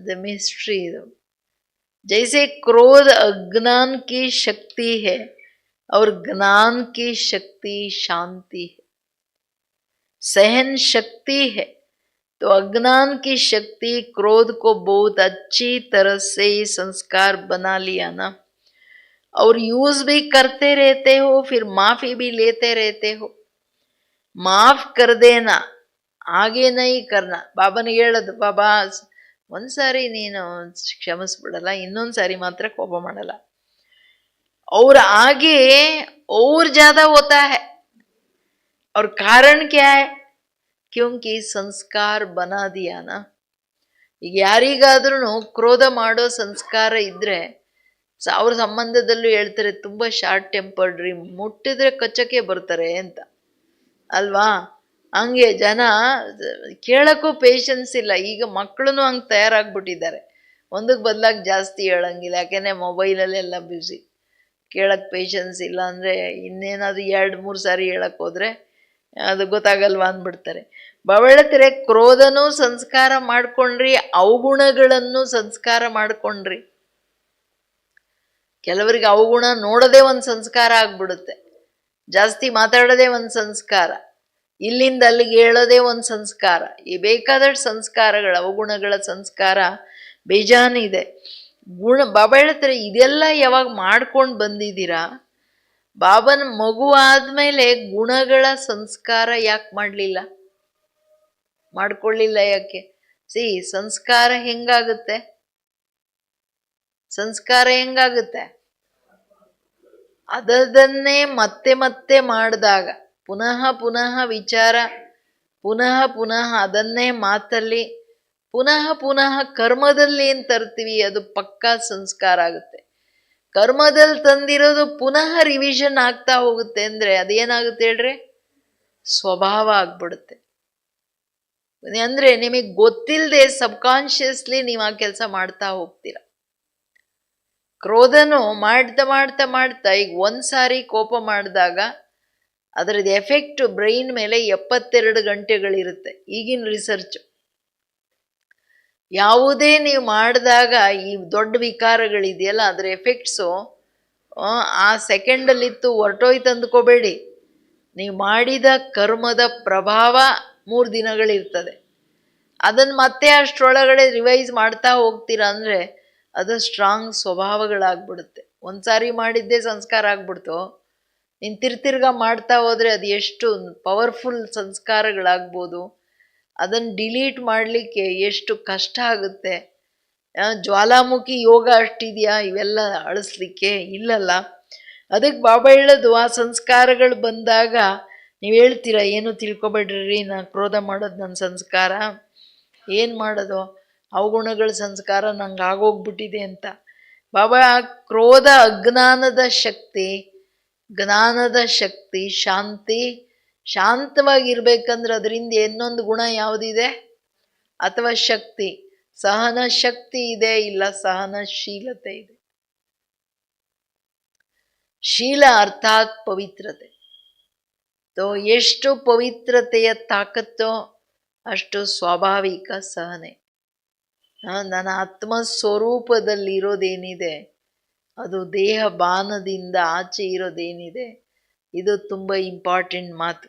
The mystery. जैसे क्रोध अज्ञान की शक्ति है और ज्ञान की शक्ति शांति है, सहन शक्ति है. तो अज्ञान की शक्ति क्रोध को बहुत अच्छी तरह से संस्कार बना लिया ना, और यूज भी करते रहते हो, फिर माफी भी लेते रहते हो. ಮಾಫ್ ಕರ್ದೇನಾ ಹಾಗೆ ನೈ ಕರ್ನ. ಬಾಬನಿಗೆ ಹೇಳೋದು, ಬಾಬಾ ಒಂದ್ಸಾರಿ ನೀನು ಕ್ಷಮಿಸ್ಬಿಡಲ್ಲ, ಇನ್ನೊಂದ್ಸಾರಿ ಮಾತ್ರ ಕೋಪ ಮಾಡಲ್ಲ. और आगे और ज्यादा होता है. और कारण क्या है? क्योंकि संस्कार बना दिया ना. ಈಗ ಯಾರಿಗಾದ್ರೂ ಕ್ರೋಧ ಮಾಡೋ ಸಂಸ್ಕಾರ ಇದ್ರೆ ಅವ್ರ ಸಂಬಂಧದಲ್ಲೂ ಹೇಳ್ತಾರೆ ತುಂಬಾ ಶಾರ್ಟ್ ಟೆಂಪರ್ಡ್ ರೀ, ಮುಟ್ಟಿದ್ರೆ ಕಚ್ಚಕ್ಕೆ ಬರ್ತಾರೆ ಅಂತ ಅಲ್ವಾ. ಹಂಗೆ ಜನ ಕೇಳಕ್ಕೂ ಪೇಷನ್ಸ್ ಇಲ್ಲ. ಈಗ ಮಕ್ಕಳು ಹಂಗೆ ತಯಾರಾಗ್ಬಿಟ್ಟಿದ್ದಾರೆ, ಒಂದಕ್ಕೆ ಬದಲಾಗಿ ಜಾಸ್ತಿ ಹೇಳಂಗಿಲ್ಲ, ಯಾಕೆಂದ್ರೆ ಮೊಬೈಲಲ್ಲೆಲ್ಲ ಬ್ಯುಸಿ. ಕೇಳಕ್ಕೆ ಪೇಷನ್ಸ್ ಇಲ್ಲ ಅಂದರೆ ಇನ್ನೇನಾದ್ರು 2-3 ಸಾರಿ ಹೇಳಕ್ಕೆ ಹೋದರೆ ಅದು ಗೊತ್ತಾಗಲ್ವಾ ಅಂದ್ಬಿಡ್ತಾರೆ. ಬವಳತರೆ ಕ್ರೋಧನೂ ಸಂಸ್ಕಾರ ಮಾಡ್ಕೊಂಡ್ರಿ, ಅವಗುಣಗಳನ್ನು ಸಂಸ್ಕಾರ ಮಾಡ್ಕೊಂಡ್ರಿ. ಕೆಲವರಿಗೆ ಅವಗುಣ ನೋಡೋದೇ ಒಂದು ಸಂಸ್ಕಾರ ಆಗ್ಬಿಡುತ್ತೆ, ಜಾಸ್ತಿ ಮಾತಾಡೋದೇ ಒಂದು ಸಂಸ್ಕಾರ, ಇಲ್ಲಿಂದ ಅಲ್ಲಿಗೆ ಹೇಳೋದೇ ಒಂದು ಸಂಸ್ಕಾರ. ಈ ಬೇಕಾದಷ್ಟು ಸಂಸ್ಕಾರಗಳ ಅವಗುಣಗಳ ಸಂಸ್ಕಾರ ಬೇಜಾನಿದೆ. ಬಾಬಾ ಹೇಳ್ತಾರೆ ಇದೆಲ್ಲ ಯಾವಾಗ ಮಾಡ್ಕೊಂಡು ಬಂದಿದ್ದೀರಾ, ಬಾಬನ ಮಗು ಆದ್ಮೇಲೆ ಗುಣಗಳ ಸಂಸ್ಕಾರ ಯಾಕೆ ಮಾಡಲಿಲ್ಲ, ಮಾಡ್ಕೊಳ್ಳಿಲ್ಲ ಯಾಕೆ? ಸಂಸ್ಕಾರ ಹೆಂಗಾಗುತ್ತೆ? ಸಂಸ್ಕಾರ ಹೆಂಗಾಗುತ್ತೆ? ಅದನ್ನೇ ಮತ್ತೆ ಮತ್ತೆ ಮಾಡಿದಾಗ, ಪುನಃ ಪುನಃ ವಿಚಾರ, ಪುನಃ ಪುನಃ ಅದನ್ನೇ ಮಾತಲ್ಲಿ, ಪುನಃ ಪುನಃ ಕರ್ಮದಲ್ಲಿ ಏನು ತರ್ತೀವಿ ಅದು ಪಕ್ಕಾ ಸಂಸ್ಕಾರ ಆಗುತ್ತೆ. ಕರ್ಮದಲ್ಲಿ ತಂದಿರೋದು ಪುನಃ ರಿವಿಷನ್ ಆಗ್ತಾ ಹೋಗುತ್ತೆ ಅಂದರೆ ಅದೇನಾಗುತ್ತೆ ಹೇಳ್ರಿ? ಸ್ವಭಾವ ಆಗ್ಬಿಡುತ್ತೆ. ಅಂದರೆ ನಿಮಗೆ ಗೊತ್ತಿಲ್ಲದೆ ಸಬ್ಕಾನ್ಷಿಯಸ್ಲಿ ನೀವು ಆ ಕೆಲಸ ಮಾಡ್ತಾ ಹೋಗ್ತೀರ. ಕ್ರೋಧನು ಮಾಡ್ತಾ ಮಾಡ್ತಾ ಮಾಡ್ತಾ ಈಗ ಒಂದ್ಸಾರಿ ಕೋಪ ಮಾಡಿದಾಗ ಅದರದ್ದು ಎಫೆಕ್ಟ್ ಬ್ರೈನ್ ಮೇಲೆ 72 ಗಂಟೆಗಳಿರುತ್ತೆ. ಈಗಿನ ರಿಸರ್ಚ್ ಯಾವುದೇ ನೀವು ಮಾಡಿದಾಗ ಈ ದೊಡ್ಡ ವಿಕಾರಗಳಿದೆಯಲ್ಲ ಅದರ ಎಫೆಕ್ಟ್ಸು ಆ ಸೆಕೆಂಡಲ್ಲಿತ್ತು ಹೊರಟೋಯ್ತು ಅಂದ್ಕೋಬೇಡಿ. ನೀವು ಮಾಡಿದ ಕರ್ಮದ ಪ್ರಭಾವ 3 ದಿನಗಳಿರ್ತದೆ. ಅದನ್ನು ಮತ್ತೆ ಅಷ್ಟರೊಳಗಡೆ ರಿವೈಸ್ ಮಾಡ್ತಾ ಹೋಗ್ತೀರಾ ಅಂದರೆ ಅದು ಸ್ಟ್ರಾಂಗ್ ಸ್ವಭಾವಗಳಾಗ್ಬಿಡುತ್ತೆ. ಒಂದ್ಸಾರಿ ಮಾಡಿದ್ದೇ ಸಂಸ್ಕಾರ ಆಗ್ಬಿಡ್ತು, ನೀನು ತಿರ್ತಿರ್ಗ ಮಾಡ್ತಾ ಹೋದರೆ ಅದು ಎಷ್ಟು ಪವರ್ಫುಲ್ ಸಂಸ್ಕಾರಗಳಾಗ್ಬೋದು. ಅದನ್ನು ಡಿಲೀಟ್ ಮಾಡಲಿಕ್ಕೆ ಎಷ್ಟು ಕಷ್ಟ ಆಗುತ್ತೆ. ಜ್ವಾಲಾಮುಖಿ ಯೋಗ ಅಷ್ಟಿದೆಯಾ ಇವೆಲ್ಲ ಅಳಿಸ್ಲಿಕ್ಕೆ? ಇಲ್ಲಲ್ಲ. ಅದಕ್ಕೆ ಬಾಬಾ ಹೇಳೋದು ಆ ಸಂಸ್ಕಾರಗಳು ಬಂದಾಗ ನೀವು ಹೇಳ್ತೀರಾ ಏನು ತಿಳ್ಕೊಬೇಡ್ರಿ, ನಾ ಕ್ರೋಧ ಮಾಡೋದು ನನ್ನ ಸಂಸ್ಕಾರ, ಏನು ಮಾಡೋದು ಅವಗುಣಗಳ ಸಂಸ್ಕಾರ ನಂಗೆ ಆಗೋಗ್ಬಿಟ್ಟಿದೆ ಅಂತ. ಬಾಬಾ ಕ್ರೋಧ ಅಜ್ಞಾನದ ಶಕ್ತಿ, ಜ್ಞಾನದ ಶಕ್ತಿ ಶಾಂತಿ. ಶಾಂತವಾಗಿರ್ಬೇಕಂದ್ರೆ ಅದರಿಂದ ಇನ್ನೊಂದು ಗುಣ ಯಾವುದಿದೆ ಅಥವಾ ಶಕ್ತಿ? ಸಹನ ಶಕ್ತಿ ಇದೆ, ಇಲ್ಲ ಸಹನಶೀಲತೆ ಇದೆ. ಶೀಲ ಅರ್ಥಾತ್ ಪವಿತ್ರತೆ. ಎಷ್ಟು ಪವಿತ್ರತೆಯ ತಾಕತ್ತೋ ಅಷ್ಟು ಸ್ವಾಭಾವಿಕ ಸಹನೆ. ನನ್ನ ಆತ್ಮಸ್ವರೂಪದಲ್ಲಿರೋದೇನಿದೆ ಅದು ದೇಹ ಬಾನದಿಂದ ಆಚೆ ಇರೋದೇನಿದೆ ಇದು ತುಂಬ ಇಂಪಾರ್ಟೆಂಟ್ ಮಾತು.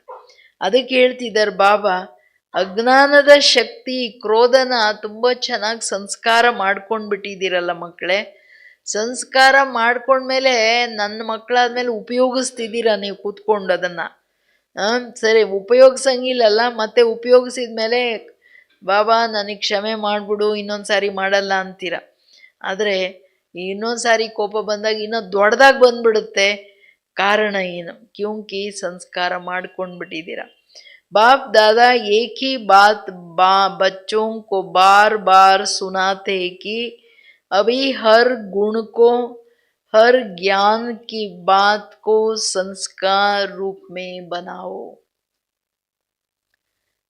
ಅದಕ್ಕೆ ಹೇಳ್ತಿದ್ದಾರೆ ಬಾಬಾ, ಅಜ್ಞಾನದ ಶಕ್ತಿ ಕ್ರೋಧನ ತುಂಬ ಚೆನ್ನಾಗಿ ಸಂಸ್ಕಾರ ಮಾಡ್ಕೊಂಡ್ಬಿಟ್ಟಿದ್ದೀರಲ್ಲ ಮಕ್ಕಳೇ. ಸಂಸ್ಕಾರ ಮಾಡ್ಕೊಂಡ್ಮೇಲೆ ನನ್ನ ಮಕ್ಕಳಾದ್ಮೇಲೆ ಉಪಯೋಗಿಸ್ತಿದ್ದೀರಾ ನೀವು ಕೂತ್ಕೊಂಡು ಅದನ್ನು. ಸರಿ ಉಪಯೋಗಿಸಂಗಿಲ್ಲಲ್ಲ, ಮತ್ತೆ ಉಪಯೋಗಿಸಿದ ಮೇಲೆ ಬಾಬಾ ನನಗೆ ಕ್ಷಮೆ ಮಾಡಿಬಿಡು ಇನ್ನೊಂದು ಸಾರಿ ಮಾಡಲ್ಲ ಅಂತೀರ. ಆದರೆ ಇನ್ನೊಂದು ಸಾರಿ ಕೋಪ ಬಂದಾಗ ಇನ್ನೂ ದೊಡ್ಡದಾಗಿ ಬಂದ್ಬಿಡುತ್ತೆ. ಕಾರಣ ಏನು? ಕ್ಯೂಂಕಿ ಸಂಸ್ಕಾರ ಮಾಡ್ಕೊಂಡ್ಬಿಟ್ಟಿದ್ದೀರ. बाप दादा एक ही बात बच्चों को बार बार सुनाते हैं कि अभी हर गुण को, हर ज्ञान की बात को संस्कार रूप में बनाओ.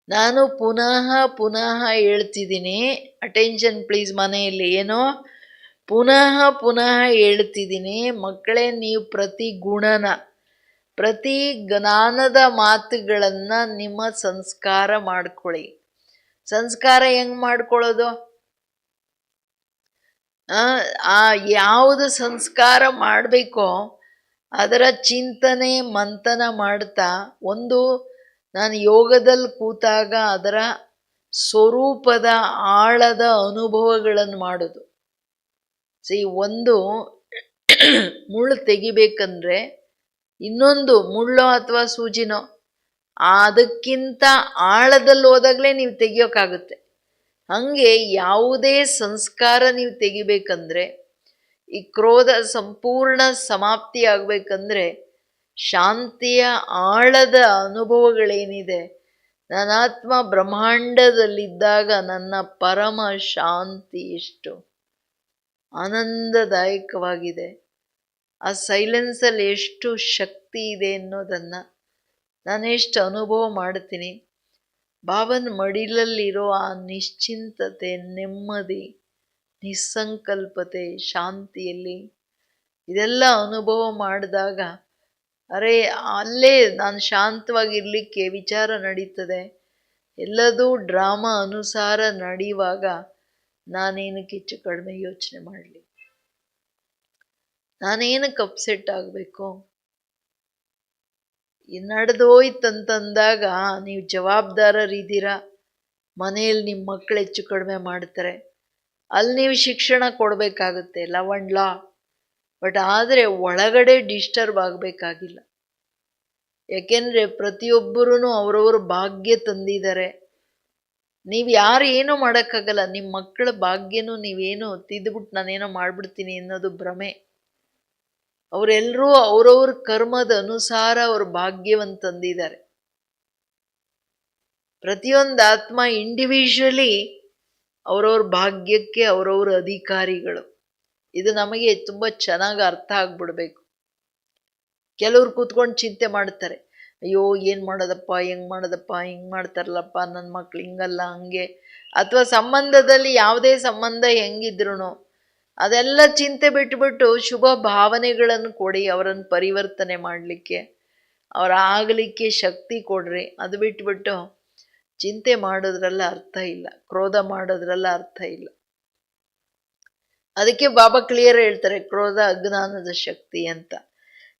ನಾನು ಪುನಃ ಪುನಃ ಹೇಳ್ತಿದ್ದೀನಿ, ಅಟೆನ್ಷನ್ ಪ್ಲೀಸ್. ಮನೆಯಲ್ಲಿ ಏನೋ ಪುನಃ ಪುನಃ ಹೇಳ್ತಿದ್ದೀನಿ ಮಕ್ಕಳೇ, ನೀವು ಪ್ರತಿ ಗುಣನ, ಪ್ರತಿ ಜ್ಞಾನದ ಮಾತುಗಳನ್ನು ನಿಮ್ಮ ಸಂಸ್ಕಾರ ಮಾಡ್ಕೊಳ್ಳಿ. ಸಂಸ್ಕಾರ ಹೆಂಗೆ ಮಾಡ್ಕೊಳ್ಳೋದು? ಯಾವುದು ಸಂಸ್ಕಾರ ಮಾಡಬೇಕೋ ಅದರ ಚಿಂತನೆ ಮಂಥನ ಮಾಡ್ತಾ, ಒಂದು ನಾನು ಯೋಗದಲ್ಲಿ ಕೂತಾಗ ಅದರ ಸ್ವರೂಪದ ಆಳದ ಅನುಭವಗಳನ್ನು ಮಾಡೋದು. ಒಂದು ಮುಳ್ಳು ತೆಗಿಬೇಕಂದ್ರೆ ಇನ್ನೊಂದು ಮುಳ್ಳೋ ಅಥವಾ ಸೂಜಿನೋ ಅದಕ್ಕಿಂತ ಆಳದಲ್ಲಿ ಹೋದಾಗಲೇ ನೀವು ತೆಗಿಯೋಕ್ಕಾಗುತ್ತೆ. ಹಂಗೆ ಯಾವುದೇ ಸಂಸ್ಕಾರ ನೀವು ತೆಗಿಬೇಕಂದ್ರೆ, ಈ ಕ್ರೋಧ ಸಂಪೂರ್ಣ ಸಮಾಪ್ತಿ ಆಗಬೇಕಂದ್ರೆ ಶಾಂತಿಯ ಆಳದ ಅನುಭವಗಳೇನಿದೆ, ನನ್ನಾತ್ಮ ಬ್ರಹ್ಮಾಂಡದಲ್ಲಿದ್ದಾಗ ನನ್ನ ಪರಮ ಶಾಂತಿ ಎಷ್ಟು ಆನಂದದಾಯಕವಾಗಿದೆ, ಆ ಸೈಲೆನ್ಸಲ್ಲಿ ಎಷ್ಟು ಶಕ್ತಿ ಇದೆ ಅನ್ನೋದನ್ನು ನಾನೆಷ್ಟು ಅನುಭವ ಮಾಡ್ತೀನಿ. ಬಾಬನ ಮಡಿಲಲ್ಲಿರೋ ಆ ನಿಶ್ಚಿಂತತೆ, ನೆಮ್ಮದಿ, ನಿಸ್ಸಂಕಲ್ಪತೆ, ಶಾಂತಿಯಲ್ಲಿ ಇದೆಲ್ಲ ಅನುಭವ ಮಾಡಿದಾಗ ಅರೆ ಅಲ್ಲೇ ನಾನು ಶಾಂತವಾಗಿರಲಿಕ್ಕೆ ವಿಚಾರ ನಡೀತದೆ. ಎಲ್ಲದೂ ಡ್ರಾಮಾ ಅನುಸಾರ ನಡೆಯುವಾಗ ನಾನೇನಕ್ಕೆ ಹೆಚ್ಚು ಕಡಿಮೆ ಯೋಚನೆ ಮಾಡಲಿ, ನಾನೇನಕ್ಕೆ ಅಪ್ಸೆಟ್ ಆಗಬೇಕು? ನಡೆದೋಯ್ತಂತಂದಾಗ ನೀವು ಜವಾಬ್ದಾರರಿದ್ದೀರಾ. ಮನೆಯಲ್ಲಿ ನಿಮ್ಮ ಮಕ್ಕಳು ಹೆಚ್ಚು ಕಡಿಮೆ ಮಾಡ್ತಾರೆ, ಅಲ್ಲಿ ನೀವು ಶಿಕ್ಷಣ ಕೊಡಬೇಕಾಗುತ್ತೆ, ಲವ್ ಆ್ಯಂಡ್ ಲಾ. ಬಟ್ ಆದರೆ ಒಳಗಡೆ ಡಿಸ್ಟರ್ಬ್ ಆಗಬೇಕಾಗಿಲ್ಲ. ಯಾಕೆಂದರೆ ಪ್ರತಿಯೊಬ್ಬರೂ ಅವರವ್ರ ಭಾಗ್ಯ ತಂದಿದ್ದಾರೆ. ನೀವು ಯಾರು ಏನೂ ಮಾಡೋಕ್ಕಾಗಲ್ಲ. ನಿಮ್ಮ ಮಕ್ಕಳ ಭಾಗ್ಯನೂ ನೀವೇನೋ ತಿದ್ದುಬಿಟ್ಟು ನಾನೇನೋ ಮಾಡಿಬಿಡ್ತೀನಿ ಅನ್ನೋದು ಭ್ರಮೆ. ಅವರೆಲ್ಲರೂ ಅವರವ್ರ ಕರ್ಮದ ಅನುಸಾರ ಅವ್ರ ಭಾಗ್ಯವನ್ನು ತಂದಿದ್ದಾರೆ. ಪ್ರತಿಯೊಂದು ಆತ್ಮ ಇಂಡಿವಿಜುವಲಿ ಅವರವ್ರ ಭಾಗ್ಯಕ್ಕೆ ಅವರವ್ರ ಅಧಿಕಾರಿಗಳು. ಇದು ನಮಗೆ ತುಂಬ ಚೆನ್ನಾಗಿ ಅರ್ಥ ಆಗ್ಬಿಡ್ಬೇಕು. ಕೆಲವ್ರು ಕೂತ್ಕೊಂಡು ಚಿಂತೆ ಮಾಡ್ತಾರೆ, ಅಯ್ಯೋ ಏನು ಮಾಡೋದಪ್ಪ, ಹೆಂಗೆ ಮಾಡೋದಪ್ಪ, ಹಿಂಗೆ ಮಾಡ್ತಾರಲ್ಲಪ್ಪ ನನ್ನ ಮಕ್ಳು, ಹಿಂಗಲ್ಲ ಹಂಗೆ. ಅಥವಾ ಸಂಬಂಧದಲ್ಲಿ ಯಾವುದೇ ಸಂಬಂಧ ಹೆಂಗಿದ್ರು ಅದೆಲ್ಲ ಚಿಂತೆ ಬಿಟ್ಬಿಟ್ಟು ಶುಭ ಭಾವನೆಗಳನ್ನು ಕೊಡಿ, ಅವರನ್ನು ಪರಿವರ್ತನೆ ಮಾಡಲಿಕ್ಕೆ, ಅವರ ಆಗಲಿಕ್ಕೆ ಶಕ್ತಿ ಕೊಡ್ರಿ. ಅದು ಬಿಟ್ಬಿಟ್ಟು ಚಿಂತೆ ಮಾಡೋದ್ರಲ್ಲ ಅರ್ಥ ಇಲ್ಲ, ಕ್ರೋಧ ಮಾಡೋದ್ರಲ್ಲ ಅರ್ಥ ಇಲ್ಲ. ಅದಕ್ಕೆ ಬಾಬಾ ಕ್ಲಿಯರ್ ಹೇಳ್ತಾರೆ, ಕ್ರೋಧ ಅಜ್ಞಾನದ ಶಕ್ತಿ ಅಂತ.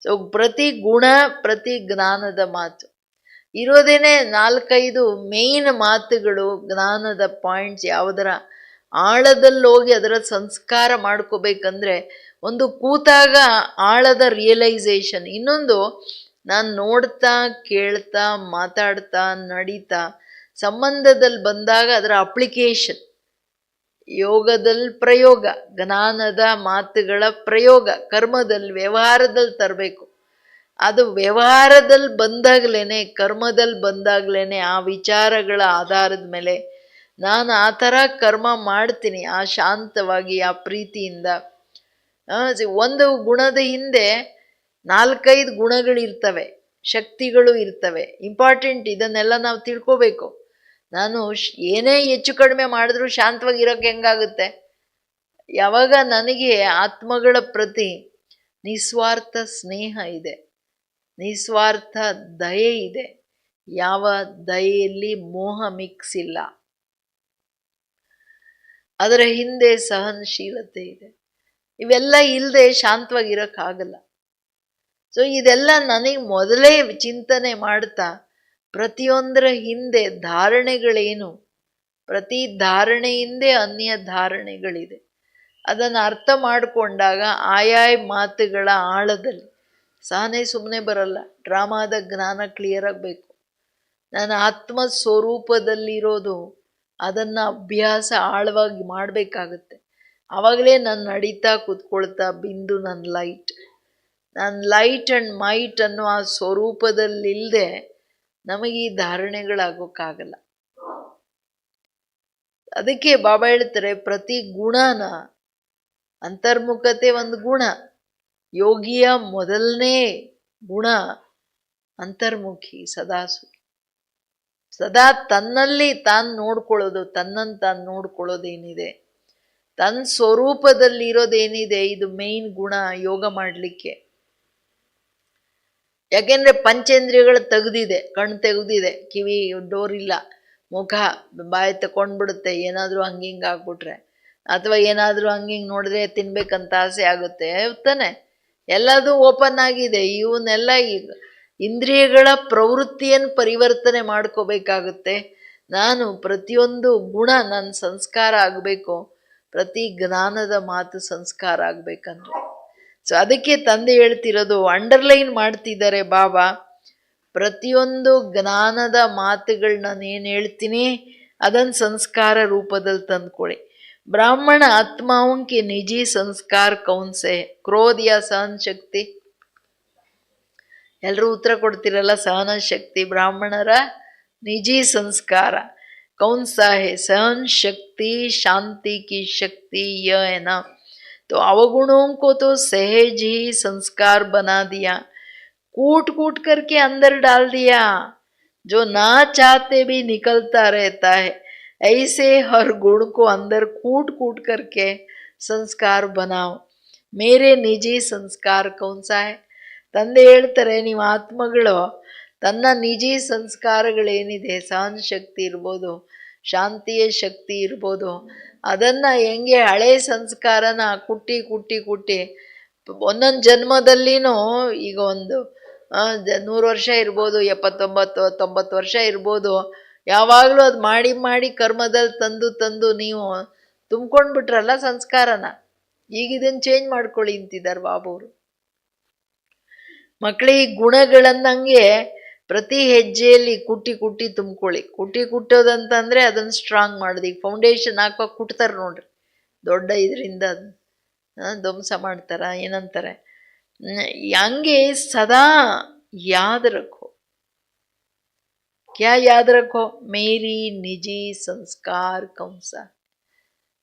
ಸೊ ಪ್ರತಿ ಗುಣ ಪ್ರತಿ ಜ್ಞಾನದ ಮಾತು ಇರೋದೇನೆ 4-5 ಮೇಯ್ನ್ ಮಾತುಗಳು, ಜ್ಞಾನದ ಪಾಯಿಂಟ್ಸ್. ಯಾವುದರ ಆಳದಲ್ಲಿ ಹೋಗಿ ಅದರ ಸಂಸ್ಕಾರ ಮಾಡ್ಕೋಬೇಕಂದ್ರೆ, ಒಂದು ಕೂತಾಗ ಆಳದ ರಿಯಲೈಸೇಷನ್, ಇನ್ನೊಂದು ನಾನು ನೋಡ್ತಾ ಕೇಳ್ತಾ ಮಾತಾಡ್ತಾ ನಡೀತಾ ಸಂಬಂಧದಲ್ಲಿ ಬಂದಾಗ ಅದರ ಅಪ್ಲಿಕೇಶನ್. ಯೋಗದಲ್ಲಿ ಪ್ರಯೋಗ, ಜ್ಞಾನದ ಮಾತುಗಳ ಪ್ರಯೋಗ ಕರ್ಮದಲ್ಲಿ ವ್ಯವಹಾರದಲ್ಲಿ ತರಬೇಕು. ಅದು ವ್ಯವಹಾರದಲ್ಲಿ ಬಂದಾಗಲೇ, ಕರ್ಮದಲ್ಲಿ ಬಂದಾಗಲೇ ಆ ವಿಚಾರಗಳ ಆಧಾರದ ಮೇಲೆ ನಾನು ಆ ಥರ ಕರ್ಮ ಮಾಡ್ತೀನಿ, ಆ ಶಾಂತವಾಗಿ ಆ ಪ್ರೀತಿಯಿಂದ. ಒಂದು ಗುಣದ ಹಿಂದೆ 4-5 ಗುಣಗಳಿರ್ತವೆ, ಶಕ್ತಿಗಳು ಇರ್ತವೆ. ಇಂಪಾರ್ಟೆಂಟ್, ಇದನ್ನೆಲ್ಲ ನಾವು ತಿಳ್ಕೋಬೇಕು. ನಾನು ಏನೇ ಹೆಚ್ಚು ಕಡಿಮೆ ಮಾಡಿದ್ರೂ ಶಾಂತವಾಗಿರೋಕ್ಕೆ ಹೆಂಗಾಗುತ್ತೆ? ಯಾವಾಗ ನನಗೆ ಆತ್ಮಗಳ ಪ್ರತಿ ನಿಸ್ವಾರ್ಥ ಸ್ನೇಹ ಇದೆ, ನಿಸ್ವಾರ್ಥ ದಯೆ ಇದೆ, ಯಾವ ದಯೆಯಲ್ಲಿ ಮೋಹ ಮಿಕ್ಸ್ ಇಲ್ಲ, ಅದರ ಹಿಂದೆ ಸಹನಶೀಲತೆ ಇದೆ, ಇವೆಲ್ಲ ಇಲ್ಲದೆ ಶಾಂತವಾಗಿರೋಕ್ಕಾಗಲ್ಲ. ಸೊ ಇದೆಲ್ಲ ನನಗೆ ಮೊದಲೇ ಚಿಂತನೆ ಮಾಡ್ತಾ, ಪ್ರತಿಯೊಂದರ ಹಿಂದೆ ಧಾರಣೆಗಳೇನು, ಪ್ರತಿ ಧಾರಣೆ ಹಿಂದೆ ಅನ್ಯ ಧಾರಣೆಗಳಿದೆ. ಅದನ್ನು ಅರ್ಥ ಮಾಡಿಕೊಂಡಾಗ ಆಯಾಯ ಮಾತುಗಳ ಆಳದಲ್ಲಿ ಸಹನೆ ಸುಮ್ಮನೆ ಬರಲ್ಲ. ಡ್ರಾಮಾದ ಜ್ಞಾನ ಕ್ಲಿಯರ್ ಆಗಬೇಕು. ನನ್ನ ಆತ್ಮ ಸ್ವರೂಪದಲ್ಲಿರೋದು, ಅದನ್ನು ಅಭ್ಯಾಸ ಆಳವಾಗಿ ಮಾಡಬೇಕಾಗತ್ತೆ. ಆವಾಗಲೇ ನಾನು ನಡೀತಾ ಕೂತ್ಕೊಳ್ತಾ ಬಿಂದು ನನ್ನ ಲೈಟ್, ನಾನು ಲೈಟ್ ಆ್ಯಂಡ್ ಮೈಟ್ ಅನ್ನೋ ಆ ಸ್ವರೂಪದಲ್ಲಿಲ್ಲದೆ ನಮಗೆ ಈ ಧಾರಣೆಗಳಾಗೋಕ್ಕಾಗಲ್ಲ. ಅದಕ್ಕೆ ಬಾಬಾ ಹೇಳ್ತಾರೆ, ಪ್ರತಿ ಗುಣನ, ಅಂತರ್ಮುಖತೆ ಒಂದು ಗುಣ. ಯೋಗಿಯ ಮೊದಲನೇ ಗುಣ ಅಂತರ್ಮುಖಿ, ಸದಾ ಸುಖಿ. ಸದಾ ತನ್ನಲ್ಲಿ ತಾನು ನೋಡ್ಕೊಳ್ಳೋದು, ತನ್ನನ್ನು ತಾನು ನೋಡ್ಕೊಳ್ಳೋದೇನಿದೆ, ತನ್ನ ಸ್ವರೂಪದಲ್ಲಿರೋದೇನಿದೆ, ಇದು ಮೇಯ್ನ್ ಗುಣ ಯೋಗ ಮಾಡಲಿಕ್ಕೆ. ಯಾಕೆಂದರೆ ಪಂಚೇಂದ್ರಿಯಗಳು ತೆಗೆದಿದೆ, ಕಣ್ಣು ತೆಗೆದಿದೆ, ಕಿವಿ ಡೋರ್ ಇಲ್ಲ, ಮುಖ ಬಾಯಿ ತಗೊಂಡ್ಬಿಡುತ್ತೆ ಏನಾದರೂ ಹಂಗಿಂಗೆ ಆಗ್ಬಿಟ್ರೆ, ಅಥವಾ ಏನಾದರೂ ಹಂಗಿಂಗೆ ನೋಡಿದ್ರೆ ತಿನ್ಬೇಕಂತ ಆಸೆ ಆಗುತ್ತೆ ತಾನೆ. ಎಲ್ಲದೂ ಓಪನ್ ಆಗಿದೆ. ಇವನ್ನೆಲ್ಲ ಈಗ ಇಂದ್ರಿಯಗಳ ಪ್ರವೃತ್ತಿಯನ್ನು ಪರಿವರ್ತನೆ ಮಾಡ್ಕೋಬೇಕಾಗುತ್ತೆ. ನಾನು ಪ್ರತಿಯೊಂದು ಗುಣ ನನ್ನ ಸಂಸ್ಕಾರ ಆಗಬೇಕು, ಪ್ರತಿ ಜ್ಞಾನದ ಮಾತು ಸಂಸ್ಕಾರ ಆಗಬೇಕಂದ್ರೆ. ಸೊ ಅದಕ್ಕೆ ತಂದೆ ಹೇಳ್ತಿರೋದು, ಅಂಡರ್ಲೈನ್ ಮಾಡ್ತಿದ್ದಾರೆ ಬಾಬಾ, ಪ್ರತಿಯೊಂದು ಜ್ಞಾನದ ಮಾತುಗಳು ನಾನು ಏನು ಹೇಳ್ತೀನಿ ಅದನ್ನು ಸಂಸ್ಕಾರ ರೂಪದಲ್ಲಿ ತಂದ್ಕೊಳ್ಳಿ. ಬ್ರಾಹ್ಮಣ ಆತ್ಮಾओं ನಿಜಿ ಸಂಸ್ಕಾರ ಕೌನ್ಸೆ ಕ್ರೋಧ ಯಾ ಸಹನ ಶಕ್ತಿ? ಎಲ್ಲರೂ ಉತ್ತರ ಕೊಡ್ತಿರಲ್ಲ, ಸಹನ ಶಕ್ತಿ ಬ್ರಾಹ್ಮಣರ ನಿಜಿ ಸಂಸ್ಕಾರ कौन सा है? सहन शक्ति शांति की शक्ति यह है ना. तो अवगुणों को तो सहज ही संस्कार बना दिया, कूट कूट करके अंदर डाल दिया, जो ना चाहते भी निकलता रहता है. ऐसे हर गुण को अंदर कूट कूट करके संस्कार बनाओ. मेरे निजी संस्कार कौन सा है? ತಂದೆ ಹೇಳ್ತಾರೆ, ನೀವು ಆತ್ಮಗಳು ತನ್ನ ನಿಜಿ ಸಂಸ್ಕಾರಗಳೇನಿದೆ, ಸಹನ ಶಕ್ತಿ ಇರ್ಬೋದು, ಶಾಂತಿಯ ಶಕ್ತಿ ಇರ್ಬೋದು, ಅದನ್ನು ಹೆಂಗೆ ಹಳೆ ಸಂಸ್ಕಾರನ ಕುಟ್ಟಿ ಕುಟ್ಟಿ ಕುಟ್ಟಿ ಒಂದೊಂದು ಜನ್ಮದಲ್ಲಿನೂ, ಈಗ ಒಂದು 100 ವರ್ಷ ಇರ್ಬೋದು, 79 90 ವರ್ಷ ಇರ್ಬೋದು, ಯಾವಾಗಲೂ ಅದು ಮಾಡಿ ಮಾಡಿ ಕರ್ಮದಲ್ಲಿ ತಂದು ತಂದು ನೀವು ತುಂಬ್ಕೊಂಡು ಬಿಟ್ರಲ್ಲ ಸಂಸ್ಕಾರನ. ಈಗ ಇದನ್ನು ಚೇಂಜ್ ಮಾಡ್ಕೊಳ್ಳಿ ಅಂತಿದ್ದಾರೆ ಬಾಬುವರು. ಮಕ್ಕಳಿಗೆ ಗುಣಗಳನ್ನಂಗೆ ಪ್ರತಿ ಹೆಜ್ಜೆಯಲ್ಲಿ ಕುಟ್ಟಿ ಕುಟ್ಟಿ ತುಂಬ್ಕೊಳ್ಳಿ. ಕುಟ್ಟಿ ಕುಟ್ಟೋದಂತಂದರೆ ಅದನ್ನು ಸ್ಟ್ರಾಂಗ್ ಮಾಡೋದು. ಈಗ ಫೌಂಡೇಶನ್ ಹಾಕುವಾಗ ಕುಟ್ತಾರೆ ನೋಡ್ರಿ, ದೊಡ್ಡ ಇದರಿಂದ ಧ್ವಂಸ ಮಾಡ್ತಾರ, ಏನಂತಾರೆ, ಹಂಗೆ ಸದಾ ಯಾದ್ ರಖೋ. ಕ್ಯಾ ಯಾದ್ ರಖೋ? ಮೇರಿ ನಿಜಿ ಸಂಸ್ಕಾರ ಕೌನ್ಸ,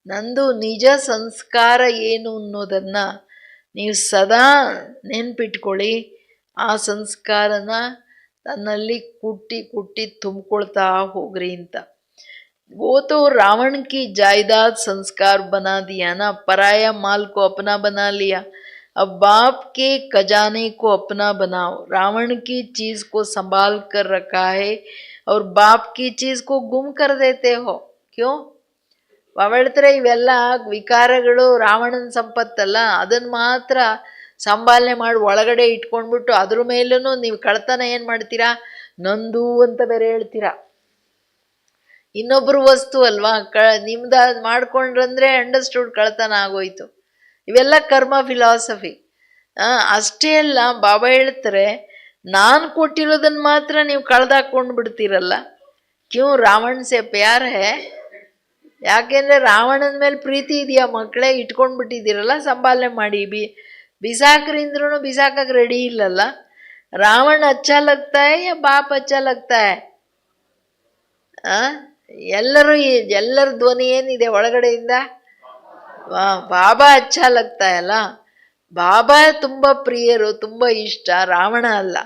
ನಂದು ನಿಜ ಸಂಸ್ಕಾರ ಏನು ಅನ್ನೋದನ್ನ ನೀವು ಸದಾ ನೆನ್ಪಿಟ್ಕೊಳ್ಳಿ. ಆ ಸಂಸ್ಕಾರನ ತನ್ನಲ್ಲಿ ಕುಟ್ಟಿ ಕುಟ್ಟಿ ತುಂಬಿಕೊಳ್ತಾ ಹೋಗ್ರಿ ಅಂತ. वो तो रावण की जायदाद संस्कार बना दिया ना, पराया माल को अपना बना लिया. अब बाप के खजाने को अपना बनाओ. रावण की चीज को संभाल कर रखा है और बाप की चीज को गुम कर देते हो. क्यों? ಹೇಳ್ತಾರೆ, ಇವೆಲ್ಲ ವಿಕಾರಗಳು ರಾವಣನ ಸಂಪತ್ತಲ್ಲ, ಅದನ್ನು ಮಾತ್ರ ಸಂಭಾಲನೆ ಮಾಡಿ ಒಳಗಡೆ ಇಟ್ಕೊಂಡ್ಬಿಟ್ಟು ಅದ್ರ ಮೇಲೂ ನೀವು ಕಳ್ತನ ಏನು ಮಾಡ್ತೀರಾ, ನಂದು ಅಂತ ಬೇರೆ ಹೇಳ್ತೀರಾ. ಇನ್ನೊಬ್ರು ವಸ್ತು ಅಲ್ವಾ, ನಿಮ್ದು ಮಾಡ್ಕೊಂಡ್ರಂದ್ರೆ ಅಂಡರ್ಸ್ಟುಡ್ ಕಳ್ತನ ಆಗೋಯ್ತು. ಇವೆಲ್ಲ ಕರ್ಮ ಫಿಲಾಸಫಿ. ಅಷ್ಟೇ ಅಲ್ಲ, ಬಾಬಾ ಹೇಳ್ತಾರೆ, ನಾನು ಕೊಟ್ಟಿರೋದನ್ನು ಮಾತ್ರ ನೀವು ಕಳ್ದಾಕೊಂಡು ಬಿಡ್ತೀರಲ್ಲ. ಕ್ಯೂ ರಾವಣ ಸೆ ಪ್ಯಾರ್ ಹೇ? ಯಾಕೆಂದರೆ ರಾವಣನ ಮೇಲೆ ಪ್ರೀತಿ ಇದೆಯಾ ಮಕ್ಕಳೇ, ಇಟ್ಕೊಂಡು ಬಿಟ್ಟಿದ್ದೀರಲ್ಲ, ಸಂಭಾಲನೆ ಮಾಡಿ. ಬಿಸಾಕ್ರಿಂದ್ರೂ ಬಿಸಾಕಕ್ಕೆ ರೆಡಿ ಇಲ್ಲಲ್ಲ. ರಾವಣ ಅಚ್ಚಾ ಲಗ್ತಾ ಹೈ ಯಾ ಬಾಪ್ ಅಚ್ಚಾ ಲಗ್ತಾ ಹೈ? ಎಲ್ಲರ ಧ್ವನಿ ಏನಿದೆ ಒಳಗಡೆಯಿಂದ? ಬಾಬಾ ಅಚ್ಚಾ ಲಗ್ತಾ ಅಲ್ಲ. ಬಾಬಾ ತುಂಬ ಪ್ರಿಯರು, ತುಂಬ ಇಷ್ಟ, ರಾವಣ ಅಲ್ಲ.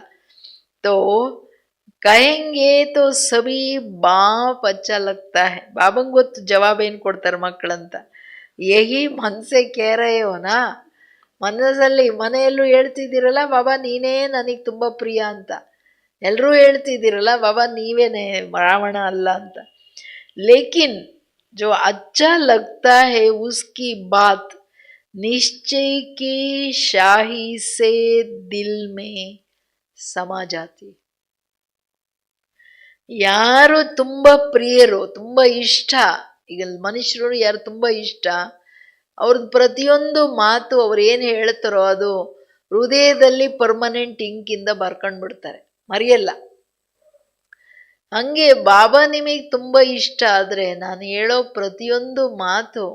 ತೋ ಕಹೆಂಗೆ ತೋ ಸಭಿ ಬಾಪ್ ಅಚ್ಚಾ ಲಗ್ತಾ ಹೈ. ಬಾಬಂಗೆ ಗೊತ್ತು ಜವಾಬ್ ಏನು ಕೊಡ್ತಾರೆ ಮಕ್ಕಳಂತ. ಯಹಿ ಮನ್ಸೆ ಕೇರಯೋನಾ, ಮನಸ್ಸಲ್ಲಿ ಮನೆಯಲ್ಲೂ ಹೇಳ್ತಿದ್ದೀರಲ್ಲ, ಬಾಬಾ ನೀನೇ ನನಗೆ ತುಂಬ ಪ್ರಿಯ ಅಂತ. ಎಲ್ಲರೂ ಹೇಳ್ತಿದ್ದೀರಲ್ಲ, ಬಾಬಾ ನೀವೇನೆ, ರಾವಣ ಅಲ್ಲ ಅಂತ. ಲೇಕಿನ್ ಜೋ ಅಚ್ಚಾ ಲಗ್ತಾ ಹೈ ಉಸ್ಕಿ ಬಾತ್ ನಿಶ್ಚಯ ಕಿ ಶಾಹಿ ಸೆ ದಿಲ್ ಮೇ ಸಮಾ ಜಾತಿ. ಯಾರು ತುಂಬ ಪ್ರಿಯರು, ತುಂಬ ಇಷ್ಟ, ಈಗ ಮನುಷ್ಯರು ಯಾರು ತುಂಬ ಇಷ್ಟ, ಅವ್ರದ್ದು ಪ್ರತಿಯೊಂದು ಮಾತು ಅವ್ರು ಏನು ಹೇಳ್ತಾರೋ ಅದು ಹೃದಯದಲ್ಲಿ ಪರ್ಮನೆಂಟ್ ಇಂಕಿಂದ ಬರ್ಕೊಂಡು ಬಿಡ್ತಾರೆ, ಮರೆಯಲ್ಲ. ಹಂಗೆ ಬಾಬಾ ನಿಮಗೆ ತುಂಬ ಇಷ್ಟ ಆದರೆ ನಾನು ಹೇಳೋ ಪ್ರತಿಯೊಂದು ಮಾತು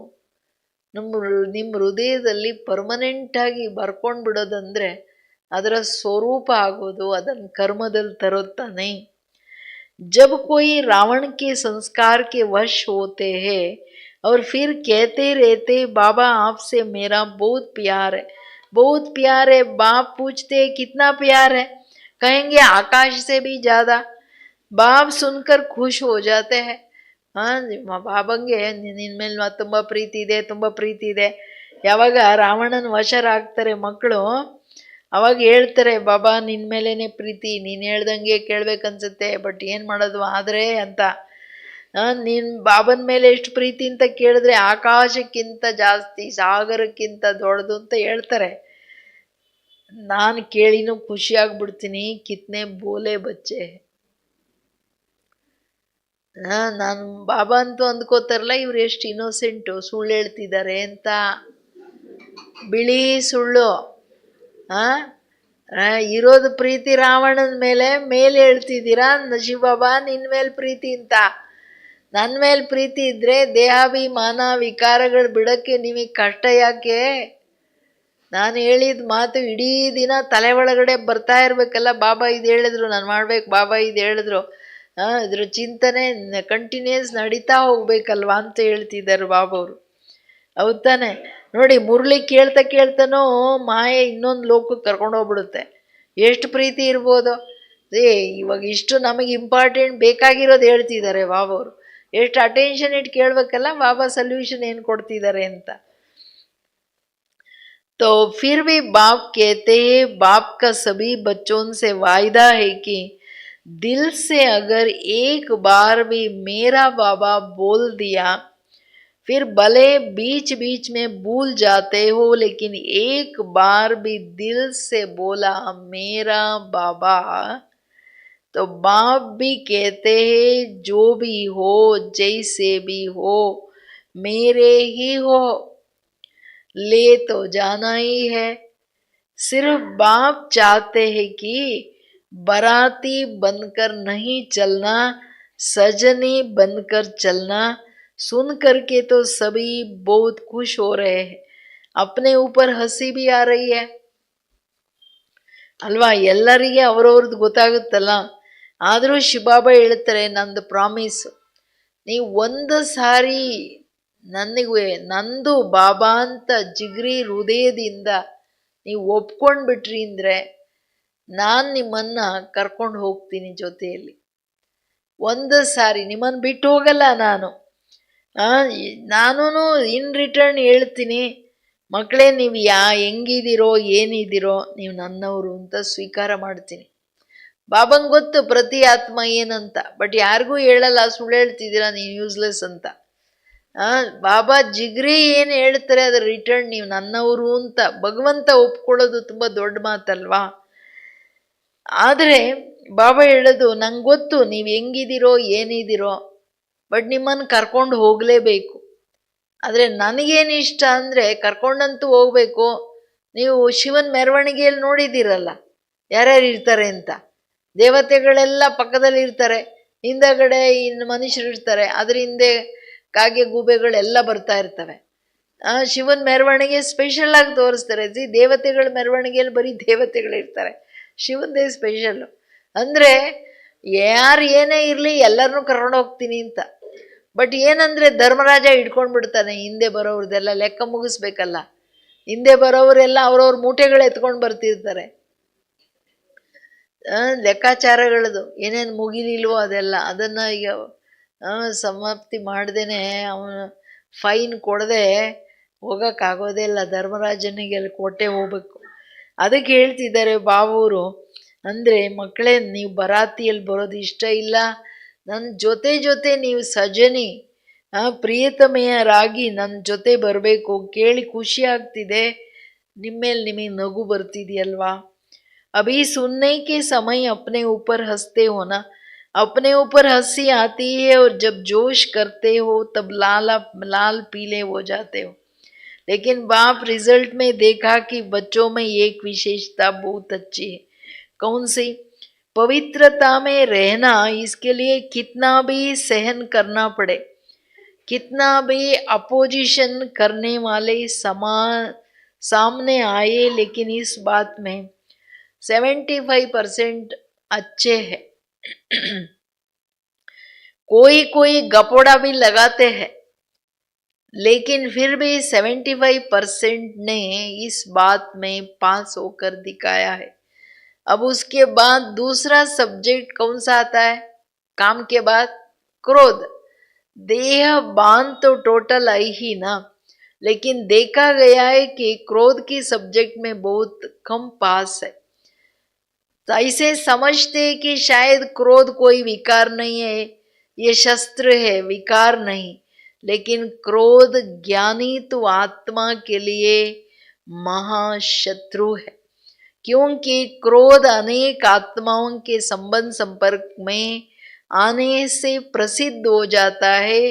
ನಿಮ್ಮ ಹೃದಯದಲ್ಲಿ ಪರ್ಮನೆಂಟಾಗಿ ಬರ್ಕೊಂಡು ಬಿಡೋದಂದರೆ ಅದರ ಸ್ವರೂಪ ಆಗೋದು, ಅದನ್ನು ಕರ್ಮದಲ್ಲಿ ತರೋತಾನೆ. जब कोई रावण के संस्कार के वश होते हैं और फिर कहते रहते, बाबा आपसे मेरा बहुत प्यार है, बहुत प्यार है. बाप पूछते कितना प्यार है? कहेंगे आकाश से भी ज़्यादा. बाप सुनकर खुश हो जाते हैं. ಬಾಬಂಗೆ ನಿನ್ನ ಮೇಲೆ ತುಂಬ ಪ್ರೀತಿ ಇದೆ, ತುಂಬ ಪ್ರೀತಿ ಇದೆ. ಯಾವಾಗ ರಾವಣನ ವಶರಾಗ್ತಾರೆ ಮಕ್ಕಳು, ಅವಾಗ ಹೇಳ್ತಾರೆ, ಬಾಬಾ ನಿನ್ನ ಮೇಲೇ ಪ್ರೀತಿ, ನೀನು ಹೇಳ್ದಂಗೆ ಕೇಳಬೇಕನ್ಸುತ್ತೆ, ಬಟ್ ಏನು ಮಾಡೋದು ಆದರೆ ಅಂತ. ನೀನು ಬಾಬನ ಮೇಲೆ ಎಷ್ಟು ಪ್ರೀತಿ ಅಂತ ಕೇಳಿದ್ರೆ ಆಕಾಶಕ್ಕಿಂತ ಜಾಸ್ತಿ, ಸಾಗರಕ್ಕಿಂತ ದೊಡ್ಡದು ಅಂತ ಹೇಳ್ತಾರೆ. ನಾನು ಕೇಳಿನೂ ಖುಷಿಯಾಗ್ಬಿಡ್ತೀನಿ. ಕಿತ್ನೆ ಬೋಲೆ ಬಚ್ಚೆ. ನಾನು ಬಾಬಾ ಅಂತೂ ಅಂದ್ಕೋತಾರಲ್ಲ, ಇವ್ರು ಎಷ್ಟು ಇನ್ನೋಸೆಂಟು, ಸುಳ್ಳು ಹೇಳ್ತಿದ್ದಾರೆ ಅಂತ. ಬಿಳಿ ಸುಳ್ಳು, ಆ ಇರೋದು ಪ್ರೀತಿ ರಾವಣನ ಮೇಲೆ ಹೇಳ್ತಿದ್ದೀರಾ ಶಿವಬಾಬಾ ನಿನ್ನ ಮೇಲೆ ಪ್ರೀತಿ ಅಂತ. ನನ್ನ ಮೇಲೆ ಪ್ರೀತಿ ಇದ್ದರೆ ದೇಹಾಭಿಮಾನ ವಿಕಾರಗಳು ಬಿಡೋಕ್ಕೆ ನಿಮಗೆ ಕಷ್ಟ ಯಾಕೆ? ನಾನು ಹೇಳಿದ ಮಾತು ಇಡೀ ದಿನ ತಲೆ ಒಳಗಡೆ ಬರ್ತಾ ಇರಬೇಕಲ್ಲ. ಬಾಬಾ ಇದು ಹೇಳಿದ್ರು ನಾನು ಮಾಡ್ಬೇಕು, ಬಾಬಾ ಇದು ಹೇಳಿದ್ರು, ಇದ್ರ ಚಿಂತನೆ ಕಂಟಿನ್ಯೂಸ್ ನಡೀತಾ ಹೋಗ್ಬೇಕಲ್ವಾ ಅಂತ ಹೇಳ್ತಿದ್ದಾರೆ ಬಾಬಾ ಅವರು. ಹೌದು ತಾನೆ? ನೋಡಿ, ಮುರಳಿ ಕೇಳ್ತಾ ಕೇಳ್ತಾನೋ ಮಾಯೆ ಇನ್ನೊಂದು ಲೋಕಕ್ಕೆ ಕರ್ಕೊಂಡು ಹೋಗ್ಬಿಡುತ್ತೆ. ಎಷ್ಟು ಪ್ರೀತಿ ಇರ್ಬೋದು. ಇವಾಗ ಇಷ್ಟು ನಮಗೆ ಇಂಪಾರ್ಟೆಂಟ್ ಬೇಕಾಗಿರೋದು ಹೇಳ್ತಿದ್ದಾರೆ ಬಾಬಾ ಅವರು. ಎಷ್ಟು ಅಟೆನ್ಷನ್ ಇಟ್ಟು ಕೇಳಬೇಕಲ್ಲ ಬಾಬಾ ಸೊಲ್ಯೂಷನ್ ಏನು ಕೊಡ್ತಿದ್ದಾರೆ ಅಂತ. तो फिर भी बाप कहते हैं, बाप का सभी बच्चों से वायदा है कि दिल से अगर एक बार भी मेरा बाबा बोल दिया, फिर भले बीच बीच में भूल जाते हो, लेकिन एक बार भी दिल से बोला मेरा बाबा, तो बाप भी कहते हैं जो भी हो जैसे भी हो मेरे ही हो, ले तो जाना ही है. सिर्फ बाप चाहते हैं कि बाराती बनकर नहीं चलना, सजनी बनकर चलना. सुन करके तो सभी बहुत खुश हो रहे हैं. अपने ऊपर हंसी भी आ रही है ಅಲ್ವಾ? ಎಲ್ಲರಿಗೆ ಅವ್ರವ್ರದ್ದು ಗೊತ್ತಾಗುತ್ತಲ್ಲ. ಆದರೂ ಶಿವಬಾಬಾ ಹೇಳ್ತಾರೆ, ನಂದು ಪ್ರಾಮಿಸು, ನೀವು ಒಂದು ಸಾರಿ ನನಗೆ ನಂದು ಬಾಬಾ ಅಂತ ಜಿಗ್ರಿ ಹೃದಯದಿಂದ ನೀವು ಒಪ್ಕೊಂಡ್ಬಿಟ್ರಿ ಅಂದರೆ ನಾನು ನಿಮ್ಮನ್ನು ಕರ್ಕೊಂಡು ಹೋಗ್ತೀನಿ ಜೊತೆಯಲ್ಲಿ. ಒಂದು ಸಾರಿ ನಿಮ್ಮನ್ನು ಬಿಟ್ಟು ಹೋಗಲ್ಲ ನಾನು. ನಾನು ಇನ್ ರಿಟರ್ನ್ ಹೇಳ್ತೀನಿ, ಮಕ್ಕಳೇ ನೀವು ಹೆಂಗಿದ್ದೀರೋ ಏನಿದ್ದೀರೋ ನೀವು ನನ್ನವರು ಅಂತ ಸ್ವೀಕಾರ ಮಾಡ್ತೀನಿ. ಬಾಬಂಗೆ ಗೊತ್ತು ಪ್ರತಿ ಆತ್ಮ ಏನಂತ, ಬಟ್ ಯಾರಿಗೂ ಹೇಳಲ್ಲ, ಸುಳ್ಳು ಹೇಳ್ತಿದ್ದೀರಾ ನೀವು ಯೂಸ್ಲೆಸ್ ಅಂತ. ಬಾಬಾ ಜಿಗ್ರಿ ಏನು ಹೇಳ್ತಾರೆ ಅದರ ರಿಟರ್ನ್ ನೀವು ನನ್ನವರು ಅಂತ ಭಗವಂತ ಒಪ್ಕೊಳ್ಳೋದು ತುಂಬ ದೊಡ್ಡ ಮಾತಲ್ವಾ. ಆದರೆ ಬಾಬಾ ಹೇಳೋದು, ನಂಗೆ ಗೊತ್ತು ನೀವು ಹೆಂಗಿದ್ದೀರೋ ಏನಿದ್ದೀರೋ, ಬಟ್ ನಿಮ್ಮನ್ನು ಕರ್ಕೊಂಡು ಹೋಗಲೇಬೇಕು. ಆದರೆ ನನಗೇನು ಇಷ್ಟ ಅಂದರೆ ಕರ್ಕೊಂಡಂತೂ ಹೋಗಬೇಕು. ನೀವು ಶಿವನ ಮೆರವಣಿಗೆಯಲ್ಲಿ ನೋಡಿದ್ದೀರಲ್ಲ ಯಾರ್ಯಾರು ಇರ್ತಾರೆ ಅಂತ. ದೇವತೆಗಳೆಲ್ಲ ಪಕ್ಕದಲ್ಲಿ ಇರ್ತಾರೆ, ಹಿಂದಗಡೆ ಇನ್ನು ಮನುಷ್ಯರು ಇರ್ತಾರೆ, ಅದ್ರ ಹಿಂದೆ ಕಾಗೆ ಗೂಬೆಗಳೆಲ್ಲ ಬರ್ತಾ ಇರ್ತವೆ. ಶಿವನ ಮೆರವಣಿಗೆ ಸ್ಪೆಷಲ್ ಆಗಿ ತೋರಿಸ್ತಾರೆ. ದೇವತೆಗಳ ಮೆರವಣಿಗೆಯಲ್ಲಿ ಬರೀ ದೇವತೆಗಳಿರ್ತಾರೆ, ಶಿವಂದೇ ಸ್ಪೆಷಲ್ಲು. ಅಂದರೆ ಯಾರು ಏನೇ ಇರಲಿ ಎಲ್ಲರನ್ನೂ ಕರ್ಕೊಂಡು ಹೋಗ್ತೀನಿ ಅಂತ. ಬಟ್ ಏನಂದರೆ ಧರ್ಮರಾಜ ಹಿಡ್ಕೊಂಡು ಬಿಡ್ತಾನೆ ಹಿಂದೆ ಬರೋವ್ರದ್ದೆಲ್ಲ ಲೆಕ್ಕ ಮುಗಿಸ್ಬೇಕಲ್ಲ. ಹಿಂದೆ ಬರೋವರೆಲ್ಲ ಅವ್ರವ್ರ ಮೂಟೆಗಳು ಎತ್ಕೊಂಡು ಬರ್ತಿರ್ತಾರೆ. ಲೆಕ್ಕಾಚಾರಗಳದು ಏನೇನು ಮುಗಿಲಿಲ್ವೋ ಅದೆಲ್ಲ, ಅದನ್ನು ಈಗ ಸಮಾಪ್ತಿ ಮಾಡ್ದೇನೆ ಅವನು ಫೈನ್ ಕೊಡದೆ ಹೋಗೋಕ್ಕಾಗೋದೇ ಇಲ್ಲ. ಧರ್ಮರಾಜನಿಗೆ ಅಲ್ಲಿ ಕೊಟ್ಟೆ ಹೋಗ್ಬೇಕು. ಅದಕ್ಕೆ ಹೇಳ್ತಿದ್ದಾರೆ ಬಾಬೂರು, ಅಂದರೆ ಮಕ್ಕಳೇ ನೀವು ಬರಾತಿಯಲ್ಲಿ ಬರೋದು ಇಷ್ಟ ಇಲ್ಲ, ನನ್ನ ಜೊತೆ ನೀವು ಸಜನಿ ಪ್ರಿಯತಮೆಯರಾಗಿ ನನ್ನ ಜೊತೆ ಬರಬೇಕು. ಕೇಳಿ ಖುಷಿ ಆಗ್ತಿದೆ, ನಿಮ್ಮೇಲೆ ನಿಮಗೆ ನಗು ಬರ್ತಿದೆಯಲ್ವಾ. ಅಭಿ ಸುನ್ನೆ ಕೆ ಸಮಯ अपने ऊपर हंसते हो ना, अपने ऊपर हंसी आती है और जब जोश करते हो तब लाल पीले हो जाते हो. लेकिन बाप रिजल्ट में देखा कि बच्चों में एक विशेषता बहुत अच्छी है. कौन सी? पवित्रता में रहना. इसके लिए कितना भी सहन करना पड़े, कितना भी अपोजिशन करने वाले सामने आए, लेकिन इस बात में 75% अच्छे हैं. कोई गपोड़ा भी लगाते हैं, लेकिन फिर भी 75% ने इस बात में पास होकर दिखाया है. अब उसके बाद दूसरा सब्जेक्ट कौन सा आता है? काम के बाद क्रोध. देह बांध तो टोटल आई ही ना, लेकिन देखा गया है कि क्रोध की सब्जेक्ट में बहुत कम पास है. तो ऐसे समझते कि शायद क्रोध कोई विकार नहीं है, ये शस्त्र है, विकार नहीं. लेकिन क्रोध ज्ञानी तो आत्मा के लिए महाशत्रु है, क्योंकि क्रोध अनेक आत्माओं के संपर्क में आने से प्रसिद्ध हो जाता है.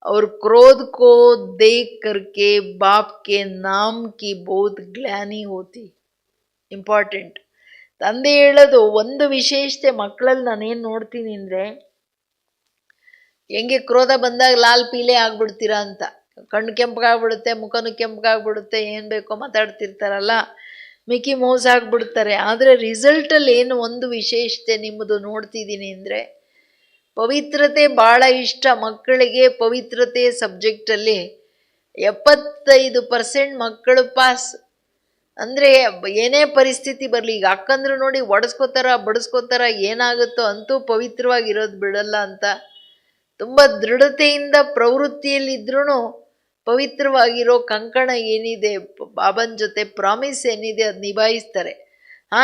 और क्रोध को देख करके बाप के नाम की बहुत ग्लानि होती. ಇಂಪಾರ್ಟೆಂಟ್. ತಂದೆ ಹೇಳೋದು ಒಂದು ವಿಶೇಷತೆ ಮಕ್ಕಳಲ್ಲಿ ನಾನೇನು ನೋಡ್ತೀನಿ ಅಂದರೆ, ಹೆಂಗೆ ಕ್ರೋಧ ಬಂದಾಗ ಲಾಲ್ ಪೀಲೆ ಆಗ್ಬಿಡ್ತೀರಾ ಅಂತ, ಕಣ್ಣು ಕೆಂಪಗಾಗ್ಬಿಡುತ್ತೆ, ಮುಖನೂ ಕೆಂಪಗಾಗ್ಬಿಡುತ್ತೆ, ಏನು ಬೇಕೋ ಮಾತಾಡ್ತಿರ್ತಾರಲ್ಲ, ಮಿಕ್ಕಿ ಮೋಸ ಆಗ್ಬಿಡ್ತಾರೆ. ಆದರೆ ರಿಸಲ್ಟಲ್ಲಿ ಏನು ಒಂದು ವಿಶೇಷತೆ ನಿಮ್ಮದು ನೋಡ್ತಿದ್ದೀನಿ ಅಂದರೆ, ಪವಿತ್ರತೆ ಭಾಳ ಇಷ್ಟ ಮಕ್ಕಳಿಗೆ. ಪವಿತ್ರತೆ ಸಬ್ಜೆಕ್ಟಲ್ಲಿ 75% ಮಕ್ಕಳು ಪಾಸ್. ಅಂದರೆ ಏನೇ ಪರಿಸ್ಥಿತಿ ಬರಲಿ, ಈಗ ಅಕ್ಕಂದ್ರು ನೋಡಿ ಒಡಿಸ್ಕೋತಾರ ಬಡಿಸ್ಕೋತಾರ, ಏನಾಗುತ್ತೋ ಅಂತೂ ಪವಿತ್ರವಾಗಿರೋದು ಬಿಡಲ್ಲ ಅಂತ ತುಂಬ ದೃಢತೆಯಿಂದ ಪ್ರವೃತ್ತಿಯಲ್ಲಿದ್ರೂ ಪವಿತ್ರವಾಗಿರೋ ಕಂಕಣ ಏನಿದೆ, ಬಾಬನ ಜೊತೆ ಪ್ರಾಮಿಸ್ ಏನಿದೆ ಅದು ನಿಭಾಯಿಸ್ತಾರೆ.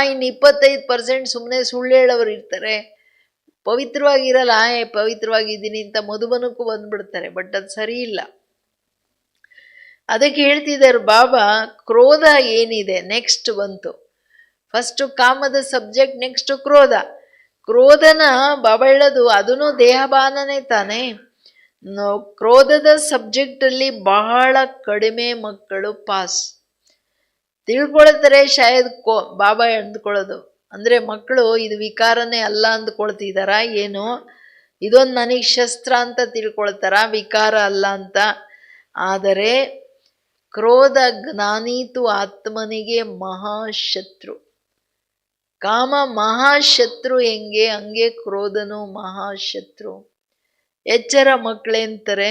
ಇನ್ನು 25% ಸುಮ್ಮನೆ ಸುಳ್ಳು ಹೇಳೋರು ಇರ್ತಾರೆ, ಪವಿತ್ರವಾಗಿರಲ್ಲ, ಪವಿತ್ರವಾಗಿದ್ದೀನಿ ಅಂತ ಮಧುಬನಕ್ಕೂ ಬಂದ್ಬಿಡ್ತಾರೆ. ಬಟ್ ಅದು ಸರಿ ಇಲ್ಲ. ಅದಕ್ಕೆ ಹೇಳ್ತಿದ್ದಾರೆ ಬಾಬಾ, ಕ್ರೋಧ ಏನಿದೆ ನೆಕ್ಸ್ಟ್ ಬಂತು. ಫಸ್ಟು ಕಾಮದ ಸಬ್ಜೆಕ್ಟ್, ನೆಕ್ಸ್ಟ್ ಕ್ರೋಧ. ಕ್ರೋಧನ ಬಾಬಾ ಹೇಳೋದು ಅದೂ ದೇಹಭಾನನೇ ತಾನೇ. ಕ್ರೋಧದ ಸಬ್ಜೆಕ್ಟಲ್ಲಿ ಬಹಳ ಕಡಿಮೆ ಮಕ್ಕಳು ಪಾಸ್ ತಿಳ್ಕೊಳ್ತಾರೆ. ಶಾಯದ್ ಬಾಬಾ ಅಂದ್ಕೊಳ್ಳೋದು ಅಂದರೆ ಮಕ್ಕಳು ಇದು ವಿಕಾರನೇ ಅಲ್ಲ ಅಂದ್ಕೊಳ್ತಿದಾರ ಏನು, ಇದೊಂದು ನನಗೆ ಶಸ್ತ್ರ ಅಂತ ತಿಳ್ಕೊಳ್ತಾರ, ವಿಕಾರ ಅಲ್ಲ ಅಂತ. ಆದರೆ ಕ್ರೋಧ ಜ್ಞಾನೀತು ಆತ್ಮನಿಗೆ ಮಹಾಶತ್ರು. ಕಾಮ ಮಹಾಶತ್ರು ಹೆಂಗೆ, ಹಂಗೆ ಕ್ರೋಧನು ಮಹಾಶತ್ರು. ಎಚ್ಚರ ಮಕ್ಕಳೇಂತಾರೆ,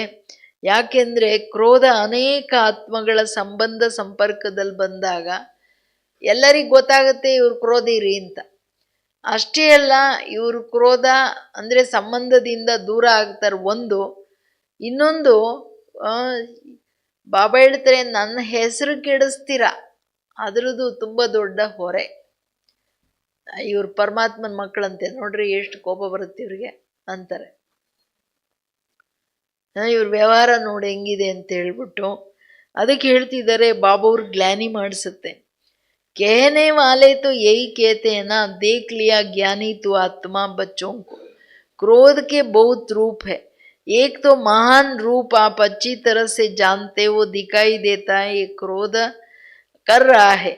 ಯಾಕೆಂದರೆ ಕ್ರೋಧ ಅನೇಕ ಆತ್ಮಗಳ ಸಂಬಂಧ ಸಂಪರ್ಕದಲ್ಲಿ ಬಂದಾಗ ಎಲ್ಲರಿಗೂ ಗೊತ್ತಾಗುತ್ತೆ ಇವ್ರು ಕ್ರೋಧಿರಿ ಅಂತ. ಅಷ್ಟೇ ಅಲ್ಲ, ಇವರು ಕ್ರೋಧ ಅಂದರೆ ಸಂಬಂಧದಿಂದ ದೂರ ಆಗ್ತಾರೆ ಒಂದು. ಇನ್ನೊಂದು ಬಾಬಾ ಹೇಳ್ತಾರೆ, ನನ್ನ ಹೆಸರು ಕೆಡಿಸ್ತೀರ, ಅದರದ್ದು ತುಂಬ ದೊಡ್ಡ ಹೊರೆ. ಇವ್ರು ಪರಮಾತ್ಮನ ಮಕ್ಕಳಂತೆ, ನೋಡ್ರಿ ಎಷ್ಟು ಕೋಪ ಬರುತ್ತೆ ಇವ್ರಿಗೆ ಅಂತಾರೆ. ಇವ್ರ ವ್ಯವಹಾರ ನೋಡಿ ಹೆಂಗಿದೆ ಅಂತ ಹೇಳ್ಬಿಟ್ಟು ಅದಕ್ಕೆ ಹೇಳ್ತಿದ್ದಾರೆ ಬಾಬಾವ್ರು ಗ್ಲಾನಿ ಮಾಡಿಸುತ್ತೆ. कहने वाले तो यही कहते हैं ना, देख लिया ज्ञानी तो आत्मा बच्चों को, क्रोध के बहुत रूप है, एक तो महान रूप आप अच्छी तरह से जानते हो दिखाई देता है, ये क्रोध कर रहा है.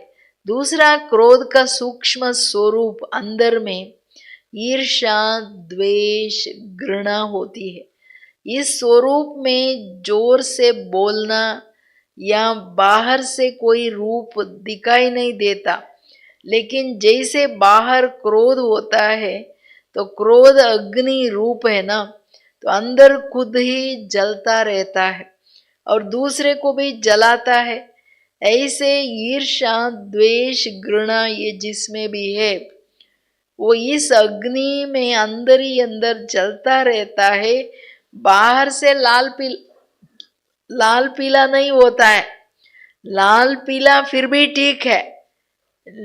दूसरा क्रोध का सूक्ष्म स्वरूप अंदर में ईर्ष्या द्वेष घृणा होती है. इस स्वरूप में जोर से बोलना या बाहर से कोई रूप दिखाई नहीं देता, लेकिन जैसे बाहर क्रोध होता है तो क्रोध अग्नि रूप है ना, तो अंदर खुद ही जलता रहता है और दूसरे को भी जलाता है. ऐसे ईर्ष्या द्वेष घृणा ये जिसमें भी है वो इस अग्नि में अंदर ही अंदर जलता रहता है. बाहर से लाल पीला नहीं होता है, लाल पीला फिर भी ठीक है,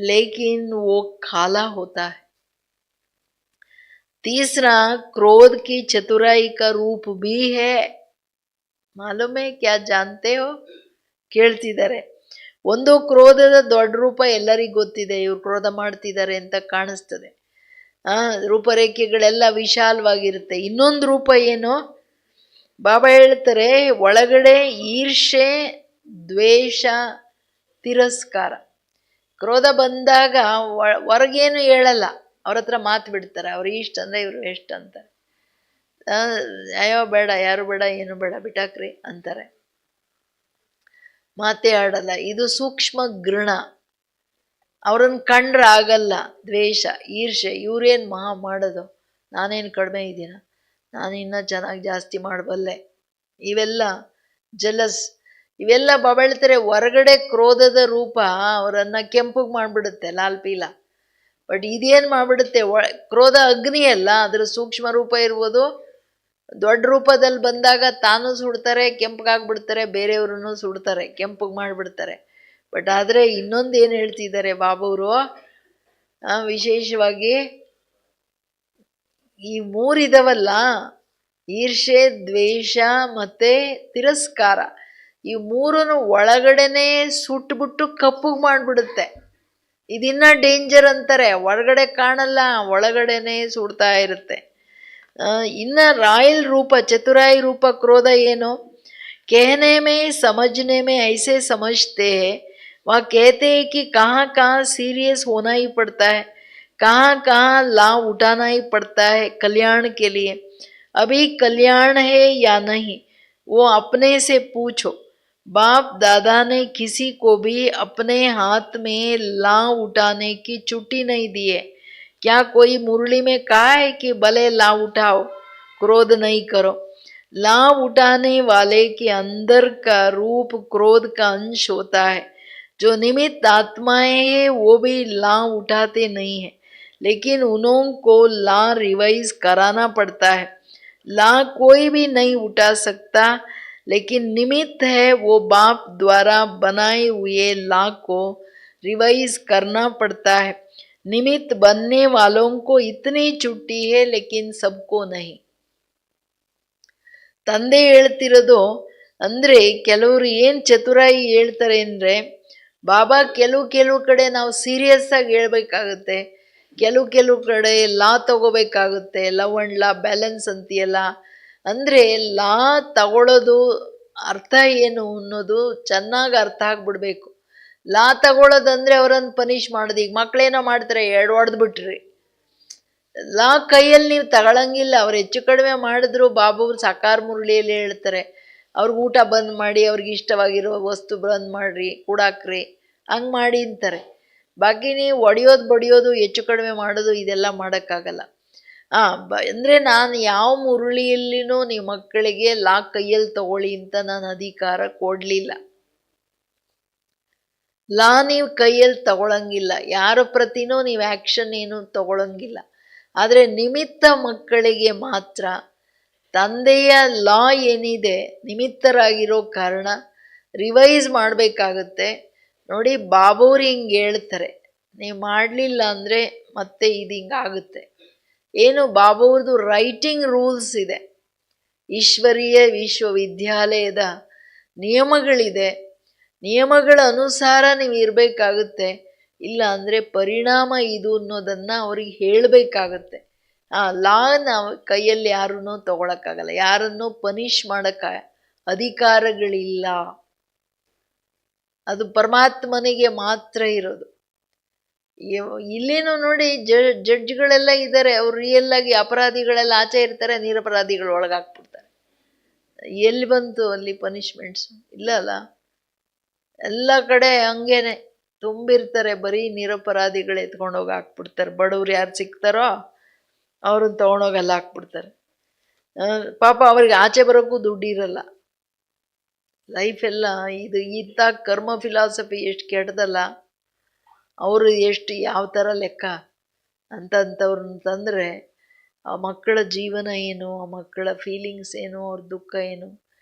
लेकिन वो काला होता है. तीसरा क्रोध की चतुराई का रूप भी है, मालूम है क्या, जानते हो ಕೇಳ್ತಿದ್ದಾರೆ. ಒಂದು ಕ್ರೋಧದ ದೊಡ್ಡ ರೂಪ ಎಲ್ಲರಿಗೂ ಗೊತ್ತಿದೆ, ಇವ್ರು ಕ್ರೋಧ ಮಾಡ್ತಿದ್ದಾರೆ ಅಂತ ಕಾಣಿಸ್ತದೆ, ರೂಪರೇಖೆಗಳೆಲ್ಲ ವಿಶಾಲವಾಗಿರುತ್ತೆ. ಇನ್ನೊಂದು ರೂಪ ಏನು, ಬಾಬಾ ಹೇಳ್ತಾರೆ, ಒಳಗಡೆ ಈರ್ಷೆ ದ್ವೇಷ ತಿರಸ್ಕಾರ. ಕ್ರೋಧ ಬಂದಾಗ ಹೊರಗೇನು ಹೇಳಲ್ಲ, ಅವ್ರ ಹತ್ರ ಮಾತು ಬಿಡ್ತಾರೆ, ಅವ್ರು ಇಷ್ಟ ಅಂದರೆ ಇವರು ಎಷ್ಟು ಅಂತಾರೆ, ಅಯ್ಯೋ ಬೇಡ, ಯಾರು ಬೇಡ, ಏನು ಬೇಡ, ಬಿಟ್ಟಾಕ್ರಿ ಅಂತಾರೆ, ಮಾತೇ ಆಡಲ್ಲ. ಇದು ಸೂಕ್ಷ್ಮ ಘೃಣ. ಅವ್ರನ್ನ ಕಂಡ್ರೆ ಆಗಲ್ಲ, ದ್ವೇಷ ಈರ್ಷೆ, ಇವ್ರೇನು ಮಹಾ ಮಾಡೋದು, ನಾನೇನು ಕಡಿಮೆ ಇದ್ದೀನ, ನಾನು ಇನ್ನೂ ಚೆನ್ನಾಗಿ ಜಾಸ್ತಿ ಮಾಡಬಲ್ಲೆ, ಇವೆಲ್ಲ ಜಲಸ್, ಇವೆಲ್ಲ ಬಾಬಾ ಹೇಳ್ತಾರೆ ಹೊರಗಡೆ ಕ್ರೋಧದ ರೂಪ ಅವರನ್ನು ಕೆಂಪಗೆ ಮಾಡಿಬಿಡುತ್ತೆ, ಲಾಲ್ ಪೀಲ. ಬಟ್ ಇದೇನು ಮಾಡಿಬಿಡುತ್ತೆ, ಕ್ರೋಧ ಅಗ್ನಿ ಅಲ್ಲ, ಅದರ ಸೂಕ್ಷ್ಮ ರೂಪ ಇರ್ಬೋದು, ದೊಡ್ಡ ರೂಪದಲ್ಲಿ ಬಂದಾಗ ತಾನು ಸುಡ್ತಾರೆ, ಕೆಂಪಗಾಗ್ಬಿಡ್ತಾರೆ, ಬೇರೆಯವ್ರನ್ನೂ ಸುಡ್ತಾರೆ, ಕೆಂಪಗೆ ಮಾಡಿಬಿಡ್ತಾರೆ. ಬಟ್ ಆದರೆ ಇನ್ನೊಂದು ಏನು ಹೇಳ್ತಿದ್ದಾರೆ ಬಾಬವರು, ವಿಶೇಷವಾಗಿ ಈ ಮೂರಿದವಲ್ಲ, ಈರ್ಷೆ ದ್ವೇಷ ಮತ್ತು ತಿರಸ್ಕಾರ, ಈ ಮೂರನ್ನು ಒಳಗಡೆನೇ ಸುಟ್ಬಿಟ್ಟು ಕಪ್ಪಗೆ ಮಾಡಿಬಿಡುತ್ತೆ. ಇದಿನ್ನ ಡೇಂಜರ್ ಅಂತಾರೆ, ಒಳಗಡೆ ಕಾಣಲ್ಲ, ಒಳಗಡೆನೇ ಸುಡ್ತಾ ಇರುತ್ತೆ. ಇನ್ನು ರಾಯಲ್ ರೂಪ ಚತುರಾಯಿ ರೂಪ ಕ್ರೋಧ ಏನು, कहने में समझने में ऐसे समझते हैं वह कहते हैं कि कहाँ कहाँ सीरियस होना ही पड़ता है, कहाँ कहाँ लाभ उठाना ही पड़ता है कल्याण के लिए। अभी कल्याण है या नहीं वो अपने से पूछो। बाप दादा ने किसी को भी अपने हाथ में लाभ उठाने की छुट्टी नहीं दी है। क्या कोई मुरली में कहा है कि भले लाभ उठाओ, क्रोध नहीं करो? लाभ उठाने वाले के अंदर का रूप क्रोध का अंश होता है। जो निमित्त आत्माएं हैं वो भी लाभ उठाते नहीं है, लेकिन उन्हों को ला रिवाइज कराना पड़ता है। ला कोई भी नहीं उठा सकता, लेकिन निमित्त है वो बाप द्वारा बनाए हुए ला को रिवाइज करना पड़ता है। निमित्त बनने वालों को इतनी छुट्टी है, लेकिन सबको नहीं। ತಂದೆ ಹೇಳ್ತಿರೋದು ಅಂದ್ರೆ ಕೆಲವರು ಏನ್ ಚತುರಾಯಿ ಹೇಳ್ತಾರೆ ಅಂದ್ರೆ, ಬಾಬಾ ಕೆಲವು ಕಡೆ ನಾವು ಸೀರಿಯಸ್ ಆಗಿ ಹೇಳ್ಬೇಕಾಗುತ್ತೆ, ಕೆಲವು ಕಡೆ ಲಾ ತಗೋಬೇಕಾಗುತ್ತೆ, ಲವ್ ಅಂಡ್ ಲಾ ಬ್ಯಾಲೆನ್ಸ್ ಅಂತೀಯಲ್ಲ. ಅಂದ್ರೆ ಲಾ ತಗೊಳ್ಳೋದು ಅರ್ಥ ಏನು ಅನ್ನೋದು ಚೆನ್ನಾಗಿ ಅರ್ಥ ಆಗ್ಬಿಡ್ಬೇಕು. ಲಾ ತಗೊಳ್ಳೋದಂದ್ರೆ ಅವರನ್ನು ಪನಿಷ್ ಮಾಡೋದು. ಈಗ ಮಕ್ಳೇನೋ ಮಾಡ್ತಾರೆ, ಎರಡು ಹೊಡೆದು ಬಿಟ್ರಿ, ಲಾ ಕೈಯಲ್ಲಿ ನೀವು ತಗೊಳಂಗಿಲ್ಲ. ಅವ್ರು ಹೆಚ್ಚು ಕಡಿಮೆ ಮಾಡಿದ್ರು ಬಾಬು ಸಾಕಾರ ಮುರಳಿಯಲ್ಲಿ ಹೇಳ್ತಾರೆ, ಅವ್ರಿಗೆ ಊಟ ಬಂದ್ ಮಾಡಿ, ಅವ್ರಿಗೆ ಇಷ್ಟವಾಗಿರೋ ವಸ್ತು ಬಂದ್ ಮಾಡ್ರಿ, ಕೂಡಾಕ್ರಿ, ಹಂಗೆ ಮಾಡಿ ಅಂತಾರೆ. ಬಾಕಿ ನೀವು ಒಡೆಯೋದು ಬಡಿಯೋದು ಹೆಚ್ಚು ಕಡಿಮೆ ಮಾಡೋದು ಇದೆಲ್ಲ ಮಾಡೋಕ್ಕಾಗಲ್ಲ. ಅಂದರೆ ನಾನು ಯಾವ ಮುರಳಿಯಲ್ಲಿನೂ ನೀವು ಮಕ್ಕಳಿಗೆ ಲಾ ಕೈಯಲ್ಲಿ ತಗೊಳ್ಳಿ ಅಂತ ನಾನು ಅಧಿಕಾರ ಕೊಡಲಿಲ್ಲ. ಲಾ ನೀವು ಕೈಯಲ್ಲಿ ತಗೊಳಂಗಿಲ್ಲ, ಯಾರ ಪ್ರತಿನೂ ನೀವು ಆ್ಯಕ್ಷನ್ ಏನು ತಗೊಳಂಗಿಲ್ಲ. ಆದರೆ ನಿಮಿತ್ತ ಮಕ್ಕಳಿಗೆ ಮಾತ್ರ ತಂದೆಯ ಲಾ ಏನಿದೆ ನಿಮಿತ್ತರಾಗಿರೋ ಕಾರಣ ರಿವೈಸ್ ಮಾಡಬೇಕಾಗುತ್ತೆ. ನೋಡಿ, ಬಾಬೂರು ಹಿಂಗೆ ಹೇಳ್ತಾರೆ, ನೀವು ಮಾಡಲಿಲ್ಲ ಅಂದರೆ ಮತ್ತೆ ಇದು ಹಿಂಗಾಗುತ್ತೆ. ಏನು ಬಾಬೂರ್ದು ರೈಟಿಂಗ್ ರೂಲ್ಸ್ ಇದೆ, ಈಶ್ವರೀಯ ವಿಶ್ವವಿದ್ಯಾಲಯದ ನಿಯಮಗಳಿದೆ. ನಿಯಮಗಳ ಅನುಸಾರ ನೀವು ಇರಬೇಕಾಗುತ್ತೆ. ಇಲ್ಲ ಅಂದರೆ ಪರಿಣಾಮ ಇದು ಅನ್ನೋದನ್ನು ಅವ್ರಿಗೆ ಹೇಳಬೇಕಾಗತ್ತೆ. ಲಾ ನಾವು ಕೈಯಲ್ಲಿ ಯಾರನ್ನೂ ತಗೊಳಕ್ಕಾಗಲ್ಲ, ಯಾರನ್ನೂ ಪನಿಷ್ ಮಾಡೋಕ್ಕ ಅಧಿಕಾರಗಳಿಲ್ಲ. ಅದು ಪರಮಾತ್ಮನಿಗೆ ಮಾತ್ರ ಇರೋದು. ಇಲ್ಲೇನು ನೋಡಿ, ಜಡ್ಜ್ಗಳೆಲ್ಲ ಇದ್ದಾರೆ, ಅವ್ರು ರಿಯಲ್ ಆಗಿ ಅಪರಾಧಿಗಳೆಲ್ಲ ಆಚೆ ಇರ್ತಾರೆ, ನಿರಪರಾಧಿಗಳು ಒಳಗಾಕ್ಬಿಡ್ತಾರೆ. ಎಲ್ಲಿ ಬಂತು ಅಲ್ಲಿ ಪನಿಷ್ಮೆಂಟ್ಸ್? ಇಲ್ಲ ಅಲ್ಲ, ಎಲ್ಲ ಕಡೆ ಹಂಗೇನೆ ತುಂಬಿರ್ತಾರೆ, ಬರೀ ನಿರಪರಾಧಿಗಳು ಎತ್ಕೊಂಡೋಗಿ ಹಾಕ್ಬಿಡ್ತಾರೆ. ಬಡವ್ರು ಯಾರು ಸಿಗ್ತಾರೋ ಅವ್ರನ್ನ ತೊಗೊಂಡೋಗಿ ಅಲ್ಲಿ ಹಾಕ್ಬಿಡ್ತಾರೆ. ಪಾಪ ಅವ್ರಿಗೆ ಆಚೆ ಬರೋಕ್ಕೂ ದುಡ್ಡು ಇರಲ್ಲ. ಲೈಫ್ ಎಲ್ಲ ಇದು ಇಂಥ ಕರ್ಮ ಫಿಲಾಸಫಿ ಎಷ್ಟು ಕೆಟ್ಟದಲ್ಲ. ಅವರು ಎಷ್ಟು ಯಾವ ಥರ ಲೆಕ್ಕ ಅಂತವ್ರನ್ನ ತಂದರೆ ಆ ಮಕ್ಕಳ ಜೀವನ ಏನು, ಆ ಮಕ್ಕಳ ಫೀಲಿಂಗ್ಸ್ ಏನು, ಅವ್ರ ದುಃಖ ಏನು,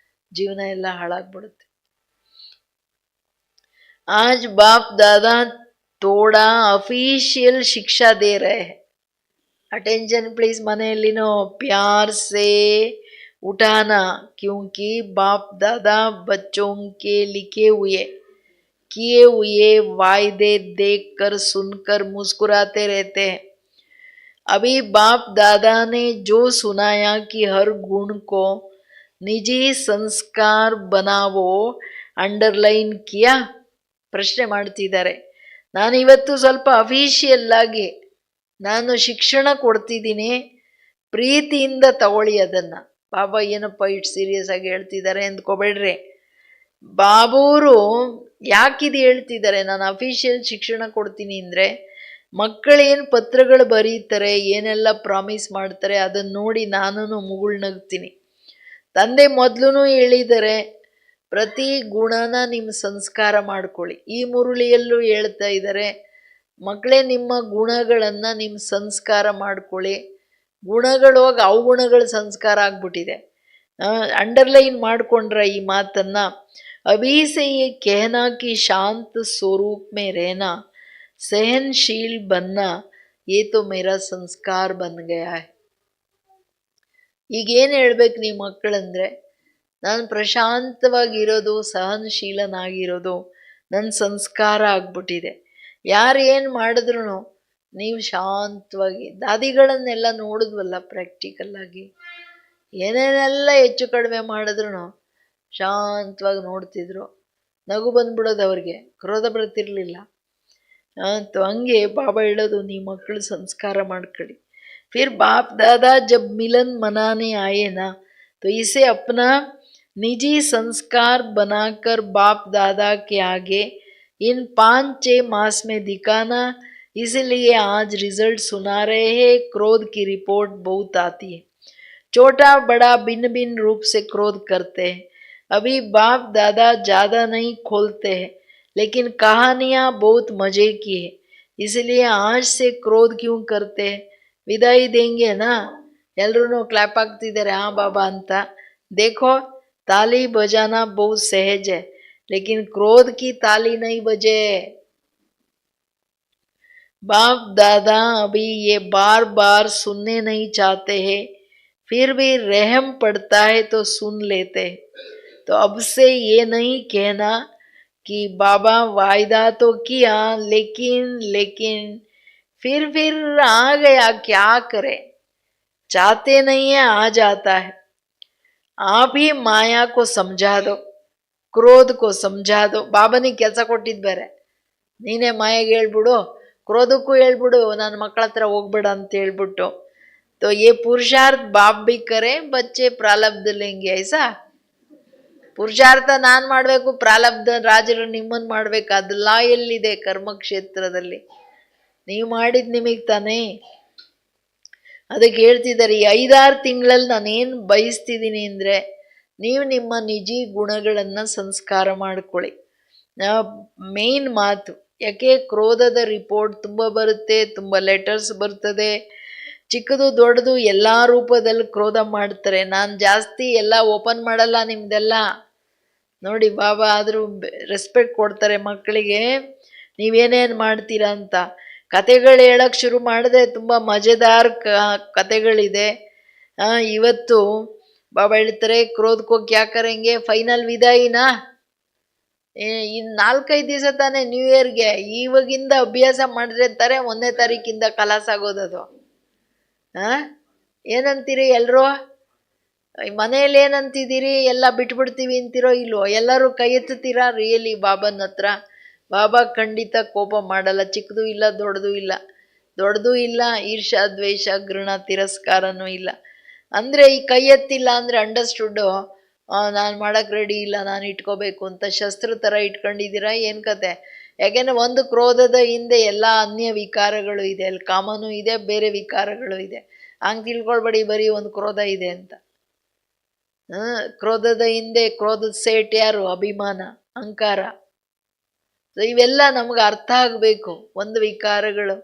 ಜೀವನ ಎಲ್ಲ ಹಾಳಾಗ್ಬಿಡುತ್ತೆ. आज बाप दादा थोड़ा ऑफिशियल शिक्षा दे रहे हैं. Attention please. मनेलिनो प्यार से उठाना, क्योंकि बाप दादा बच्चों के लिखे हुए किए हुए वायदे देखकर सुनकर मुस्कुराते रहते हैं. अभी बाप दादा ने जो सुनाया कि हर गुण को निजी संस्कार बनावो, अंडरलाइन किया? ಪ್ರಶ್ನೆ ಮಾಡ್ತಿದ್ದಾರೆ. ನಾನು ಇವತ್ತು ಸ್ವಲ್ಪ ಅಫಿಷಿಯಲ್ ಆಗಿ ನಾನು ಶಿಕ್ಷಣ ಕೊಡ್ತಿದ್ದೀನಿ, ಪ್ರೀತಿಯಿಂದ ತಗೊಳ್ಳಿ ಅದನ್ನು. ಬಾಬಾ ಏನಪ್ಪ ಇಷ್ಟು ಸೀರಿಯಸ್ ಆಗಿ ಹೇಳ್ತಿದ್ದಾರೆ ಅಂದ್ಕೋಬೇಡ್ರಿ. ಬಾಬೂರು ಯಾಕಿದು ಹೇಳ್ತಿದ್ದಾರೆ, ನಾನು ಅಫಿಷಿಯಲ್ ಶಿಕ್ಷಣ ಕೊಡ್ತೀನಿ ಅಂದರೆ, ಮಕ್ಕಳೇನು ಪತ್ರಗಳು ಬರೀತಾರೆ, ಏನೆಲ್ಲ ಪ್ರಾಮಿಸ್ ಮಾಡ್ತಾರೆ ಅದನ್ನು ನೋಡಿ ನಾನು ಮುಗುಳ್ನಗ್ತೀನಿ. ತಂದೆ ಮೊದಲು ಹೇಳಿದ್ದಾರೆ, ಪ್ರತಿ ಗುಣನ ನಿಮ್ಮ ಸಂಸ್ಕಾರ ಮಾಡ್ಕೊಳ್ಳಿ. ಈ ಮುರುಳಿಯಲ್ಲೂ ಹೇಳ್ತಾ ಇದ್ದಾರೆ, ಮಕ್ಕಳೇ ನಿಮ್ಮ ಗುಣಗಳನ್ನು ನಿಮ್ಮ ಸಂಸ್ಕಾರ ಮಾಡ್ಕೊಳ್ಳಿ. ಗುಣಗಳು ಹೋಗಿ ಅವಗುಣಗಳ ಸಂಸ್ಕಾರ ಆಗ್ಬಿಟ್ಟಿದೆ. ಅಂಡರ್ಲೈನ್ ಮಾಡಿಕೊಂಡ್ರ ಈ ಮಾತನ್ನು. ಅಭಿ ಸೆ ಯೆ कहना कि शांत स्वरूप में रहना, सहनशील बनना, ये तो मेरा संस्कार बन गया है. ಈಗೇನು ಹೇಳ್ಬೇಕು ನೀವು ಮಕ್ಕಳಂದರೆ, ನಾನು ಪ್ರಶಾಂತವಾಗಿರೋದು, ಸಹನಶೀಲನಾಗಿರೋದು ನನ್ನ ಸಂಸ್ಕಾರ ಆಗ್ಬಿಟ್ಟಿದೆ. ಯಾರು ಏನು ಮಾಡಿದ್ರು ನೀವು ಶಾಂತವಾಗಿ, ದಾದಿಗಳನ್ನೆಲ್ಲ ನೋಡಿದ್ವಲ್ಲ ಪ್ರಾಕ್ಟಿಕಲ್ಲಾಗಿ, ಏನೇನೆಲ್ಲ ಹೆಚ್ಚು ಕಡಿಮೆ ಮಾಡಿದ್ರು ಶಾಂತವಾಗಿ ನೋಡ್ತಿದ್ರು. ನಗು ಬಂದ್ಬಿಡೋದು ಅವ್ರಿಗೆ, ಕ್ರೋಧ ಬರ್ತಿರ್ಲಿಲ್ಲ. ಹಂಗೆ ಬಾಬಾ ಹೇಳೋದು, ನೀವು ಮಕ್ಕಳು ಸಂಸ್ಕಾರ ಮಾಡ್ಕೊಳ್ಳಿ. फिर बाप दादा जब मिलन मनाने आए ना तो इसे अपना निजी संस्कार बनाकर बाप दादा के आगे इन 5-6 मास में दिखाना. इसलिए आज रिजल्ट सुना रहे हैं. क्रोध की रिपोर्ट बहुत आती है. छोटा बड़ा भिन्न भिन्न रूप से क्रोध करते हैं. अभी बाप दादा ज़्यादा नहीं खोलते हैं, लेकिन कहानियाँ बहुत मज़े की है. इसलिए आज से क्रोध क्यों करते हैं. ವಿದಾಯಿ ದೇಂಗೆನಾ. ಎಲ್ರೂ ಕ್ಲಾಪ್ ಆಗ್ತಿದ್ದಾರೆ ಹಾಂ ಬಾಬಾ ಅಂತ. देखो ताली बजाना बहुत सहज है, लेकिन क्रोध की ताली नहीं बजे. बाप दादा अभी ये बार बार सुनने नहीं चाहते हैं, फिर भी रहम पड़ता है तो सुन लेते हैं. तो अब से ये नहीं कहना कि बाबा वायदा तो किया लेकिन फिर आ गया, क्या करे. चाहते नहीं है, आ जाता है. आप ही माया को समझा दो, ಕ್ರೋಧ ಕೋ ಸಮझा दो. ಬಾಬನಿಗೆ ಕೆಲಸ ಕೊಟ್ಟಿದ್ದು ಬೇರೆ, ನೀನೇ ಮಾಯಾಗೆ ಹೇಳ್ಬಿಡು, ಕ್ರೋಧಕ್ಕೂ ಹೇಳ್ಬಿಡು, ನನ್ನ ಮಕ್ಕಳ ಹತ್ರ ಹೋಗ್ಬೇಡ ಅಂತ ಹೇಳ್ಬಿಟ್ಟು. तो ये पुरुषार्थ बाप भी करे, बच्चे प्रारब्ध लेंगे. ऐसा ಪುರುಷಾರ್ಥ ನಾನು ಮಾಡಬೇಕು, ಪ್ರಾರಬ್ಧ ರಾಜರು ನಿಮ್ಮನ್ನು ಮಾಡಬೇಕು. ಅದು ಲಾ ಎಲ್ಲಿದೆ ಕರ್ಮಕ್ಷೇತ್ರದಲ್ಲಿ? ನೀವು ಮಾಡಿದ ನಿಮಗೆ ತಾನೇ. ಅದಕ್ಕೆ ಹೇಳ್ತಿದ್ದಾರೆ, ಈ 5-6 ತಿಂಗಳಲ್ಲಿ ನಾನೇನು ಬಯಸ್ತಿದ್ದೀನಿ ಅಂದರೆ, ನೀವು ನಿಮ್ಮ ನಿಜಿ ಗುಣಗಳನ್ನು ಸಂಸ್ಕಾರ ಮಾಡ್ಕೊಳ್ಳಿ. ಮೇನ್ ಮಾತು. ಯಾಕೆ ಕ್ರೋಧದ ರಿಪೋರ್ಟ್ ತುಂಬ ಬರುತ್ತೆ, ತುಂಬ ಲೆಟರ್ಸ್ ಬರ್ತದೆ, ಚಿಕ್ಕದು ದೊಡ್ಡದು ಎಲ್ಲ ರೂಪದಲ್ಲಿ ಕ್ರೋಧ ಮಾಡ್ತಾರೆ. ನಾನು ಜಾಸ್ತಿ ಎಲ್ಲ ಓಪನ್ ಮಾಡಲ್ಲ ನಿಮ್ದೆಲ್ಲ. ನೋಡಿ ಬಾಬಾ ಆದರೂ ರೆಸ್ಪೆಕ್ಟ್ ಕೊಡ್ತಾರೆ ಮಕ್ಕಳಿಗೆ, ನೀವೇನೇನು ಮಾಡ್ತೀರಾ ಅಂತ. ಕತೆಗಳು ಹೇಳಕ್ಕೆ ಶುರು ಮಾಡಿದೆ, ತುಂಬ ಮಜೆದಾರ್ ಕತೆಗಳಿದೆ. ಇವತ್ತು ಬಾಬಾ ಹೇಳ್ತಾರೆ, ಕ್ರೋಧಕ್ಕೋ ಕ್ಯಾ ಕರೆಂಗೆ, ಫೈನಲ್ ವಿದಾಯಿನಾ. ಇನ್ನು 4-5 ದಿವಸ ತಾನೇ ನ್ಯೂ ಇಯರ್ಗೆ. ಇವಾಗಿಂದ ಅಭ್ಯಾಸ ಮಾಡಿರ್ತಾರೆ, 1ನೇ ತಾರೀಕಿಂದ ಕಲಾಸ್ ಆಗೋದದು. ಏನಂತೀರಿ ಎಲ್ಲರೂ? ಮನೆಯಲ್ಲಿ ಏನಂತಿದ್ದೀರಿ? ಎಲ್ಲ ಬಿಟ್ಬಿಡ್ತೀವಿ ಅಂತಿರೋ ಇಲ್ವೋ? ಎಲ್ಲರೂ ಕೈ ಎತ್ತುತ್ತೀರಾ ರಿಯಲಿ ಬಾಬನ ಹತ್ರ? ಬಾಬಾ ಖಂಡಿತ ಕೋಪ ಮಾಡಲ್ಲ. ಚಿಕ್ಕದು ಇಲ್ಲ, ದೊಡ್ಡದೂ ಇಲ್ಲ, ಈರ್ಷಾ ದ್ವೇಷ ಘೃಣ ತಿರಸ್ಕಾರನೂ ಇಲ್ಲ. ಅಂದರೆ ಈ ಕೈ ಎತ್ತಿಲ್ಲ ಅಂದರೆ ಅಂಡರ್ಸ್ಟುಡ್ಡು, ನಾನು ಮಾಡೋಕ್ಕೆ ರೆಡಿ ಇಲ್ಲ, ನಾನು ಇಟ್ಕೋಬೇಕು ಅಂತ ಶಸ್ತ್ರ ಥರ ಇಟ್ಕೊಂಡಿದ್ದೀರಾ ಏನು ಕತೆ? ಯಾಕೆಂದರೆ ಒಂದು ಕ್ರೋಧದ ಹಿಂದೆ ಎಲ್ಲ ಅನ್ಯ ವಿಕಾರಗಳು ಇದೆ, ಅಲ್ಲಿ ಕಾಮನೂ ಇದೆ, ಬೇರೆ ವಿಕಾರಗಳು ಇದೆ. ಹಂಗೆ ತಿಳ್ಕೊಳ್ಬೇಡಿ ಬರೀ ಒಂದು ಕ್ರೋಧ ಇದೆ ಅಂತ. ಕ್ರೋಧದ ಹಿಂದೆ ಕ್ರೋಧದ ಸೇಟ್ ಯಾರು? ಅಭಿಮಾನ, ಅಹಂಕಾರ. ಇವೆಲ್ಲ ನಮ್ಗೆ ಅರ್ಥ ಆಗಬೇಕು. ಒಂದು ವಿಕಾರಗಳು,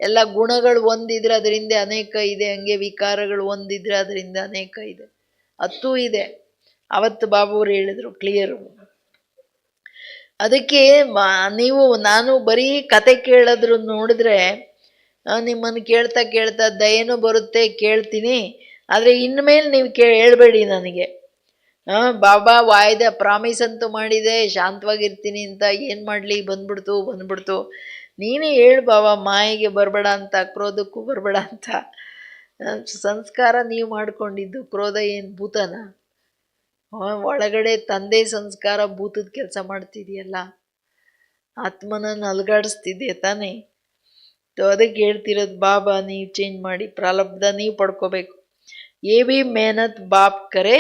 ಎಲ್ಲ ಗುಣಗಳು ಒಂದಿದ್ರೆ ಅದರಿಂದ ಅನೇಕ ಇದೆ, ಹಂಗೆ ವಿಕಾರಗಳು ಒಂದಿದ್ರೆ ಅದರಿಂದ ಅನೇಕ ಇದೆ, 10 ಇದೆ. ಅವತ್ತು ಬಾಬುವ್ರು ಹೇಳಿದ್ರು ಕ್ಲಿಯರು. ಅದಕ್ಕೆ ನಾನು ಬರೀ ಕತೆ ಕೇಳೋದ್ರು ನೋಡಿದ್ರೆ ನಿಮ್ಮನ್ನು ಕೇಳ್ತಾ ದಯೆನೂ ಬರುತ್ತೆ, ಕೇಳ್ತೀನಿ. ಆದರೆ ಇನ್ಮೇಲೆ ನೀವು ಹೇಳ್ಬೇಡಿ ನನಗೆ, ಬಾಬಾ ವಾಯ್ದೆ ಪ್ರಾಮಿಸ್ ಅಂತೂ ಮಾಡಿದೆ ಶಾಂತವಾಗಿರ್ತೀನಿ ಅಂತ, ಏನು ಮಾಡಲಿ ಬಂದ್ಬಿಡ್ತು. ನೀನೇ ಹೇಳು ಬಾಬಾ, ಮಾಯಿಗೆ ಬರಬೇಡ ಅಂತ, ಕ್ರೋಧಕ್ಕೂ ಬರಬೇಡ ಅಂತ. ಸಂಸ್ಕಾರ ನೀವು ಮಾಡ್ಕೊಂಡಿದ್ದು, ಕ್ರೋಧ ಏನು ಭೂತನ? ಒಳಗಡೆ ತಂದೆ ಸಂಸ್ಕಾರ ಭೂತದ ಕೆಲಸ ಮಾಡ್ತಿದೆಯಲ್ಲ, ಆತ್ಮನನ್ನು ಅಲುಗಾಡಿಸ್ತಿದೆಯಾ ತಾನೇ? ಅದಕ್ಕೆ ಹೇಳ್ತಿರೋದು ಬಾಬಾ, ನೀವು ಚೇಂಜ್ ಮಾಡಿ, ಪ್ರಾರಬ್ಧ ನೀವು ಪಡ್ಕೋಬೇಕು. ये भी मेहनत बाप करे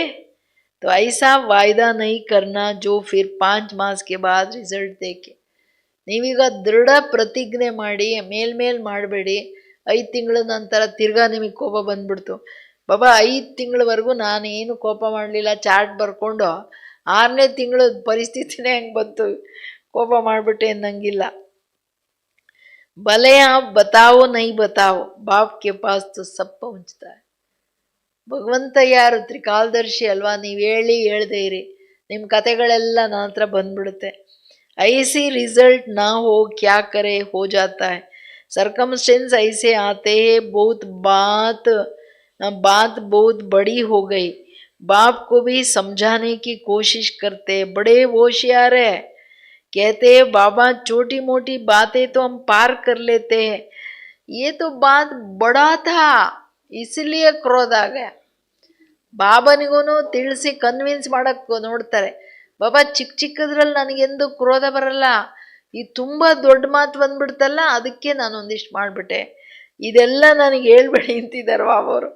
तो ऐसा वायदा नहीं करना जो फिर 5 मास के बाद ರಿಸಲ್ಟ್ देखे. ನೀವೀಗ ದೃಢ ಪ್ರತಿಜ್ಞೆ ಮಾಡಿ ಮೇಲ್ ಮಾಡಬೇಡಿ. 5 ತಿಂಗಳ ನಂತರ ತಿರ್ಗಾ ನಿಮಗೆ ಕೋಪ ಬಂದ್ಬಿಡ್ತು. ಬಾಬಾ 5 ತಿಂಗಳವರೆಗೂ ನಾನು ಏನು ಕೋಪ ಮಾಡಲಿಲ್ಲ, ಚಾರ್ಟ್ ಬರ್ಕೊಂಡು 6ನೇ ತಿಂಗಳ ಪರಿಸ್ಥಿತಿನೇ ಹೆಂಗೆ ಬಂತು, ಕೋಪ ಮಾಡಿಬಿಟ್ಟೆ ಅನ್ನಂಗಿಲ್ಲ. ಭಲೆ आप बताओ नहीं बताओ, बाप के पास तो सब पहुंचता है. ಭಗವಂತ ಯಾರು? ತ್ರಿಕಾಲದರ್ಶಿ ಅಲ್ವಾ? ನೀವು ಹೇಳ್ದೇ ಇರಿ, ನಿಮ್ಮ ಕತೆಗಳೆಲ್ಲ ನನ್ನ ಹತ್ರ ಬಂದ್ಬಿಡುತ್ತೆ. ऐसी रिजल्ट ना हो क्या करे, हो जाता है. सरकमस्टेंस ऐसे आते हैं, बात बहुत बड़ी हो गई. बाप को भी समझाने की कोशिश करते, बड़े होशियार है. कहते हैं बाबा छोटी मोटी बातें तो हम पार कर लेते हैं, ये तो बात बड़ा था इसलिए ಕ್ರೋಧ ಆಗ. ಬಾಬನಿಗೂ ತಿಳಿಸಿ ಕನ್ವಿನ್ಸ್ ಮಾಡಕ್ಕೆ ನೋಡ್ತಾರೆ. ಬಾಬಾ ಚಿಕ್ಕ ಚಿಕ್ಕದ್ರಲ್ಲಿ ನನಗೆಂದು ಕ್ರೋಧ ಬರಲ್ಲ, ಈ ತುಂಬ ದೊಡ್ಡ ಮಾತು ಬಂದ್ಬಿಡ್ತಲ್ಲ, ಅದಕ್ಕೆ ನಾನು ಒಂದಿಷ್ಟು ಮಾಡಿಬಿಟ್ಟೆ. ಇದೆಲ್ಲ ನನಗೆ ಹೇಳ್ಬೇಡಿ ಅಂತಿದ್ದಾರೆ ಬಾಬಾ ಅವರು.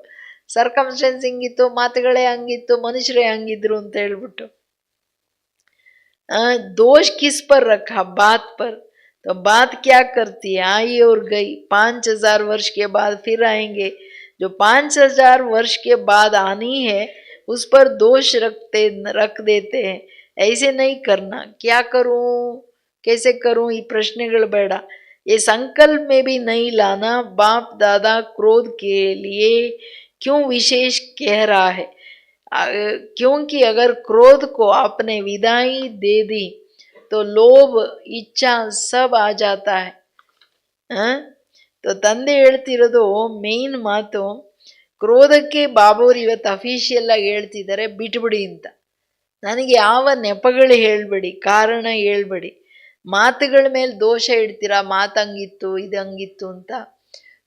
ಸರ್ಕಮ್ಸ್ಟೆನ್ಸ್ ಹಿಂಗಿತ್ತು, ಮಾತುಗಳೇ ಹಂಗಿತ್ತು, ಮನುಷ್ಯರೇ ಹಂಗಿದ್ರು ಅಂತ ಹೇಳ್ಬಿಟ್ಟು. दोष किस पर रखा? बात पर. तो बात क्या करती है? आई और गई. 5,000 वर्ष के बाद फिर आएंगे. जो 5,000 वर्ष के बाद आनी है उस पर दोष रख देते हैं. ऐसे नहीं करना. क्या करूं, कैसे करूं, ये प्रश्नಗಳು ಬೇಡ. ये संकल्प में भी नहीं लाना. बाप दादा क्रोध के लिए क्यों विशेष कह रहा है? क्योंकि अगर क्रोध को आपने विदाई दे दी तो लोभ इच्छा सब आ जाता है. तो ತಂದೆ ಹೇಳ್ತಿರೋದು ಮೇನ್ ಮಾತು, ಕ್ರೋಧಕ್ಕೆ ಬಾಬೋರು ಇವತ್ತು ಅಫಿಷಿಯಲ್ ಆಗಿ ಹೇಳ್ತಿದ್ದಾರೆ ಬಿಟ್ಬಿಡಿ ಅಂತ. ನನಗೆ ಯಾವ ನೆಪಗಳು ಹೇಳ್ಬೇಡಿ, ಕಾರಣ ಹೇಳ್ಬೇಡಿ. ಮಾತುಗಳ ಮೇಲೆ ದೋಷ ಇಡ್ತೀರಾ, ಮಾತಂಗಿತ್ತು ಇದಂಗಿತ್ತು ಅಂತ.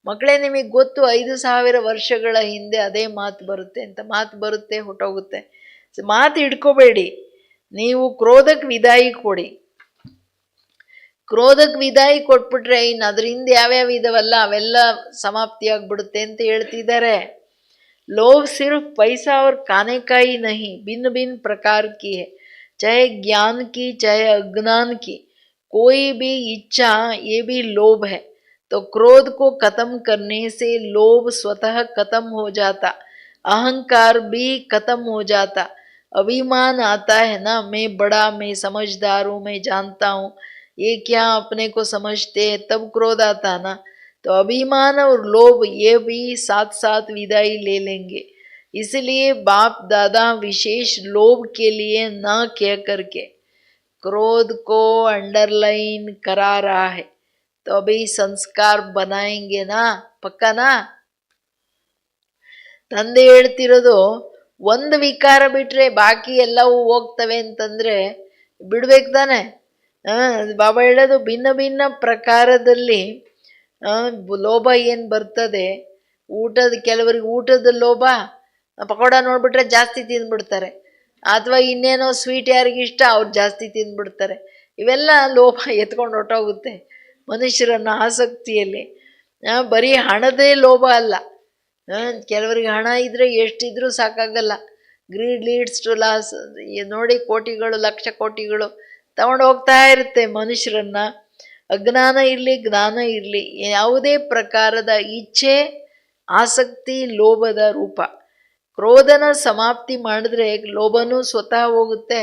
ಮಕ್ಕಳೇ, ನಿಮಗೆ ಗೊತ್ತು 5,000 ವರ್ಷಗಳ ಹಿಂದೆ ಅದೇ ಮಾತು ಬರುತ್ತೆ ಅಂತ. ಮಾತು ಬರುತ್ತೆ, ಹೊಟ್ಟೋಗುತ್ತೆ. ಮಾತು ಇಟ್ಕೋಬೇಡಿ. ನೀವು ಕ್ರೋಧಕ್ಕೆ ವಿದಾಯಿ ಕೊಡಿ. ಕ್ರೋಧಕ್ಕೆ ವಿದಾಯಿ ಕೊಟ್ಬಿಟ್ರೆ ಇನ್ನು ಅದರಿಂದ ಯಾವ್ಯಾವ ಇದಾವಲ್ಲ ಅವೆಲ್ಲ ಸಮಾಪ್ತಿ ಆಗ್ಬಿಡುತ್ತೆ ಅಂತ ಹೇಳ್ತಿದ್ದಾರೆ. लोभ सिर्फ पैसा और खाने का ही नहीं, भिन्न भिन्न प्रकार की है, चाहे ज्ञान की चाहे अज्ञान की. कोई भी इच्छा ये भी लोभ है. तो क्रोध को खत्म करने से लोभ स्वतः खत्म हो जाता, अहंकार भी खत्म हो जाता. अभिमान आता है ना, मैं बड़ा, मैं समझदार हूँ, मैं जानता हूँ, ये क्या अपने को समझते हैं, तब क्रोध आता ना. तो अभिमान और लोभ ये भी साथ साथ विदाई ले लेंगे. इसलिए बाप दादा विशेष लोभ के लिए न कह करके क्रोध को अंडरलाइन करा रहा है. तो अभी संस्कार बनाएंगे ना, पक्का ना. ತಂದೆ ಹೇಳ್ತಿರೋದು ಒಂದು ವಿಕಾರ ಬಿಟ್ರೆ ಬಾಕಿ ಎಲ್ಲವೂ ಹೋಗ್ತವೆ ಅಂತಂದ್ರೆ ಬಿಡ್ಬೇಕು ತಾನೆ. ಬಾಬಾ ಹೇಳೋದು ಭಿನ್ನ ಭಿನ್ನ ಪ್ರಕಾರದಲ್ಲಿ ಲೋಭ ಏನು ಬರ್ತದೆ. ಕೆಲವರಿಗೆ ಊಟದ ಲೋಭ, ಪಕೋಡ ನೋಡ್ಬಿಟ್ರೆ ಜಾಸ್ತಿ ತಿಂದ್ಬಿಡ್ತಾರೆ. ಅಥವಾ ಇನ್ನೇನೋ ಸ್ವೀಟ್ ಯಾರಿಗಿಷ್ಟ ಅವ್ರು ಜಾಸ್ತಿ ತಿಂದ್ಬಿಡ್ತಾರೆ. ಇವೆಲ್ಲ ಲೋಭ ಎತ್ಕೊಂಡು ಹೊಟ್ಟೋಗುತ್ತೆ ಮನುಷ್ಯರನ್ನ ಆಸಕ್ತಿಯಲ್ಲಿ. ಬರೀ ಹಣದೇ ಲೋಭ ಅಲ್ಲ. ಕೆಲವರಿಗೆ ಹಣ ಇದ್ರೆ ಎಷ್ಟಿದ್ರೂ ಸಾಕಾಗಲ್ಲ. Greed leads to loss. ನೋಡಿ, ಕೋಟಿಗಳು ಲಕ್ಷ ಕೋಟಿಗಳು ತಗೊಂಡು ಹೋಗ್ತಾ ಇರುತ್ತೆ ಮನುಷ್ಯರನ್ನ. ಅಜ್ಞಾನ ಇರಲಿ ಜ್ಞಾನ ಇರಲಿ, ಯಾವುದೇ ಪ್ರಕಾರದ ಇಚ್ಛೆ ಆಸಕ್ತಿ ಲೋಭದ ರೂಪ. ಕ್ರೋಧನ ಸಮಾಪ್ತಿ ಮಾಡಿದ್ರೆ ಲೋಭನೂ ಸ್ವತಃ ಹೋಗುತ್ತೆ,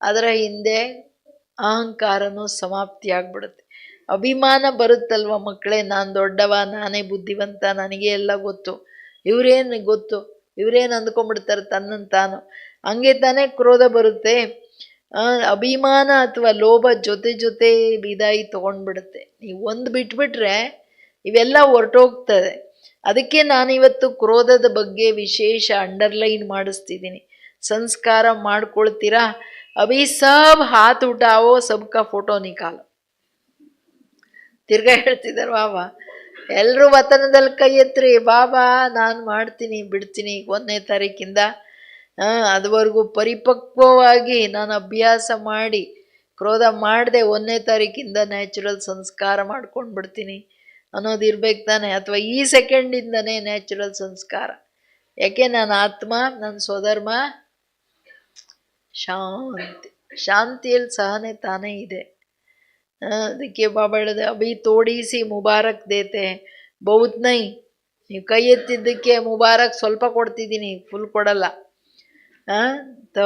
ಅದರ ಹಿಂದೆ ಅಹಂಕಾರನೂ ಸಮಾಪ್ತಿ ಆಗ್ಬಿಡುತ್ತೆ. ಅಭಿಮಾನ ಬರುತ್ತಲ್ವ ಮಕ್ಕಳೇ, ನಾನು ದೊಡ್ಡವ, ನಾನೇ ಬುದ್ಧಿವಂತ, ನನಗೆ ಎಲ್ಲ ಗೊತ್ತು, ಇವರೇನು ಗೊತ್ತು, ಇವರೇನು ಅಂದ್ಕೊಂಡ್ಬಿಡ್ತಾರೆ ತನ್ನನ್ನು ತಾನು. ಹಂಗೆ ತಾನೇ ಕ್ರೋಧ ಬರುತ್ತೆ. ಅಭಿಮಾನ ಅಥವಾ ಲೋಭ ಜೊತೆ ಜೊತೆ ವಿದಾಯಿ ತೊಗೊಂಡ್ಬಿಡುತ್ತೆ. ನೀವು ಒಂದು ಬಿಟ್ಬಿಟ್ರೆ ಇವೆಲ್ಲ ಹೊರಟೋಗ್ತದೆ. ಅದಕ್ಕೆ ನಾನಿವತ್ತು ಕ್ರೋಧದ ಬಗ್ಗೆ ವಿಶೇಷ ಅಂಡರ್ಲೈನ್ ಮಾಡಿಸ್ತಿದ್ದೀನಿ. ಸಂಸ್ಕಾರ ಮಾಡ್ಕೊಳ್ತೀರಾ? ಅಭಿ ಸಬ್ ಹಾತ್ ಉಠಾವೋ, ಸಬ್ಕಾ ಫೋಟೋ ನಿಕಾಲೋ. ತಿರ್ಗಾ ಹೇಳ್ತಿದ್ದಾರೆ ಬಾಬಾ, ಎಲ್ಲರೂ ವತನದಲ್ಲಿ ಕೈ ಎತ್ತರಿ, ಬಾಬಾ ನಾನು ಮಾಡ್ತೀನಿ ಬಿಡ್ತೀನಿ 1ನೇ ತಾರೀಕಿಂದ, ಅದುವರೆಗೂ ಪರಿಪಕ್ವವಾಗಿ ನಾನು ಅಭ್ಯಾಸ ಮಾಡಿ ಕ್ರೋಧ ಮಾಡದೆ 1ನೇ ತಾರೀಕಿಂದ ನ್ಯಾಚುರಲ್ ಸಂಸ್ಕಾರ ಮಾಡ್ಕೊಂಡು ಬಿಡ್ತೀನಿ ಅನ್ನೋದು ಇರ್ಬೇಕು ತಾನೆ. ಅಥವಾ ಈ ಸೆಕೆಂಡಿಂದನೇ ನ್ಯಾಚುರಲ್ ಸಂಸ್ಕಾರ. ಯಾಕೆ ನಾನು ಆತ್ಮ, ನನ್ನ ಸ್ವಧರ್ಮ ಶಾಂತಿ. ಶಾಂತಿಯಲ್ಲಿ ಸಹನೆ ತಾನೇ ಇದೆ. ಅದಕ್ಕೆ ಬಾಬಾ ಹೇಳಿದೆ, ಅಭಿ ತೋಡಿಸಿ ಮುಬಾರಕ್ ದೇತೆ ಬಹುತ್ ನೈ. ನೀವು ಕೈ ಎತ್ತಿದ್ದಕ್ಕೆ ಮುಬಾರಕ್ ಸ್ವಲ್ಪ ಕೊಡ್ತಿದ್ದೀನಿ, ಫುಲ್ ಕೊಡಲ್ಲ. तो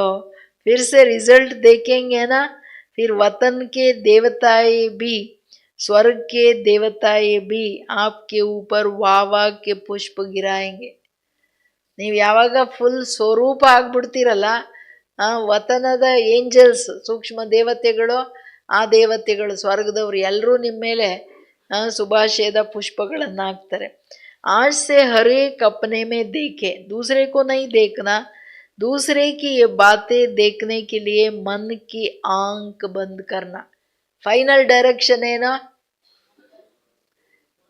फिर से रिजल्ट देखेंगे ना. फिर वतन के देवताएं भी, स्वर्ग के देवताएं भी आपके ऊपर वाह के पुष्प गिराएंगे. ನೀವು ಯಾವಾಗ ಫುಲ್ ಸ್ವರೂಪ ಆಗ್ಬಿಡ್ತೀರಲ್ಲ, ವತನದ ಏಂಜಲ್ಸ್, ಸೂಕ್ಷ್ಮ ದೇವತೆಗಳು, ಆ ದೇವತೆಗಳು ಸ್ವರ್ಗದವ್ರು ಎಲ್ಲರೂ ನಿಮ್ಮ ಮೇಲೆ ಶುಭಾಶಯದ ಪುಷ್ಪಗಳನ್ನು ಹಾಕ್ತಾರೆ. आज से हर एक अपने में देखे, दूसरे को नहीं देखना. दूसरे की ये बातें देखने के लिए मन की आंख बंद करना. ಫೈನಲ್ ಡೈರೆಕ್ಷನ್ ಏನೋ,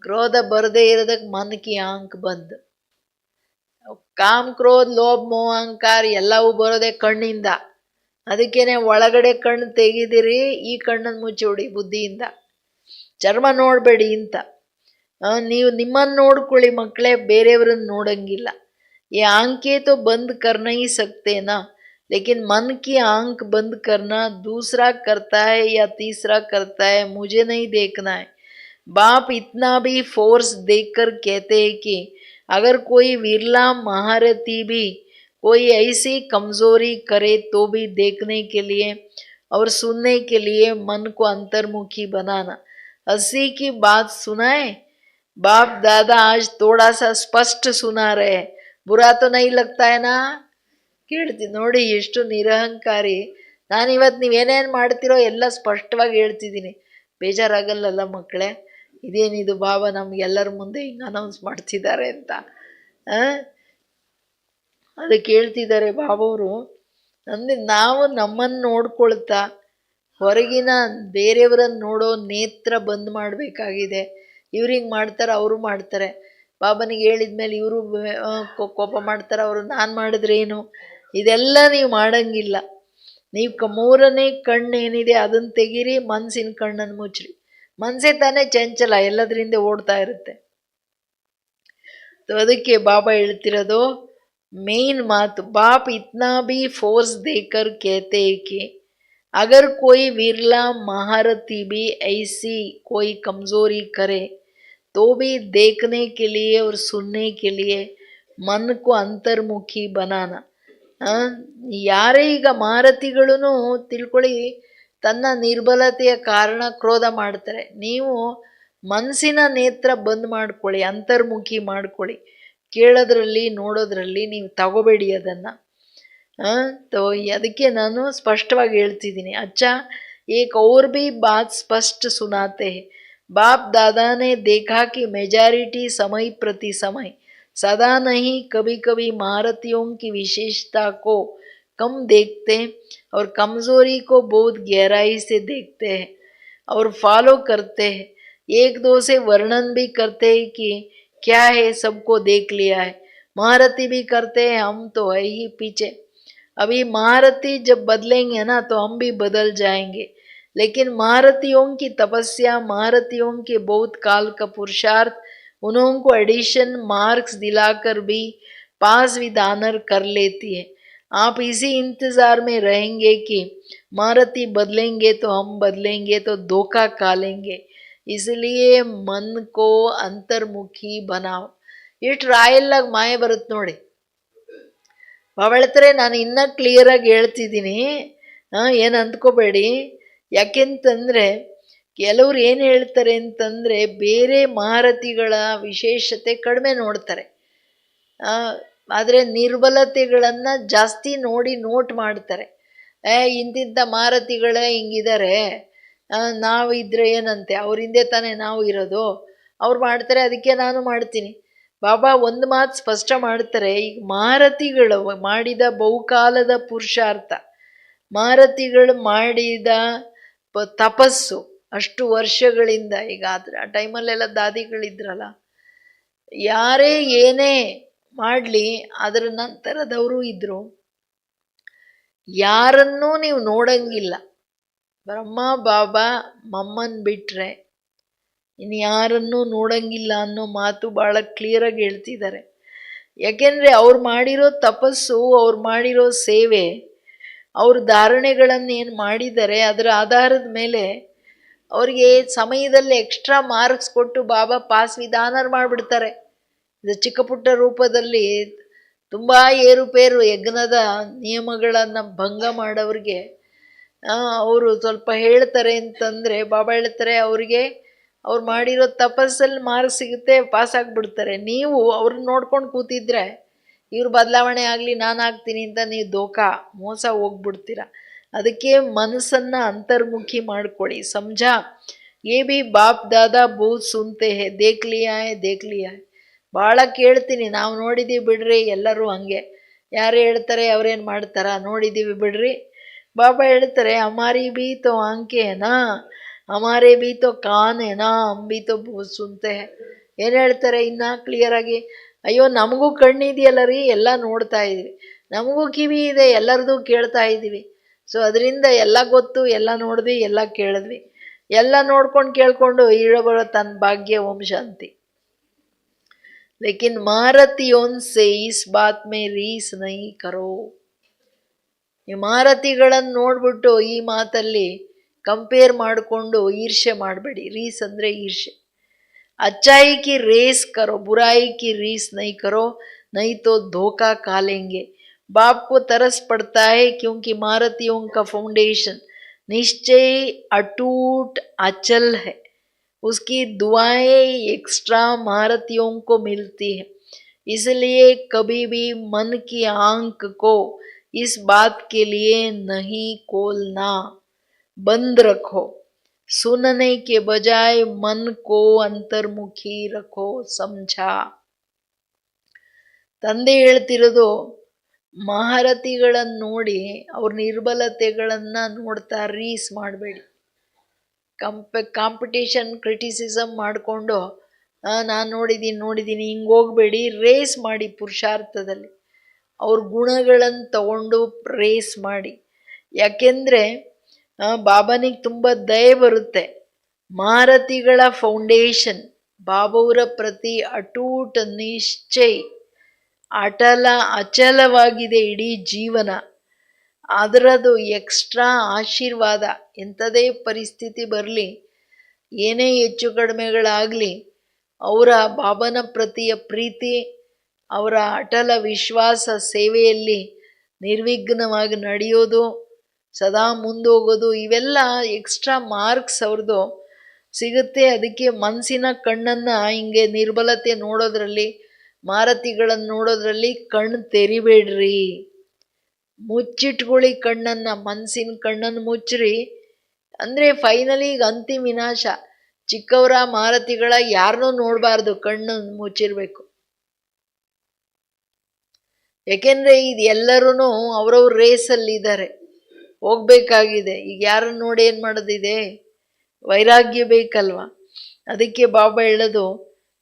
ಕ್ರೋಧ ಬರದೇ ಇರೋದಕ್ಕೆ ಮನ್ ಕಿ ಆಂಕ್ ಬಂದ್. ಕಾಮ್ ಕ್ರೋಧ ಲೋಭ ಮೋಹ ಅಹಂಕಾರ ಎಲ್ಲವೂ ಬರೋದೇ ಕಣ್ಣಿಂದ. ಅದಕ್ಕೇನೆ ಒಳಗಡೆ ಕಣ್ಣು ತೆಗೆದಿರಿ, ಈ ಕಣ್ಣನ್ನು ಮುಚ್ಚಿಬಿಡಿ ಬುದ್ಧಿಯಿಂದ, ಚರ್ಮ ನೋಡಬೇಡಿ ಅಂತ. ನೀವು ನಿಮ್ಮನ್ನು ನೋಡ್ಕೊಳ್ಳಿ ಮಕ್ಕಳೇ, ಬೇರೆಯವ್ರನ್ನ ನೋಡಂಗಿಲ್ಲ. ये आंखें तो बंद कर नहीं सकते ना, लेकिन मन की आंख बंद करना दूसरा करता है या तीसरा करता है, मुझे नहीं देखना है. बाप इतना भी फोर्स देकर कहते हैं कि अगर कोई विरला महारथी भी कोई ऐसी कमजोरी करे तो भी देखने के लिए और सुनने के लिए मन को अंतर्मुखी बनाना. हंसी की बात सुनाए, बाप दादा आज थोड़ा सा स्पष्ट सुना रहे हैं, बुरा तो नहीं लगता है ना. ಕೇಳ್ತೀನಿ ನೋಡಿ, ಎಷ್ಟು ನಿರಹಂಕಾರಿ. ನಾನಿವತ್ತು ನೀವೇನೇನು ಮಾಡ್ತಿರೋ ಎಲ್ಲ ಸ್ಪಷ್ಟವಾಗಿ ಹೇಳ್ತಿದ್ದೀನಿ, ಬೇಜಾರಾಗಲ್ಲಲ್ಲ ಮಕ್ಕಳೇ? ಇದೇನಿದು ಬಾಬಾ ನಮಗೆಲ್ಲರ ಮುಂದೆ ಹಿಂಗೆ ಅನೌನ್ಸ್ ಮಾಡ್ತಿದ್ದಾರೆ ಅಂತ. ಅದಕ್ಕೆ ಹೇಳ್ತಿದ್ದಾರೆ ಬಾಬವರು, ಅಂದರೆ ನಾವು ನಮ್ಮನ್ನು ನೋಡ್ಕೊಳ್ತಾ ಹೊರಗಿನ ಬೇರೆಯವರನ್ನು ನೋಡೋ ನೇತ್ರ ಬಂದ್ ಮಾಡಬೇಕಾಗಿದೆ. ಇವ್ರು ಹಿಂಗೆ ಮಾಡ್ತಾರೆ, ಅವರು ಮಾಡ್ತಾರೆ. ಬಾಬನಿಗೆ ಹೇಳಿದ ಮೇಲೆ ಇವರು ಕೋಪ ಮಾಡ್ತಾರೆ, ಅವರು ನಾನು ಮಾಡಿದ್ರೇನು, ಇದೆಲ್ಲ ನೀವು ಮಾಡಂಗಿಲ್ಲ. ನೀವು ಮೂರನೇ ಕಣ್ಣು ಏನಿದೆ ಅದನ್ನು ತೆಗೀರಿ, ಮನಸ್ಸಿನ ಕಣ್ಣನ್ನು ಮುಚ್ಚ್ರಿ. ಮನಸ್ಸೇ ತಾನೇ ಚಂಚಲ, ಎಲ್ಲದರಿಂದ ಓಡ್ತಾ ಇರುತ್ತೆ. ಅದಕ್ಕೆ ಬಾಬಾ ಹೇಳ್ತಿರೋದು ಮೇನ್ ಮಾತು, ಬಾಪ್ ಇತ್ನಾ ಬಿ ಫೋರ್ಸ್ ದೇಕರ್ ಕೇತೆ ಕಿ अगर कोई विरला महारथी भी ऐसी कोई कमजोरी करे तो भी देखने के लिए और सुनने के लिए मन को अंतर्मुखी बनाना. ಯಾರೇ ಈಗ ಮಹಾರಥಿಗಳೂ ತಿಳ್ಕೊಳ್ಳಿ, ತನ್ನ ನಿರ್ಬಲತೆಯ ಕಾರಣ ಕ್ರೋಧ ಮಾಡ್ತಾರೆ. ನೀವು ಮನಸ್ಸಿನ ನೇತ್ರ ಬಂದ್ ಮಾಡ್ಕೊಳ್ಳಿ, ಅಂತರ್ಮುಖಿ ಮಾಡ್ಕೊಳ್ಳಿ. ಕೇಳೋದ್ರಲ್ಲಿ ನೋಡೋದ್ರಲ್ಲಿ ನೀವು ತಗೋಬೇಡಿ ಅದನ್ನು. तो ಅದಕ್ಕೆ ನಾನು ಸ್ಪಷ್ಟವಾಗಿ ಹೇಳ್ತಿದ್ದೀನಿ. अच्छा एक और भी बात स्पष्ट सुनाते हैं. बाप दादा ने देखा कि मेजॉरिटी समय प्रति समय सदा नहीं, कभी कभी महारथियों की विशेषता को कम देखते हैं और कमजोरी को बहुत गहराई से देखते हैं और फॉलो करते हैं. एक दो से वर्णन भी करते हैं कि क्या है, सबको देख लिया है. महारथी भी करते हैं, हम तो है ही पीछे. अभी महारथी जब बदलेंगे ना तो हम भी बदल जाएंगे. लेकिन महारथियों की तपस्या, महारथियों के बहुत काल का पुरुषार्थ उनको एडिशन मार्क्स दिलाकर भी पास विद ऑनर कर लेती है. आप इसी इंतज़ार में रहेंगे कि महारथी बदलेंगे तो हम बदलेंगे, तो धोखा खा लेंगे. इसलिए मन को अंतर्मुखी बनाओ. इट रायल माये बरुत्ते ನೋಡಿ. ಬಾಬಾ ಹೇಳ್ತಾರೆ, ನಾನು ಇನ್ನೂ ಕ್ಲಿಯರಾಗಿ ಹೇಳ್ತಿದ್ದೀನಿ, ಏನು ಅಂದ್ಕೋಬೇಡಿ. ಯಾಕೆಂತಂದರೆ ಕೆಲವ್ರು ಏನು ಹೇಳ್ತಾರೆ ಅಂತಂದರೆ, ಬೇರೆ ಮಹಾರಥಿಗಳ ವಿಶೇಷತೆ ಕಡಿಮೆ ನೋಡ್ತಾರೆ, ಆದರೆ ನಿರ್ಬಲತೆಗಳನ್ನು ಜಾಸ್ತಿ ನೋಡಿ ನೋಟ್ ಮಾಡ್ತಾರೆ. ಇಂತಿಂಥ ಮಹಾರಥಿಗಳೇ ಹಿಂಗಿದ್ದಾರೆ, ನಾವಿದ್ರೆ ಏನಂತೆ, ಅವ್ರ ಹಿಂದೆ ತಾನೇ ನಾವು ಇರೋದು, ಅವ್ರು ಮಾಡ್ತಾರೆ ಅದಕ್ಕೆ ನಾನು ಮಾಡ್ತೀನಿ. ಬಾಬಾ ಒಂದು ಮಾತು ಸ್ಪಷ್ಟ ಮಾಡ್ತಾರೆ, ಈಗ ಮಹಾರಥಿಗಳು ಮಾಡಿದ ಬಹುಕಾಲದ ಪುರುಷಾರ್ಥ, ಮಹಾರಥಿಗಳು ಮಾಡಿದ ತಪಸ್ಸು ಅಷ್ಟು ವರ್ಷಗಳಿಂದ, ಈಗ ಆ ಟೈಮಲ್ಲೆಲ್ಲ ದಾದಿಗಳಿದ್ರಲ್ಲ, ಯಾರೇ ಏನೇ ಮಾಡಲಿ ಅದರ ನಂತರದವರು ಇದ್ದರು, ಯಾರನ್ನೂ ನೀವು ನೋಡಂಗಿಲ್ಲ. ಬ್ರಹ್ಮ ಬಾಬಾ ಮಮ್ಮನ್ ಬಿಟ್ರೆ ಇನ್ಯಾರನ್ನೂ ನೋಡಂಗಿಲ್ಲ ಅನ್ನೋ ಮಾತು ಭಾಳ ಕ್ಲಿಯರಾಗಿ ಹೇಳ್ತಿದ್ದಾರೆ. ಯಾಕೆಂದರೆ ಅವ್ರು ಮಾಡಿರೋ ತಪಸ್ಸು, ಅವ್ರು ಮಾಡಿರೋ ಸೇವೆ, ಅವ್ರ ಧಾರಣೆಗಳನ್ನು ಏನು ಮಾಡಿದ್ದಾರೆ ಅದರ ಆಧಾರದ ಮೇಲೆ ಅವ್ರಿಗೆ ಸಮಯದಲ್ಲಿ ಎಕ್ಸ್ಟ್ರಾ ಮಾರ್ಕ್ಸ್ ಕೊಟ್ಟು ಬಾಬಾ ಪಾಸ್ ವಿಧಾನ ಮಾಡಿಬಿಡ್ತಾರೆ. ಇದು ಚಿಕ್ಕ ಪುಟ್ಟ ರೂಪದಲ್ಲಿ ತುಂಬ ಏರುಪೇರು ಯಜ್ಞದ ನಿಯಮಗಳನ್ನು ಭಂಗ ಮಾಡೋರಿಗೆ ಅವರು ಸ್ವಲ್ಪ ಹೇಳ್ತಾರೆ ಅಂತಂದರೆ, ಬಾಬಾ ಹೇಳ್ತಾರೆ ಅವರಿಗೆ ಅವ್ರು ಮಾಡಿರೋ ತಪಸ್ಸಲ್ಲಿ ಮಾರ್ಕ್ಸ್ ಸಿಗುತ್ತೆ, ಪಾಸ್ ಆಗಿಬಿಡ್ತಾರೆ. ನೀವು ಅವ್ರನ್ನ ನೋಡ್ಕೊಂಡು ಕೂತಿದ್ರೆ ಇವ್ರು ಬದಲಾವಣೆ ಆಗಲಿ ನಾನು ಆಗ್ತೀನಿ ಅಂತ ನೀವು ಮೋಸ ಹೋಗ್ಬಿಡ್ತೀರ. ಅದಕ್ಕೆ ಮನಸ್ಸನ್ನು ಅಂತರ್ಮುಖಿ ಮಾಡ್ಕೊಳ್ಳಿ. ಸಮझा, ये भी बाप दादा बहुत सुनते हैं, देख लिया है. ಭಾಳ ಕೇಳ್ತೀನಿ, ನಾವು ನೋಡಿದ್ದೀವಿ ಬಿಡ್ರಿ, ಎಲ್ಲರೂ ಹಾಗೆ. ಯಾರು ಹೇಳ್ತಾರೆ ಅವ್ರೇನು ಮಾಡ್ತಾರ, ನೋಡಿದ್ದೀವಿ ಬಿಡ್ರಿ. ಬಾಬಾ ಹೇಳ್ತಾರೆ, ಹಮಾರಿ ಭೀ ತೋ ಆಂಖೆ ನಾ, ಹಮಾರೆ ಭೀ ತೋ ಕಾನ್ ನಾ, ಹಮ್ ಭೀ ತೋ ಬಹುತ್ ಸುನ್ತೆ ಹೈ. ಏನು ಹೇಳ್ತಾರೆ ಇನ್ನೂ ಕ್ಲಿಯರಾಗಿ, ಅಯ್ಯೋ ನಮಗೂ ಕಣ್ಣಿದೆಯಲ್ಲ ರೀ, ಎಲ್ಲ ನೋಡ್ತಾ ಇದ್ದೀವಿ, ನಮಗೂ ಕಿವಿ ಇದೆ, ಎಲ್ಲರದು ಕೇಳ್ತಾ ಇದ್ದೀವಿ. ಸೊ ಅದರಿಂದ ಎಲ್ಲ ಗೊತ್ತು, ಎಲ್ಲ ನೋಡಿದ್ವಿ, ಎಲ್ಲ ಕೇಳಿದ್ವಿ, ಎಲ್ಲ ನೋಡ್ಕೊಂಡು ಕೇಳ್ಕೊಂಡು ಇಳಬರೋ ತನ್ನ ಭಾಗ್ಯ ಓಂ ಶಾಂತಿ. ಲೇಕಿನ್ ಮಾರತಿಯೋನ್ ಸೆ ಇಸ್ ಬಾತ್ ಮೇ ರೀಸ್ ನೈ ಕರೋ. ಈ ಮಾರತಿಗಳನ್ನು ನೋಡ್ಬಿಟ್ಟು ಈ ಮಾತಲ್ಲಿ ಕಂಪೇರ್ ಮಾಡಿಕೊಂಡು ಈರ್ಷೆ ಮಾಡಬೇಡಿ. ರೀಸ್ ಅಂದರೆ ಈರ್ಷೆ. अच्छाई की रेस करो, बुराई की रीस नहीं करो, नहीं तो धोखा खा लेंगे. बाप को तरस पड़ता है क्योंकि महारथियों का फाउंडेशन निश्चय अटूट अचल है. उसकी दुआएं एक्स्ट्रा महारथियों को मिलती है. इसलिए कभी भी मन की आंख को इस बात के लिए नहीं खोलना, बंद रखो. सुनने के बजाय मन को ಅಂತರ್ಮುಖಿ ರಖೋ ಸಮझा. ತಂದೆ ಹೇಳ್ತಿರೋದು, ಮಹಾರಥಿಗಳನ್ನು ನೋಡಿ ಅವ್ರ ನಿರ್ಬಲತೆಗಳನ್ನು ನೋಡ್ತಾ ರೀಸ್ ಮಾಡಬೇಡಿ. ಕಾಂಪಿಟೇಷನ್ ಕ್ರಿಟಿಸಿಸಮ್ ಮಾಡಿಕೊಂಡು ನಾನು ನೋಡಿದ್ದೀನಿ ಹಿಂಗೆ ಹೋಗಬೇಡಿ. ರೇಸ್ ಮಾಡಿ ಪುರುಷಾರ್ಥದಲ್ಲಿ. ಅವ್ರ ಗುಣಗಳನ್ನು ತಗೊಂಡು ರೇಸ್ ಮಾಡಿ. ಯಾಕೆಂದರೆ ಬಾಬನಿಗೆ ತುಂಬ ದಯೆ ಬರುತ್ತೆ. ಮಾರತಿಗಳ ಫೌಂಡೇಶನ್ ಬಾಬಾವರ ಪ್ರತಿ ಅಟೂಟ ನಿಶ್ಚಯ, ಅಚಲವಾಗಿದೆ ಇಡೀ ಜೀವನ. ಅದರದು ಎಕ್ಸ್ಟ್ರಾ ಆಶೀರ್ವಾದ. ಎಂಥದೇ ಪರಿಸ್ಥಿತಿ ಬರಲಿ, ಏನೇ ಹೆಚ್ಚು ಕಡಿಮೆಗಳಾಗಲಿ, ಅವರ ಬಾಬನ ಪ್ರತಿಯ ಪ್ರೀತಿ, ಅವರ ಅಟಲ ವಿಶ್ವಾಸ, ಸೇವೆಯಲ್ಲಿ ನಿರ್ವಿಘ್ನವಾಗಿ ನಡೆಯೋದು, ಸದಾ ಮುಂದೋಗೋದು, ಇವೆಲ್ಲ ಎಕ್ಸ್ಟ್ರಾ ಮಾರ್ಕ್ಸ್ ಅವ್ರದ್ದು ಸಿಗುತ್ತೆ. ಅದಕ್ಕೆ ಮನಸ್ಸಿನ ಕಣ್ಣನ್ನು ಹಿಂಗೆ ನಿರ್ಬಲತೆ ನೋಡೋದ್ರಲ್ಲಿ, ಮಾರತಿಗಳನ್ನು ನೋಡೋದ್ರಲ್ಲಿ ಕಣ್ಣು ತೆರಿಬೇಡ್ರಿ, ಮುಚ್ಚಿಟ್ಕೊಳ್ಳಿ ಕಣ್ಣನ್ನು. ಮನಸ್ಸಿನ ಕಣ್ಣನ್ನು ಮುಚ್ಚ್ರಿ. ಅಂದರೆ ಫೈನಲಿ ಈಗ ಅಂತಿಮ ವಿನಾಶ. ಚಿಕ್ಕವರ ಮಾರತಿಗಳ ಯಾರನ್ನೂ ನೋಡಬಾರ್ದು, ಕಣ್ಣು ಮುಚ್ಚಿರಬೇಕು. ಯಾಕೆಂದರೆ ಇದು ಎಲ್ಲರೂ ಅವ್ರವ್ರ ರೇಸಲ್ಲಿದ್ದಾರೆ, ಹೋಗ್ಬೇಕಾಗಿದೆ. ಈಗ ಯಾರನ್ನು ನೋಡಿ ಏನು ಮಾಡೋದಿದೆ? ವೈರಾಗ್ಯ ಬೇಕಲ್ವ. ಅದಕ್ಕೆ ಬಾಬಾ ಹೇಳೋದು,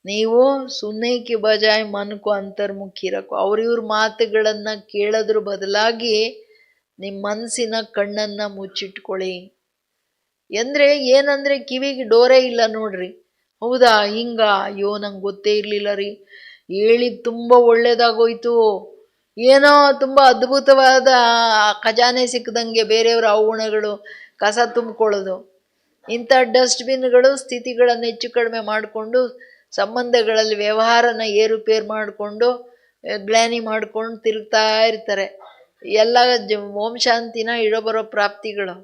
ನೀವು ಸುನ್ನೈಕೆ ಬಜಾಯ್ ಮನ್ಕೋ ಅಂತರ್ಮುಖಿ ರಖೋ. ಅವ್ರಿವ್ರ ಮಾತುಗಳನ್ನು ಕೇಳೋದ್ರ ಬದಲಾಗಿ ನಿಮ್ಮ ಮನಸ್ಸಿನ ಕಣ್ಣನ್ನು ಮುಚ್ಚಿಟ್ಕೊಳ್ಳಿ. ಅಂದರೆ ಏನಂದರೆ ಕಿವಿಗೆ ಡೋರೇ ಇಲ್ಲ ನೋಡ್ರಿ. ಹೌದಾ, ಹಿಂಗ, ಅಯ್ಯೋ ನಂಗೆ ಗೊತ್ತೇ ಇರಲಿಲ್ಲ ರೀ, ಹೇಳಿದ್ದು ತುಂಬ ಒಳ್ಳೇದಾಗೋಯ್ತು, ಏನೋ ತುಂಬ ಅದ್ಭುತವಾದ ಖಜಾನೆ ಸಿಕ್ಕದಂಗೆ ಬೇರೆಯವ್ರ ಅವಗುಣಗಳು ಕಸ ತುಂಬಿಕೊಳ್ಳೋದು. ಇಂಥ ಡಸ್ಟ್ಬಿನ್ಗಳು ಸ್ಥಿತಿಗಳನ್ನು ಹೆಚ್ಚು ಕಡಿಮೆ ಮಾಡಿಕೊಂಡು, ಸಂಬಂಧಗಳಲ್ಲಿ ವ್ಯವಹಾರನ ಏರುಪೇರು ಮಾಡಿಕೊಂಡು, ಗ್ಲಾನಿ ಮಾಡ್ಕೊಂಡು ತಿರುಗ್ತಾ ಇರ್ತಾರೆ. ಎಲ್ಲ ಓಂ ಶಾಂತಿನ ಇಳಬರೋ ಪ್ರಾಪ್ತಿಗಳು.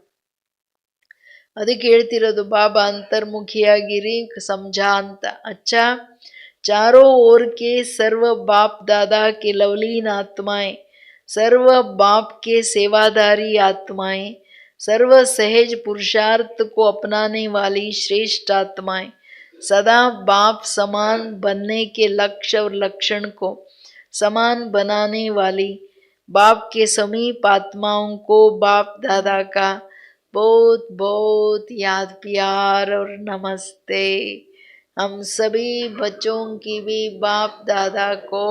ಅದಕ್ಕೆ ಹೇಳ್ತಿರೋದು ಬಾಬಾ, ಅಂತರ್ಮುಖಿಯಾಗಿರಿ, ಸಮझा ಅಂತ. अच्छा, चारों ओर के सर्व बाप दादा के लवलीन आत्माएं, सर्व बाप के सेवादारी आत्माएं, सर्व सहज पुरुषार्थ को अपनाने वाली श्रेष्ठ आत्माएं, सदा बाप समान बनने के लक्ष्य और लक्षण को समान बनाने वाली बाप के समीप आत्माओं को बाप दादा का बहुत बहुत याद प्यार और नमस्ते. हम सभी बच्चों की भी बाप दादा को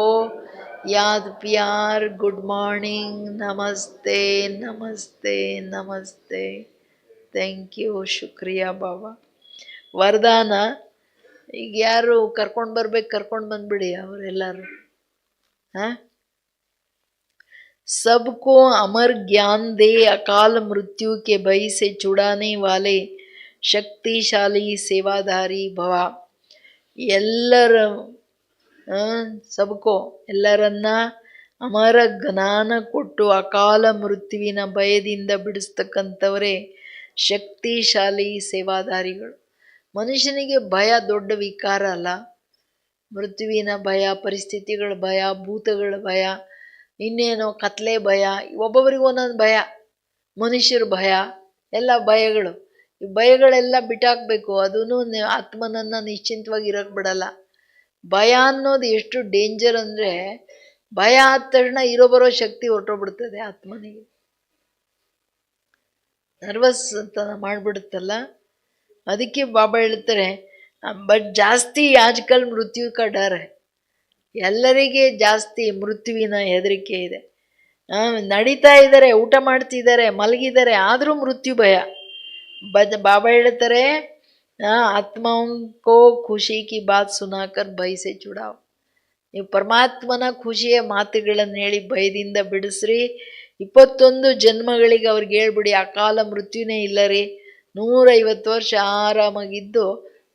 याद प्यार, गुड मॉर्निंग, नमस्ते नमस्ते नमस्ते. ಥ್ಯಾಂಕ್ ಯು, ಶುಕ್ರಿಯಾ ಬಾಬಾ. ವರದಾನ. ಈಗ ಯಾರು ಕರ್ಕೊಂಡು ಬರ್ಬೇಕು ಕರ್ಕೊಂಡು ಬಂದ್ಬಿಡಿ ಅವರೆಲ್ಲರೂ. ಹಾಂ, सबको अमर ज्ञान दे, अकाल मृत्यु के भय से छुड़ाने वाले शक्तिशाली सेवाधारी भव. ಎಲ್ಲರ ಸಬ್ಕೋ, ಎಲ್ಲರನ್ನ ಅಮರ ಜ್ಞಾನ ಕೊಟ್ಟು ಅಕಾಲ ಮೃತ್ಯುವಿನ ಭಯದಿಂದ ಬಿಡಿಸ್ತಕ್ಕಂಥವರೇ ಶಕ್ತಿಶಾಲಿ ಸೇವಾದಾರಿಗಳು. ಮನುಷ್ಯನಿಗೆ ಭಯ ದೊಡ್ಡ ವಿಕಾರ ಅಲ್ಲ. ಮೃತ್ಯುವಿನ ಭಯ, ಪರಿಸ್ಥಿತಿಗಳ ಭಯ, ಭೂತಗಳ ಭಯ, ಇನ್ನೇನೋ ಕತ್ಲೆ ಭಯ, ಒಬ್ಬೊಬ್ಬರಿಗೂ ಒಂದೊಂದು ಭಯ. ಮನುಷ್ಯರ ಭಯ, ಎಲ್ಲ ಭಯಗಳು. ಈ ಭಯಗಳೆಲ್ಲ ಬಿಟ್ಟಾಕಬೇಕು. ಅದೂ ಆತ್ಮನನ್ನು ನಿಶ್ಚಿಂತವಾಗಿ ಇರೋಕ್ಕೆ ಬಿಡಲ್ಲ. ಭಯ ಅನ್ನೋದು ಎಷ್ಟು ಡೇಂಜರ್ ಅಂದರೆ, ಭಯ ಆದ ತಕ್ಷಣ ಇರೋ ಬರೋ ಶಕ್ತಿ ಹೊರಟೋಗ್ಬಿಡ್ತದೆ ಆತ್ಮನಿಗೆ. ನರ್ವಸ್ ಅಂತ ಮಾಡಿಬಿಡುತ್ತಲ್ಲ. ಅದಕ್ಕೆ ಬಾಬಾ ಹೇಳ್ತಾರೆ, ಬಟ್ ಜಾಸ್ತಿ ಆಜ್ಕಲ್ ಮೃತ್ಯು ಕಾ ಡರ್ ಹೈ. ಎಲ್ಲರಿಗೆ ಜಾಸ್ತಿ ಮೃತ್ಯುವಿನ ಹೆದರಿಕೆ ಇದೆ. ನಡೀತಾ ಇದ್ದಾರೆ, ಊಟ ಮಾಡ್ತಿದ್ದಾರೆ, ಮಲಗಿದ್ದಾರೆ, ಆದರೂ ಮೃತ್ಯು ಭಯ. ಬಾಬಾ ಹೇಳ್ತಾರೆ, ಆತ್ಮಕೋ ಖುಷಿ ಕಿ ಬಾತ್ ಸುನಾಕರ್ ಭಯ ಸೆ ಚುಡಾವ್. ನೀವು ಪರಮಾತ್ಮನ ಖುಷಿಯ ಮಾತುಗಳನ್ನು ಹೇಳಿ ಭಯದಿಂದ ಬಿಡಿಸ್ರಿ. 21 ಜನ್ಮಗಳಿಗೆ ಅವ್ರಿಗೆ ಹೇಳ್ಬಿಡಿ, ಅಕಾಲ ಮೃತ್ಯುನೇ ಇಲ್ಲ ರೀ, 150 ವರ್ಷ ಆರಾಮಾಗಿದ್ದು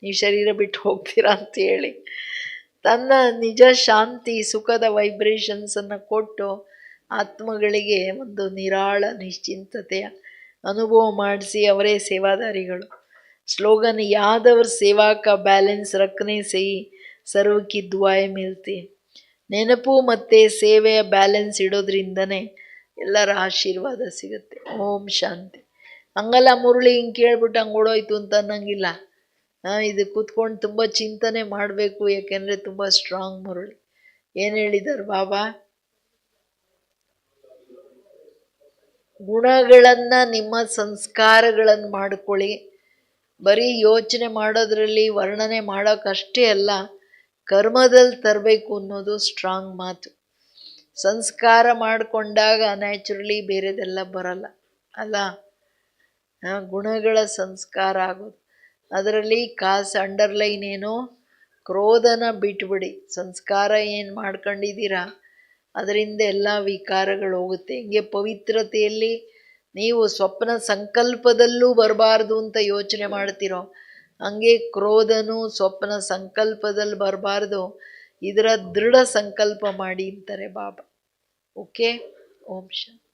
ನೀವು ಶರೀರ ಬಿಟ್ಟು ಹೋಗ್ತೀರಾ ಅಂತ ಹೇಳಿ ತನ್ನ ನಿಜ ಶಾಂತಿ ಸುಖದ ವೈಬ್ರೇಷನ್ಸನ್ನು ಕೊಟ್ಟು ಆತ್ಮಗಳಿಗೆ ಒಂದು ನಿರಾಳ ನಿಶ್ಚಿಂತತೆಯ ಅನುಭವ ಮಾಡಿಸಿ ಅವರೇ ಸೇವಾದಾರಿಗಳು. ಸ್ಲೋಗನ್ ಯಾದವ್ರ ಸೇವಾ ಕಾ ಬ್ಯಾಲೆನ್ಸ್ ರಖನೆ ಸೆ ಹಿ ಸರ್ವಕ್ಕೆ ದುಆಯೆ ಮಿಲ್ತಿ. ನೆನಪು ಮತ್ತು ಸೇವೆಯ ಬ್ಯಾಲೆನ್ಸ್ ಇಡೋದ್ರಿಂದನೇ ಎಲ್ಲರ ಆಶೀರ್ವಾದ ಸಿಗುತ್ತೆ. ಓಂ ಶಾಂತಿ. ಹಂಗಲ್ಲ ಮುರಳಿ ಹಿಂಗೆ ಕೇಳ್ಬಿಟ್ಟು ಹಂಗೆ ಓಡೋಯ್ತು ಅಂತ ಅನ್ನಂಗಿಲ್ಲ. ಇದು ಕೂತ್ಕೊಂಡು ತುಂಬ ಚಿಂತನೆ ಮಾಡಬೇಕು, ಯಾಕೆಂದರೆ ತುಂಬ ಸ್ಟ್ರಾಂಗ್ ಮುರಳಿ. ಏನು ಹೇಳಿದ್ದಾರೆ ಬಾಬಾ? ಗುಣಗಳನ್ನು ನಿಮ್ಮ ಸಂಸ್ಕಾರಗಳನ್ನು ಮಾಡ್ಕೊಳ್ಳಿ. ಬರೀ ಯೋಚನೆ ಮಾಡೋದ್ರಲ್ಲಿ ವರ್ಣನೆ ಮಾಡೋಕ್ಕಷ್ಟೇ ಅಲ್ಲ, ಕರ್ಮದಲ್ಲಿ ತರಬೇಕು ಅನ್ನೋದು ಸ್ಟ್ರಾಂಗ್ ಮಾತು. ಸಂಸ್ಕಾರ ಮಾಡಿಕೊಂಡಾಗ ನ್ಯಾಚುರಲಿ ಬೇರೆದೆಲ್ಲ ಬರಲ್ಲ ಅಲ್ಲ. ಗುಣಗಳ ಸಂಸ್ಕಾರ ಆಗೋದು, ಅದರಲ್ಲಿ ಅಂಡರ್ಲೈನ್ ಏನು, ಕ್ರೋಧನ ಬಿಟ್ಬಿಡಿ. ಸಂಸ್ಕಾರ ಏನು ಮಾಡ್ಕೊಂಡಿದ್ದೀರಾ ಅದರಿಂದ ಎಲ್ಲ ವಿಕಾರಗಳು ಹೋಗುತ್ತೆ. ಹಿಂಗೆ ಪವಿತ್ರತೆಯಲ್ಲಿ ನೀವು ಸ್ವಪ್ನ ಸಂಕಲ್ಪದಲ್ಲೂ ಬರಬಾರ್ದು ಅಂತ ಯೋಚನೆ ಮಾಡ್ತಿರೋ ಹಂಗೆ ಕ್ರೋಧನೂ ಸ್ವಪ್ನ ಸಂಕಲ್ಪದಲ್ಲಿ ಬರಬಾರ್ದು, ಇದರ ದೃಢ ಸಂಕಲ್ಪ ಮಾಡಿ ಅಂತಾರೆ ಬಾಬಾ. ಓಕೆ. ಓಂ ಶಾಂತಿ.